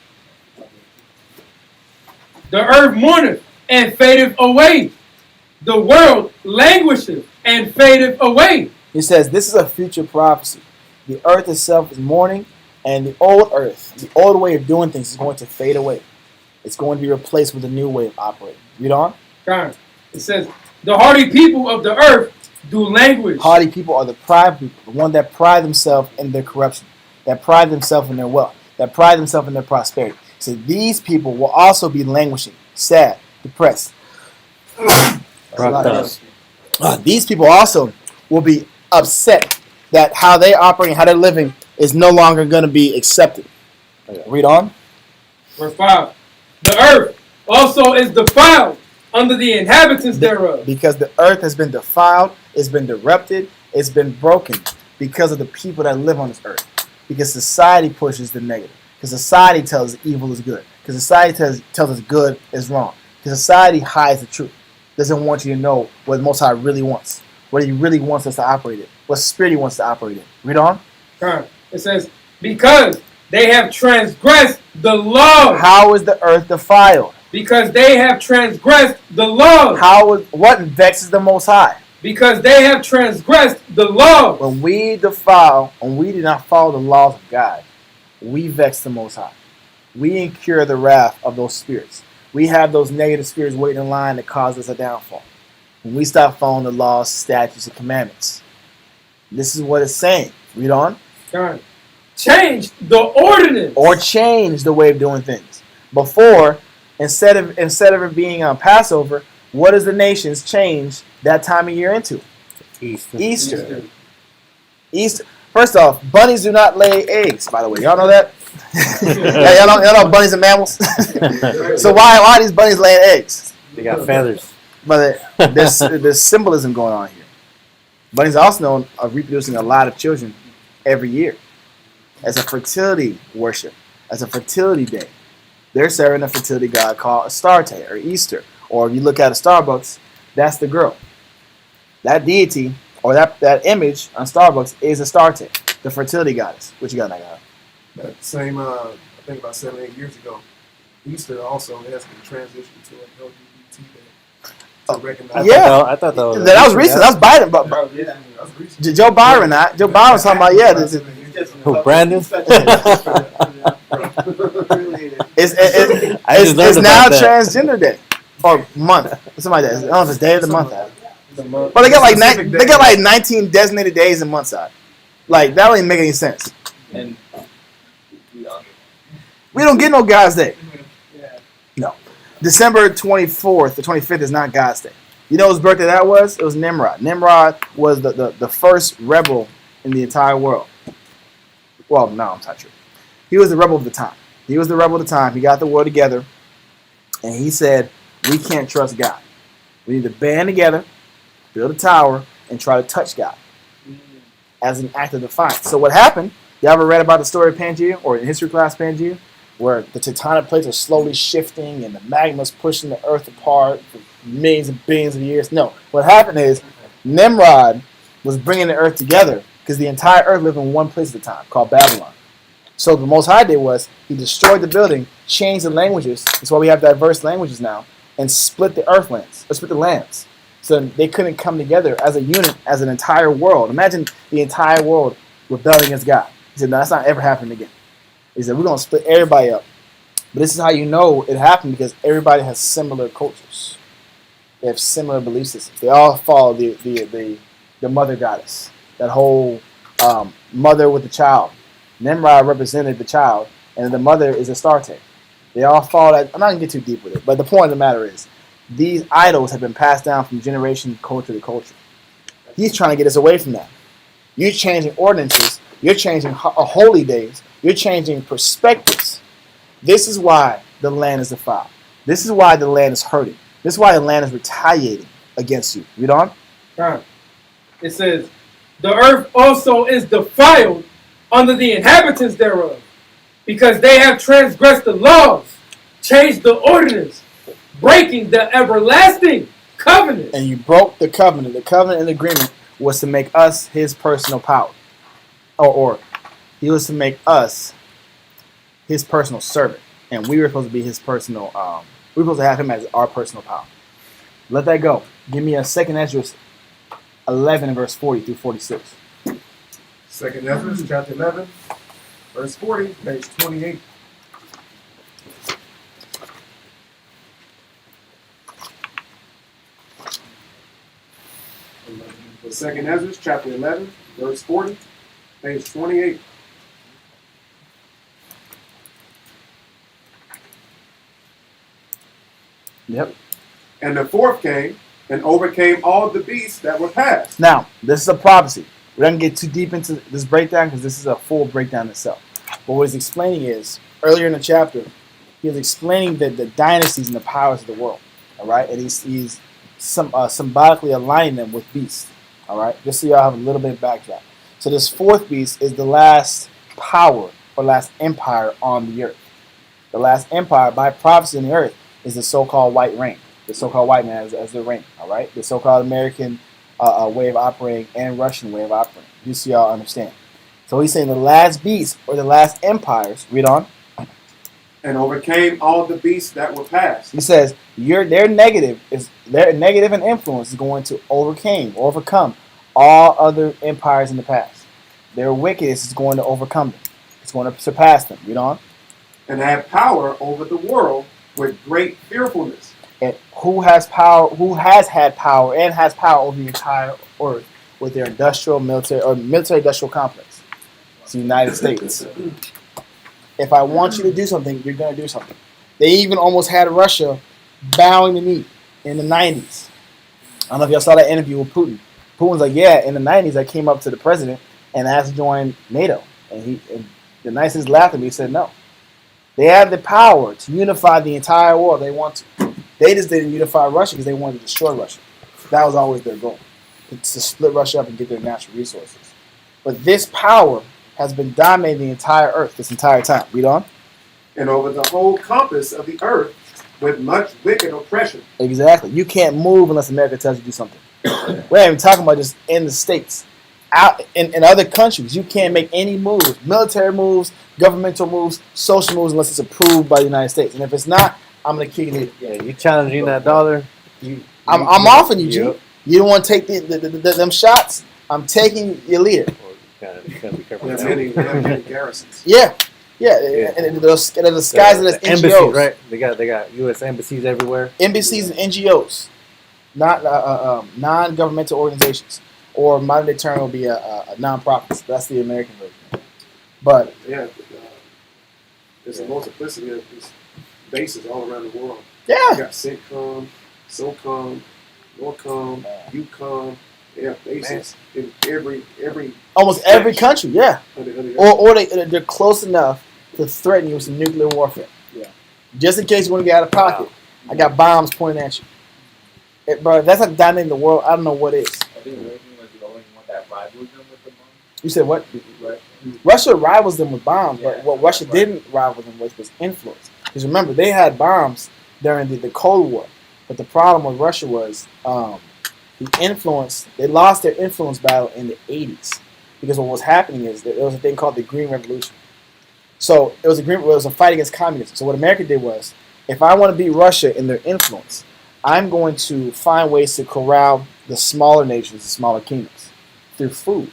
The earth mourneth and fadeth away. The world languisheth and fadeth away. He says this is a future prophecy. The earth itself is mourning, and the old earth, the old way of doing things is going to fade away. It's going to be replaced with a new way of operating. Read on. Okay. It says, the hardy people of the earth do languish. Hardy people are the pride people, the one that pride themselves in their corruption, that pride themselves in their wealth, that pride themselves in their prosperity. So these people will also be languishing, sad, depressed. These people also will be upset that how they operate and how they're living is no longer going to be accepted. Read on. Verse 5. The earth also is defiled under the inhabitants thereof. Because the earth has been defiled, it's been disrupted, it's been broken because of the people that live on this earth. Because society pushes the negative. Because society tells us evil is good. Because society tells us good is wrong. Because society hides the truth. Doesn't want you to know what the Most High really wants. What he really wants us to operate in. What spirit he wants to operate in. Read on. It says, because they have transgressed the law. How is the earth defiled? Because they have transgressed the law. What vexes the Most High? Because they have transgressed the law. When we defile, when we do not follow the laws of God, we vex the Most High. We incur the wrath of those spirits. We have those negative spirits waiting in line to cause us a downfall. When we stop following the laws, statutes, and commandments. This is what it's saying. Read on. Change the ordinance. Or change the way of doing things. Before, instead of it being on Passover, what does the nations change that time of year into? Easter. First off, bunnies do not lay eggs, by the way. Y'all know that? y'all know bunnies are mammals? So why are these bunnies laying eggs? They got feathers. But there's symbolism going on here. Bunnies are also known of reproducing a lot of children every year as a fertility worship, as a fertility day. They're serving a fertility god called Astarte or Easter. Or if you look at a Starbucks, that's the girl. That deity or that image on Starbucks is Astarte, the fertility goddess. What you got, that guy? That same, I think about 7, 8 years ago, Easter also has been transitioned to an LGBT day to recognize. Yeah. I thought that was. That was recent. That was Biden. But That was recent. Joe Byron, Joe Byron was talking about, yeah, this is, Who, Brandon? it's now transgender day or month, something like that. I don't know if it's day of the month. But they got like 19 designated days and months out. Like that don't even make any sense. And We don't get no God's Day. No, December 24th, the 25th is not God's Day. You know whose birthday that was? It was Nimrod. Nimrod was the first rebel in the entire world. Well, no, I'm not true. He was the rebel of the time. He got the world together, and he said, we can't trust God. We need to band together, build a tower, and try to touch God as an act of defiance. So what happened, you ever read about the story of Pangea, or in history class Pangea, where the tectonic plates are slowly shifting and the magma's pushing the earth apart for millions and billions of years? No. What happened is Nimrod was bringing the earth together because the entire earth lived in one place at the time, called Babylon. So the Most High did was he destroyed the building, changed the languages. That's why we have diverse languages now, and split the split the lands. So they couldn't come together as a unit, as an entire world. Imagine the entire world rebelling against God. He said, no, that's not ever happening again. He said, we're going to split everybody up. But this is how you know it happened, because everybody has similar cultures. They have similar belief systems. They all follow the mother goddess. That whole mother with the child. Nimrod represented the child, and the mother is Astarte. They all follow that. I'm not going to get too deep with it, but the point of the matter is, these idols have been passed down from generation culture to culture. He's trying to get us away from that. You're changing ordinances. You're changing holy days. You're changing perspectives. This is why the land is defiled. This is why the land is hurting. This is why the land is retaliating against you. Read on. it says, the earth also is defiled under the inhabitants thereof, because they have transgressed the laws, changed the ordinance, breaking the everlasting covenant. And you broke the covenant. The covenant and agreement was to make us his personal power. Or he was to make us his personal servant. And we were supposed to be his personal, we were supposed to have him as our personal power. Let that go. Give me a 2 Ezra 11 verse 40 through 46. 2 Ezra chapter 11, verse 40, page 28. The 2 Ezra chapter 11, verse 40, page 28. Yep. And the fourth came and overcame all the beasts that were passed. Now, this is a prophecy. We don't get too deep into this breakdown because this is a full breakdown itself. But what he's explaining is, earlier in the chapter, he was explaining the dynasties and the powers of the world. All right? And he's symbolically aligning them with beasts. All right? Just so y'all have a little bit of backtrack. So this fourth beast is the last power or last empire on the earth. The last empire by prophecy on the earth is the so-called white reign. The so-called white man as the reign. All right? The so-called American way of operating and Russian way of operating. Just so y'all understand. So he's saying the last beast or the last empires, read on. And overcame all the beasts that were passed. He says their negative and influence is going to overcome all other empires in the past. Their wickedness is going to overcome them. It's going to surpass them. Read on. And have power over the world with great fearfulness. And who has power? Who has had power and has power over the entire earth with their military-industrial complex? It's the United States. If I want you to do something, you're going to do something. They even almost had Russia bowing the knee in the 90s. I don't know if y'all saw that interview with Putin. Putin's like, yeah, in the 90s, I came up to the president and asked to join NATO. And the nicest laughed at me and said no. They have the power to unify the entire world. They want to. They just didn't unify Russia because they wanted to destroy Russia. That was always their goal, to split Russia up and get their natural resources. But this power has been dominating the entire earth this entire time. Read on. And over the whole compass of the earth with much wicked oppression. Exactly. You can't move unless America tells you to do something. We're not even talking about just in the States. Out in other countries, you can't make any moves, military moves, governmental moves, social moves, unless it's approved by the United States. And if it's not, I'm going to kick it. Yeah, you challenging that dollar. I'm offering you, G. You don't want to take them shots? I'm taking your leader. Gotta be careful. We have many garrisons. Yeah. And they're disguised as NGOs. Embassies, right? They got U.S. embassies everywhere. Embassies and NGOs, not non-governmental organizations, or modern day term will be a non-profits. That's the American version. But Yeah, there's a multiplicity of these bases all around the world. yeah, You got CENTCOM, SOCOM, NORCOM, UCOM. They have bases in every almost every country, yeah, under or they're close enough to threaten you with some nuclear warfare. Yeah. Just in case you want to get out of pocket, I got bombs pointing at you. Bro, that's like dominating the world. I don't know what is. I think Reagan was the only one that rivaled them with the bomb. You said what? Right. Russia rivals them with bombs, but Yeah, what Russia right. didn't rival them with was influence. Because remember, they had bombs during the Cold War, but the problem with Russia was the influence. They lost their influence battle in the 80s because what was happening is that there was a thing called the Green Revolution. So it was a fight against communism. So what America did was, if I want to beat Russia in their influence, I'm going to find ways to corral the smaller nations, the smaller kingdoms, through food.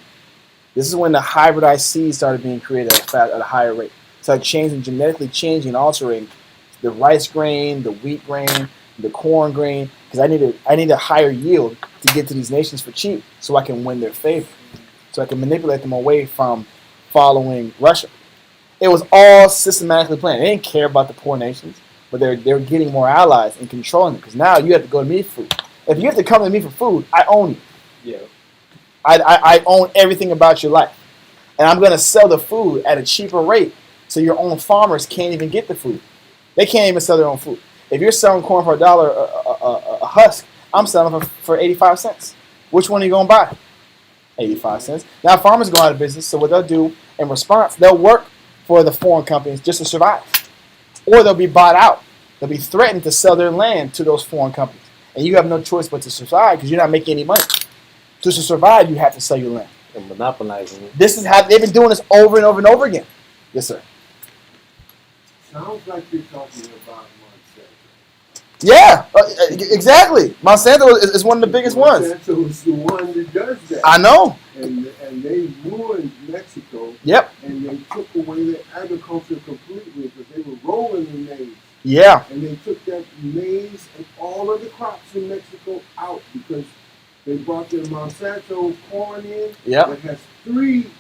This is when the hybridized seeds started being created at a higher rate. So genetically changing and altering the rice grain, the wheat grain, the corn grain, because I need a higher yield to get to these nations for cheap, so I can win their favor, so I can manipulate them away from following Russia. It was all systematically planned. They didn't care about the poor nations, but they're getting more allies and controlling them. Because now you have to go to me for food. If you have to come to me for food, I own you. Yeah. I own everything about your life, and I'm going to sell the food at a cheaper rate, so your own farmers can't even get the food. They can't even sell their own food. If you're selling corn for $1 a husk, I'm selling for 85 cents. Which one are you going to buy? 85 cents. Now farmers go out of business, so what they'll do in response, they'll work for the foreign companies just to survive. Or they'll be bought out. They'll be threatened to sell their land to those foreign companies. And you have no choice but to survive because you're not making any money. So to survive, you have to sell your land. And monopolizing it. This is how they've been doing this over and over and over again. Yes, sir. Sounds like you're talking about Monsanto. Yeah, exactly. Monsanto is one of the biggest ones. Monsanto is the one that does that. I know. And they ruined Mexico. Yep. And they took away their agriculture completely because they were rolling in maize. Yeah. And they took that maize and all of the crops in Mexico out because they brought their Monsanto corn in. Yep. That has 3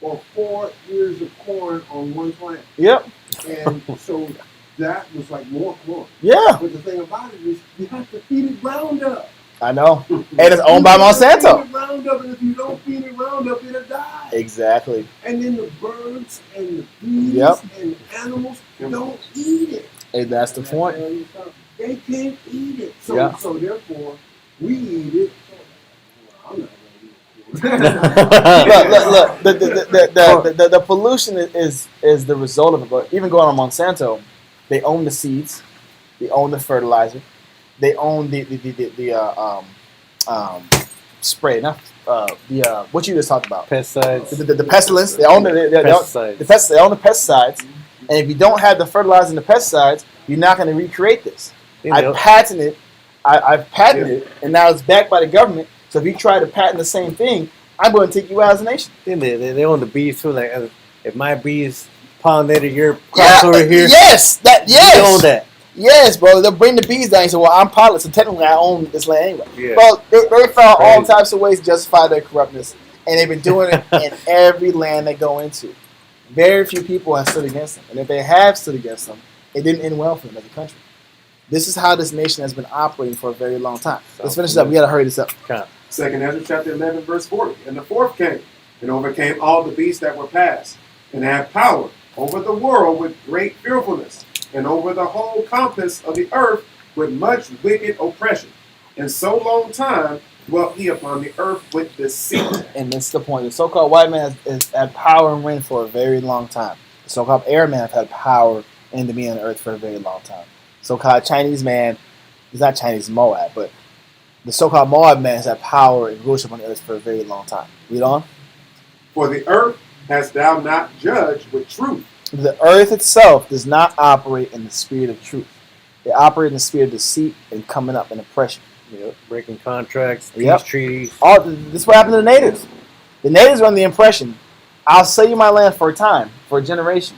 or 4 ears of corn on one plant. Yep. And so that was like more corn. Yeah. But the thing about it is you have to feed it Roundup. I know. And it's owned by Monsanto. Feed it Roundup, and if you don't feed it Roundup, it'll die. Exactly. And then the birds and the bees Yep. and animals don't eat it. Hey, that's the point. They can't eat it. So, Yeah. so therefore, we eat it. I'm not Look. The pollution is the result of it. But even going on Monsanto, they own the seeds, they own the fertilizer, they own the spray. Not what you just talked about. Pesticides. The pestilence. They own Pesticides. They own the pesticides. And if you don't have the fertilizer and the pesticides, you're not going to recreate this. I've patented it, and now it's backed by the government. So if you try to patent the same thing, I'm going to take you out as a nation. Then they own the bees too. Like if my bees pollinated your crops over here, Yes, you own that. Yes, bro. They'll bring the bees down and say, well, I'm pilot, so technically I own this land anyway. Yeah. Bro, they found all Crazy. types of ways to justify their corruptness, and they've been doing it in every land they go into. Very few people have stood against them, and if they have stood against them, it didn't end well for them as a country. This is how this nation has been operating for a very long time. Let's finish this up. We got to hurry this up. 2nd Ezra chapter 11, verse 40. And the 4th came and overcame all the beasts that were past, and had power over the world with great fearfulness, and over the whole compass of the earth with much wicked oppression. And so long time dwelt he upon the earth with deceit. And this is the point. The so-called white man has had power and reign for a very long time. The so-called Arab man have had power and dominion on the earth for a very long time. So-called Chinese man, he's not Chinese Moab, but the so-called Moab man has had power and rulership on the earth for a very long time. Read on. For the earth hast thou not judged with truth. The earth itself does not operate in the spirit of truth. They operate in the spirit of deceit and coming up in oppression. Yep, breaking contracts, peace Yep. treaties. This is what happened to the natives. The natives were under the impression, I'll sell you my land for a time, for a generation.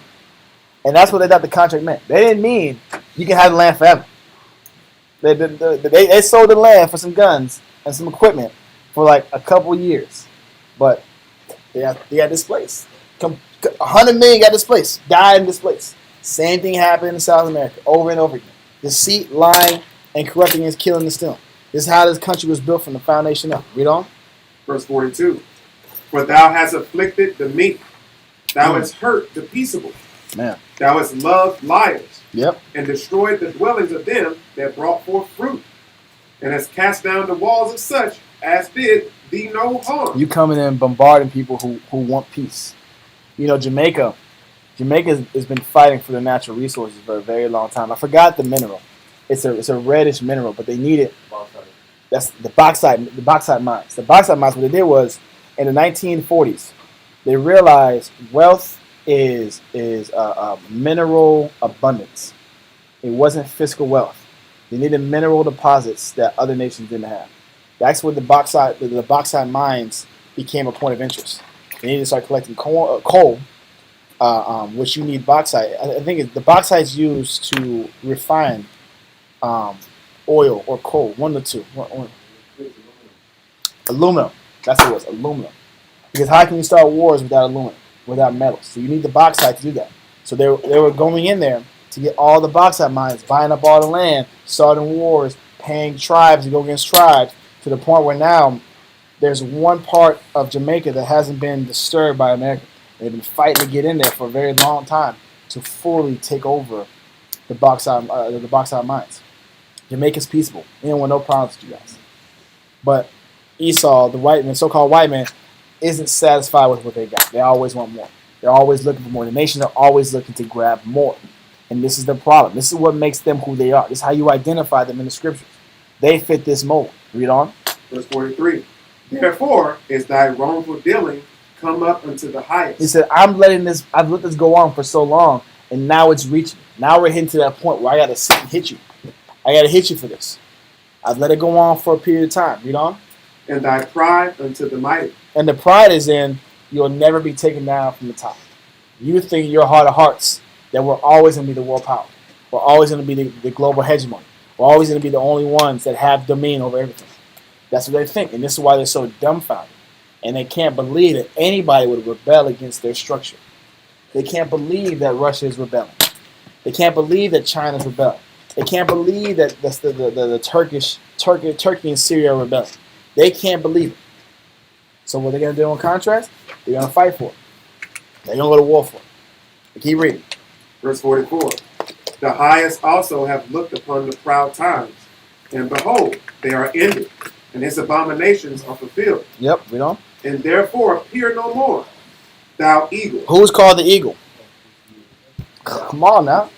And that's what they thought the contract meant. They didn't mean you can have the land forever. They sold the land for some guns and some equipment for like a couple years. But they got displaced. 100 million got displaced, died and displaced. Same thing happened in South America over and over again. Deceit, lying, and corrupting is killing the still. This is how this country was built from the foundation up. Read on. Verse 42. For thou hast afflicted the meek, thou hast hurt the peaceable, Man. thou hast loved liars, Yep. and destroyed the dwellings of them that brought forth fruit, and hast cast down the walls of such as did thee no harm. You coming in bombarding people who want peace. You know, Jamaica has been fighting for their natural resources for a very long time. I forgot the mineral. It's a reddish mineral, but they need it. That's the bauxite mines. The bauxite mines, what they did was, in the 1940s, they realized wealth is mineral abundance. It wasn't fiscal wealth. They needed mineral deposits that other nations didn't have. That's when the bauxite mines became a point of interest. They needed to start collecting coal, which you need bauxite. I think the bauxite is used to refine oil or coal, one of the two. Aluminum. That's what it was, aluminum. Because how can you start wars without aluminum, without metals? So you need the bauxite to do that. So they were going in there to get all the bauxite mines, buying up all the land, starting wars, paying tribes to go against tribes, to the point where now there's one part of Jamaica that hasn't been disturbed by America. They've been fighting to get in there for a very long time to fully take over the bauxite mines. Jamaica's peaceable. They don't want no problems with you guys. But Esau, the white man, so-called white man, isn't satisfied with what they got. They always want more. They're always looking for more. The nations are always looking to grab more. And this is the problem. This is what makes them who they are. This is how you identify them in the scriptures. They fit this mold. Read on. Verse 43. Therefore is thy wrongful dealing come up unto the highest. He said, I've let this go on for so long, and now it's reaching. Now we're hitting to that point where I got to sit and hit you. I got to hit you for this. I've let it go on for a period of time. Read on. And thy pride unto the mighty. And the pride is in you'll never be taken down from the top. You think in your heart of hearts that we're always going to be the world power. We're always going to be the global hegemony. We're always going to be the only ones that have dominion over everything. That's what they think. And this is why they're so dumbfounded. And they can't believe that anybody would rebel against their structure. They can't believe that Russia is rebelling. They can't believe that China's rebelling. They can't believe that the Turkey and Syria are rebelling. They can't believe it. So what they're going to do in contrast? They're going to fight for it. They're going to go to war for it. But keep reading. Verse 44. The highest also have looked upon the proud times, and behold, they are ended, and his abominations are fulfilled. Yep, read on. And therefore appear no more, thou eagle. Who's called the eagle? Come on now.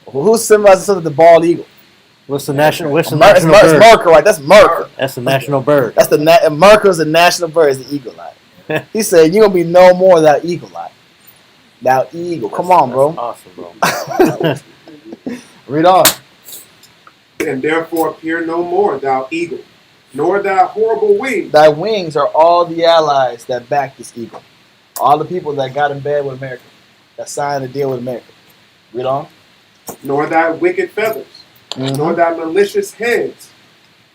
Who's symbolizing something the bald eagle? What's the national? It's bird? Merker, right? That's Merker. That's the national bird. That's Merker's the national bird. Is the eagle eye. He said, "You're gonna be no more thou eagle eye, thou eagle." Come on, bro. Awesome, bro. Read on. And therefore appear no more, thou eagle, nor thy horrible wings. Thy wings are all the allies that back this eagle. All the people that got in bed with America, that signed a deal with America. Read on. Nor thy wicked feathers, Mm-hmm. nor thy malicious heads,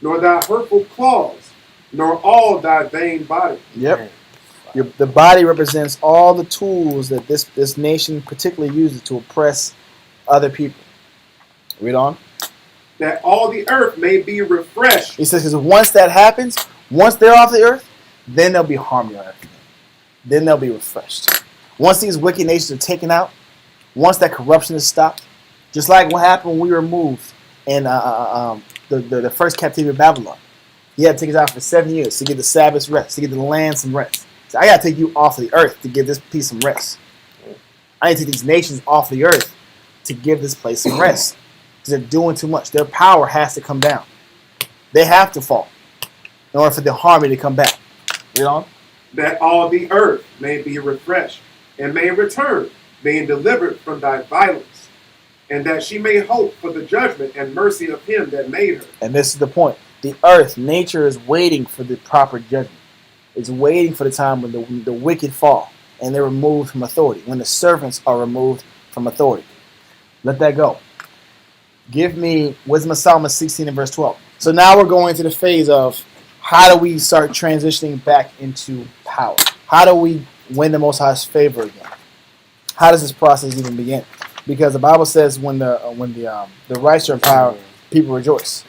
nor thy hurtful claws, nor all thy vain body. Yep. The body represents all the tools that this nation particularly uses to oppress other people. Read on. That all the earth may be refreshed. He says, because once that happens, once they're off the earth, then there'll be harmony on earth. Then they'll be refreshed. Once these wicked nations are taken out, once that corruption is stopped, just like what happened when we removed in the first captivity of Babylon. He had to take us out for 7 years to get the Sabbath rest, to get the land some rest. So I got to take you off of the earth to give this piece some rest. I need to take these nations off the earth to give this place some rest. Because they're doing too much. Their power has to come down. They have to fall in order for the harmony to come back. You know? That all the earth may be refreshed, and may return, being delivered from thy violence, and that she may hope for the judgment and mercy of him that made her. And this is the point. The earth, nature is waiting for the proper judgment. It's waiting for the time when the wicked fall and they're removed from authority, when the servants are removed from authority. Let that go. Give me Wisdom of Solomon 16 and verse 12. So now we're going into the phase of how do we start transitioning back into power? How do we win the Most High's favor again? How does this process even begin? Because the Bible says when the righteous are in power, people rejoice.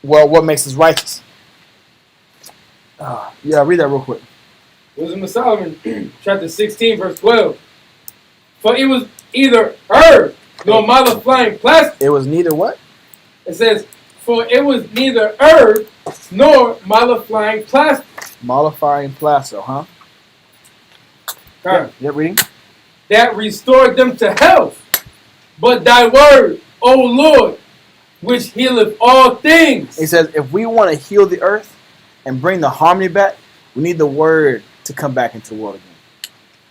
Well, what makes us righteous? Yeah, read that real quick. Wisdom of Solomon, chapter 16, verse 12. For it was either herb nor mollifying plaster. It was neither what? It says, for it was neither herb nor mollifying plaster. Mollifying plaster, huh? Okay. Yeah, reading. That restored them to health. But thy word, O Lord, which healeth all things. He says if we want to heal the earth and bring the harmony back, we need the word to come back into the world again.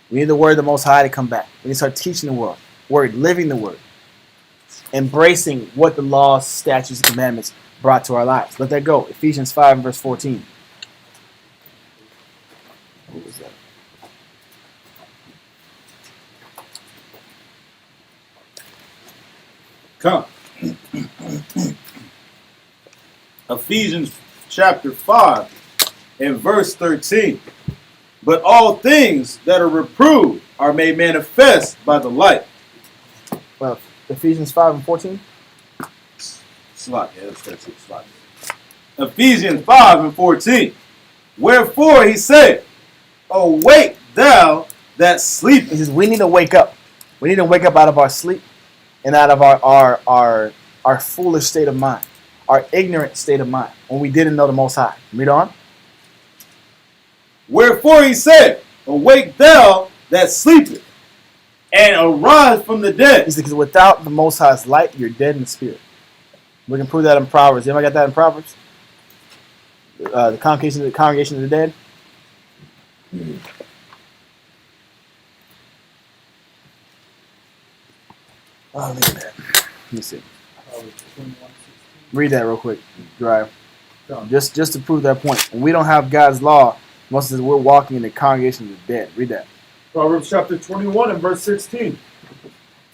We need the word of the Most High to come back. We need to start teaching the world, word, living the word, embracing what the laws, statutes, and commandments brought to our lives. Let that go. Ephesians 5 and verse 14. What was that? Come. Ephesians chapter 5 and verse 13. But all things that are reproved are made manifest by the light. Well, Ephesians 5 and 14. Slot, yeah, that's 13. Slot. Ephesians 5 and 14. Wherefore he said, awake thou that sleepest. He says we need to wake up. We need to wake up out of our sleep and out of our foolish state of mind, our ignorant state of mind, when we didn't know the Most High. Read on. Wherefore he said, awake thou that sleepest, and arise from the dead. He said, because without the Most High's light, you're dead in the spirit. We can prove that in Proverbs. Anybody got that in Proverbs? The congregation of the dead. Oh, look at that. Let me see. Read that real quick, Drive. Just to prove that point. When we don't have God's law, most of us, we're walking in the congregation of the dead. Read that. Proverbs chapter 21 and verse 16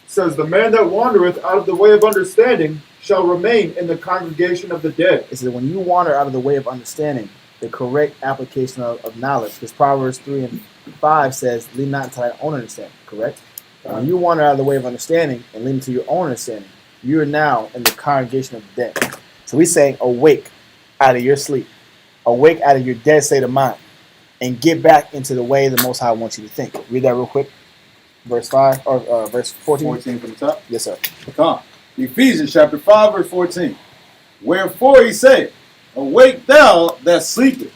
says, the man that wandereth out of the way of understanding shall remain in the congregation of the dead. It says when you wander out of the way of understanding, the correct application of knowledge, because Proverbs 3 and 5 says, lean not into thy own understanding, correct? When you wander out of the way of understanding and lean into your own understanding, you are now in the congregation of the dead. So he's saying, awake out of your sleep. Awake out of your dead state of mind. And get back into the way the Most High wants you to think. Read that real quick. Verse 5, or verse 14. 14 from the top. Yes, sir. Come. Ephesians chapter 5 verse 14. Wherefore he said, awake thou that sleepest,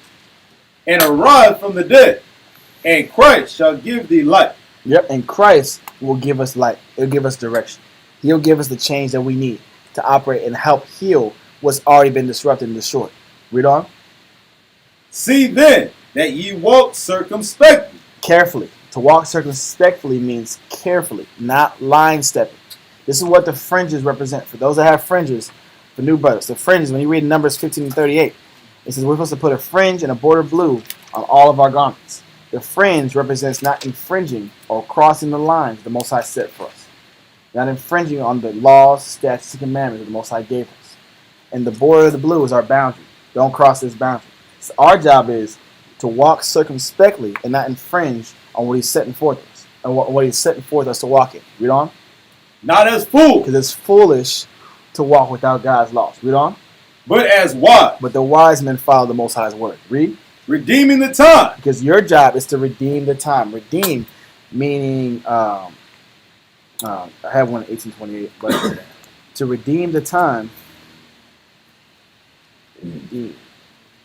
and arise from the dead, and Christ shall give thee light. Yep, and Christ will give us light. He'll give us direction. He'll give us the change that we need to operate and help heal what's already been disrupted and destroyed. Read on. See then that ye walk circumspectly. Carefully. To walk circumspectly means carefully, not line stepping. This is what the fringes represent. For those that have fringes, for new brothers, the fringes, when you read Numbers 15 and 38, it says we're supposed to put a fringe and a border blue on all of our garments. The fringe represents not infringing or crossing the lines the Most High set for us. Not infringing on the laws, statutes, and commandments that the Most High gave us. And the border of the blue is our boundary. Don't cross this boundary. So our job is to walk circumspectly and not infringe on what He's setting forth us, and what He's setting forth us to walk in. Read on. Not as fools, because it's foolish to walk without God's laws. Read on. but as wise. But the wise men follow the Most High's word. Read. Redeeming the time. Because your job is to redeem the time. Redeem meaning I have one in 1828, but To redeem the time. Redeem.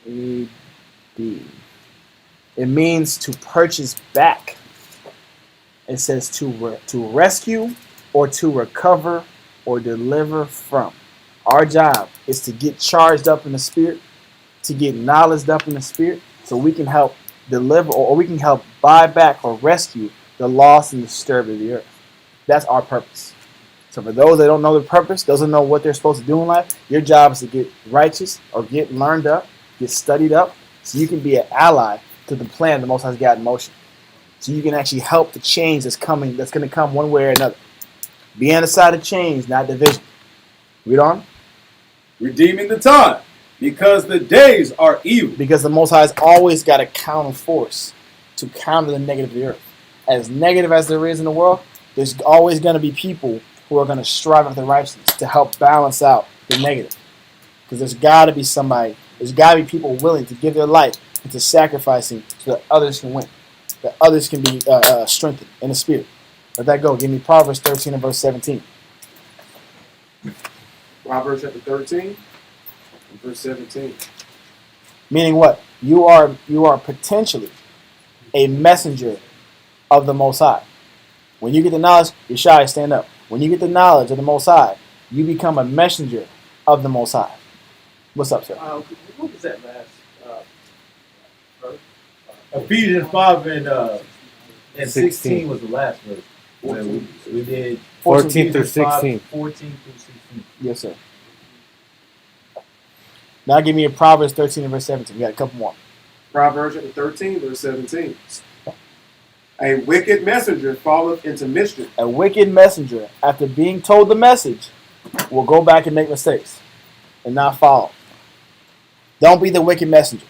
Redeem. It means to purchase back. It says to rescue or to recover or deliver from. Our job is to get charged up in the spirit, to get knowledge up in the spirit, so we can help deliver or we can help buy back or rescue the lost and disturbed of the earth. That's our purpose. So for those that don't know the purpose, doesn't know what they're supposed to do in life, your job is to get righteous or get learned up, get studied up, so you can be an ally to the plan the Most High has got in motion. So you can actually help the change that's coming, that's going to come one way or another. Be on the side of change, not division. Read on. Redeeming the time, because the days are evil. Because the Most High has always got a counter force to counter the negative of the earth. As negative as there is in the world, there's always going to be people who are going to strive after righteousness to help balance out the negative. Because there's got to be somebody, there's got to be people willing to give their life into sacrificing so that others can win, that others can be strengthened in the spirit. Let that go. Give me Proverbs 13 and verse 17. Proverbs chapter 13 and verse 17. Meaning what? You are potentially a messenger of the Most High. When you get the knowledge, Yeshai, stand up. When you get the knowledge of the Most High, you become a messenger of the Most High. What's up, sir? What was that last verse? Ephesians 5 and 16 was the last verse. We did 14 through 16. 14 through 16. Yes, sir. Now give me a Proverbs 13 and verse 17. We got a couple more. Proverbs chapter 13, verse 17. A wicked messenger falleth into mischief. A wicked messenger, after being told the message, will go back and make mistakes and not follow. Don't be the wicked messenger.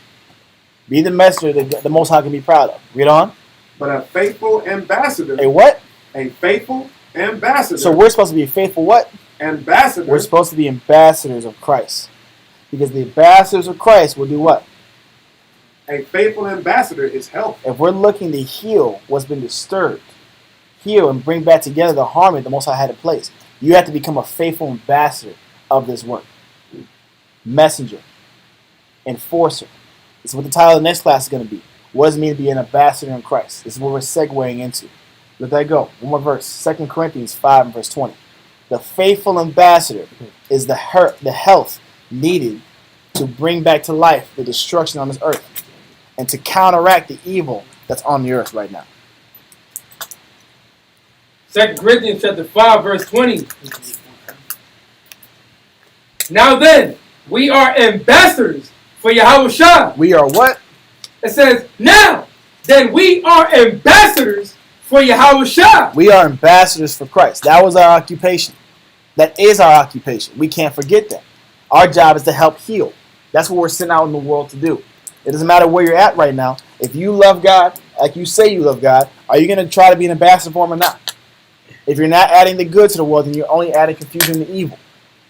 Be the messenger that the Most High can be proud of. Read on. But a faithful ambassador. A what? A faithful ambassador. So we're supposed to be a faithful what? Ambassador. We're supposed to be ambassadors of Christ. Because the ambassadors of Christ will do what? A faithful ambassador is help. If we're looking to heal what's been disturbed, heal and bring back together the harmony the Most High had in place, you have to become a faithful ambassador of this work. Messenger. Enforcer. This is what the title of the next class is going to be. What does it mean to be an ambassador in Christ? This is what we're segueing into. Let that go. One more verse. 2 Corinthians 5 and verse 20. The faithful ambassador is the health needed to bring back to life the destruction on this earth and to counteract the evil that's on the earth right now. 2 Corinthians chapter 5, verse 20. Now then, we are ambassadors for Yahushua. We are what? It says, now then we are ambassadors for Yahushua. We are ambassadors for Christ. That was our occupation. That is our occupation. We can't forget that. Our job is to help heal. That's what we're sent out in the world to do. It doesn't matter where you're at right now. If you love God, like you say you love God, are you going to try to be an ambassador for him or not? If you're not adding the good to the world, then you're only adding confusion and evil.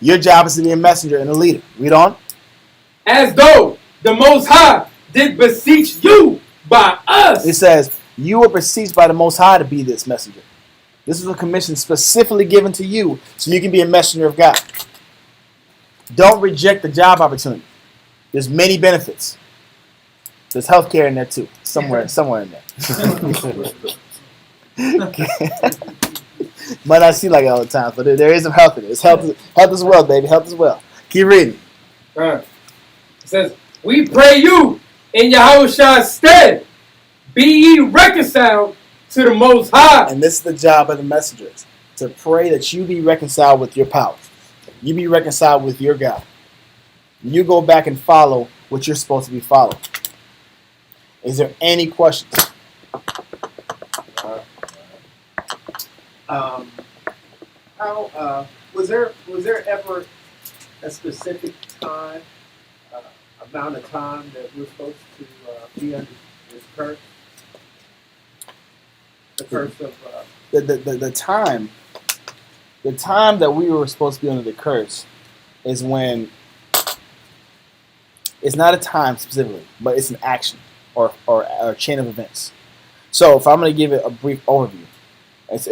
Your job is to be a messenger and a leader. Read on. As though the Most High did beseech you by us. It says, you were beseeched by the Most High to be this messenger. This is a commission specifically given to you so you can be a messenger of God. Don't reject the job opportunity. There's many benefits. There's healthcare in there too. Somewhere in there. Might not seem like it all the time, but there is some health in it. It's health as well, baby. Health as well. Keep reading. It says, we pray you in Yahushua's stead, be ye reconciled to the Most High. And this is the job of the messengers, to pray that you be reconciled with your power. You be reconciled with your God. You go back and follow what you're supposed to be following. Is there any questions? Was there ever a specific time, amount of time that we're supposed to be under this curse? The curse of The time that we were supposed to be under the curse is when it's not a time specifically, but it's an action or a chain of events. So if I'm going to give it a brief overview, it's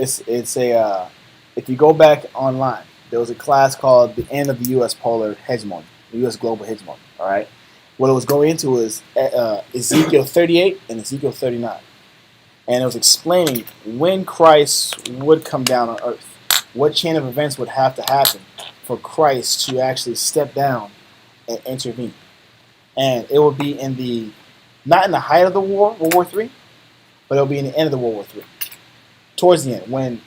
if you go back online there was a class called The End of the U.S. Polar Hegemony, the U.S. Global Hegemony, all right? What it was going into was Ezekiel 38 and Ezekiel 39. And it was explaining when Christ would come down on earth, what chain of events would have to happen for Christ to actually step down and intervene. And it would be in the, not in the height of the war, World War III, but it'll be in the end of the World War III. Towards the end, when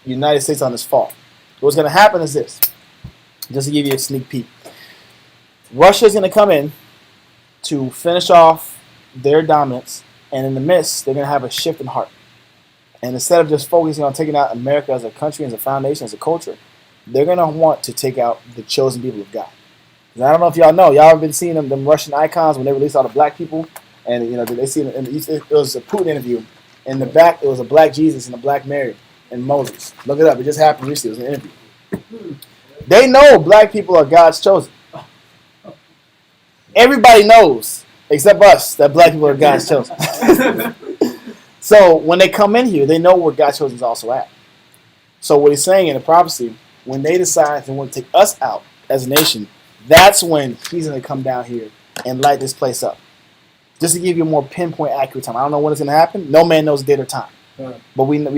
the United States on its fall. What's going to happen is this, just to give you a sneak peek. Russia's going to come in to finish off their dominance, and in the midst, they're going to have a shift in heart. And instead of just focusing on taking out America as a country, as a foundation, as a culture, they're going to want to take out the chosen people of God. And I don't know if y'all know, y'all have been seeing them Russian icons when they release all the black people, and you know they see them. And it was a Putin interview. In the back, it was a black Jesus and a black Mary and Moses. Look it up. It just happened recently. It was an interview. They know black people are God's chosen. Everybody knows, except us, that black people are God's chosen. So when they come in here, they know where God's chosen is also at. So what he's saying in the prophecy, when they decide they want to take us out as a nation, that's when he's going to come down here and light this place up. Just to give you a more pinpoint, accurate time. I don't know when it's going to happen. No man knows the date or time. But we know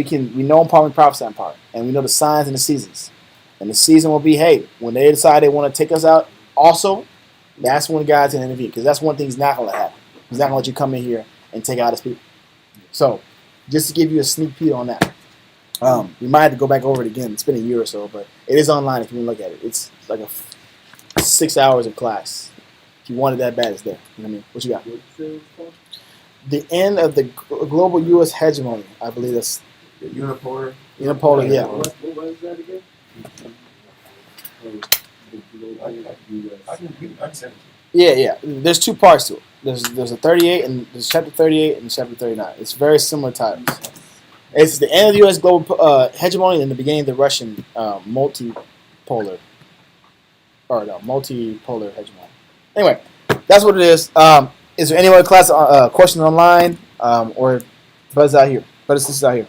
in part and prophesy in part. And we know the signs and the seasons. And the season will be, hey, when they decide they want to take us out also, that's when God's going to intervene. Because that's one thing he's not going to happen. He's not going to let you come in here and take out his people. So, just to give you a sneak peek on that. We might have to go back over it again. It's been a year or so, but it is online if you want to look at it. It's like 6 hours of class. If you want it that bad, it's there. You know what I mean? What you got? The End of the Global U.S. Hegemony. I believe that's Unipolar. Unipolar, yeah. What was that again? Yeah. There's two parts to it. There's a 38 and there's chapter 38 and chapter 39. It's very similar titles. It's the end of the U.S. global hegemony and the beginning of the Russian multipolar hegemony. Anyway, that's what it is. Is there any other class questions online or brothers out here? Brothers and sisters out here?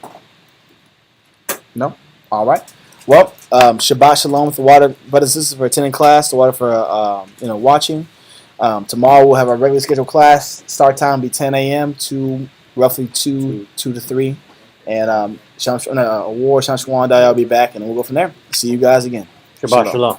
No? All right. Well, Shabbat Shalom to the water brothers and sisters for attending class, the water for watching. Tomorrow we'll have our regular scheduled class. Start time will be 10 a.m. to roughly 2 to 3. And War Shan Shwan I'll be back, and we'll go from there. See you guys again. Shabbat Shalom.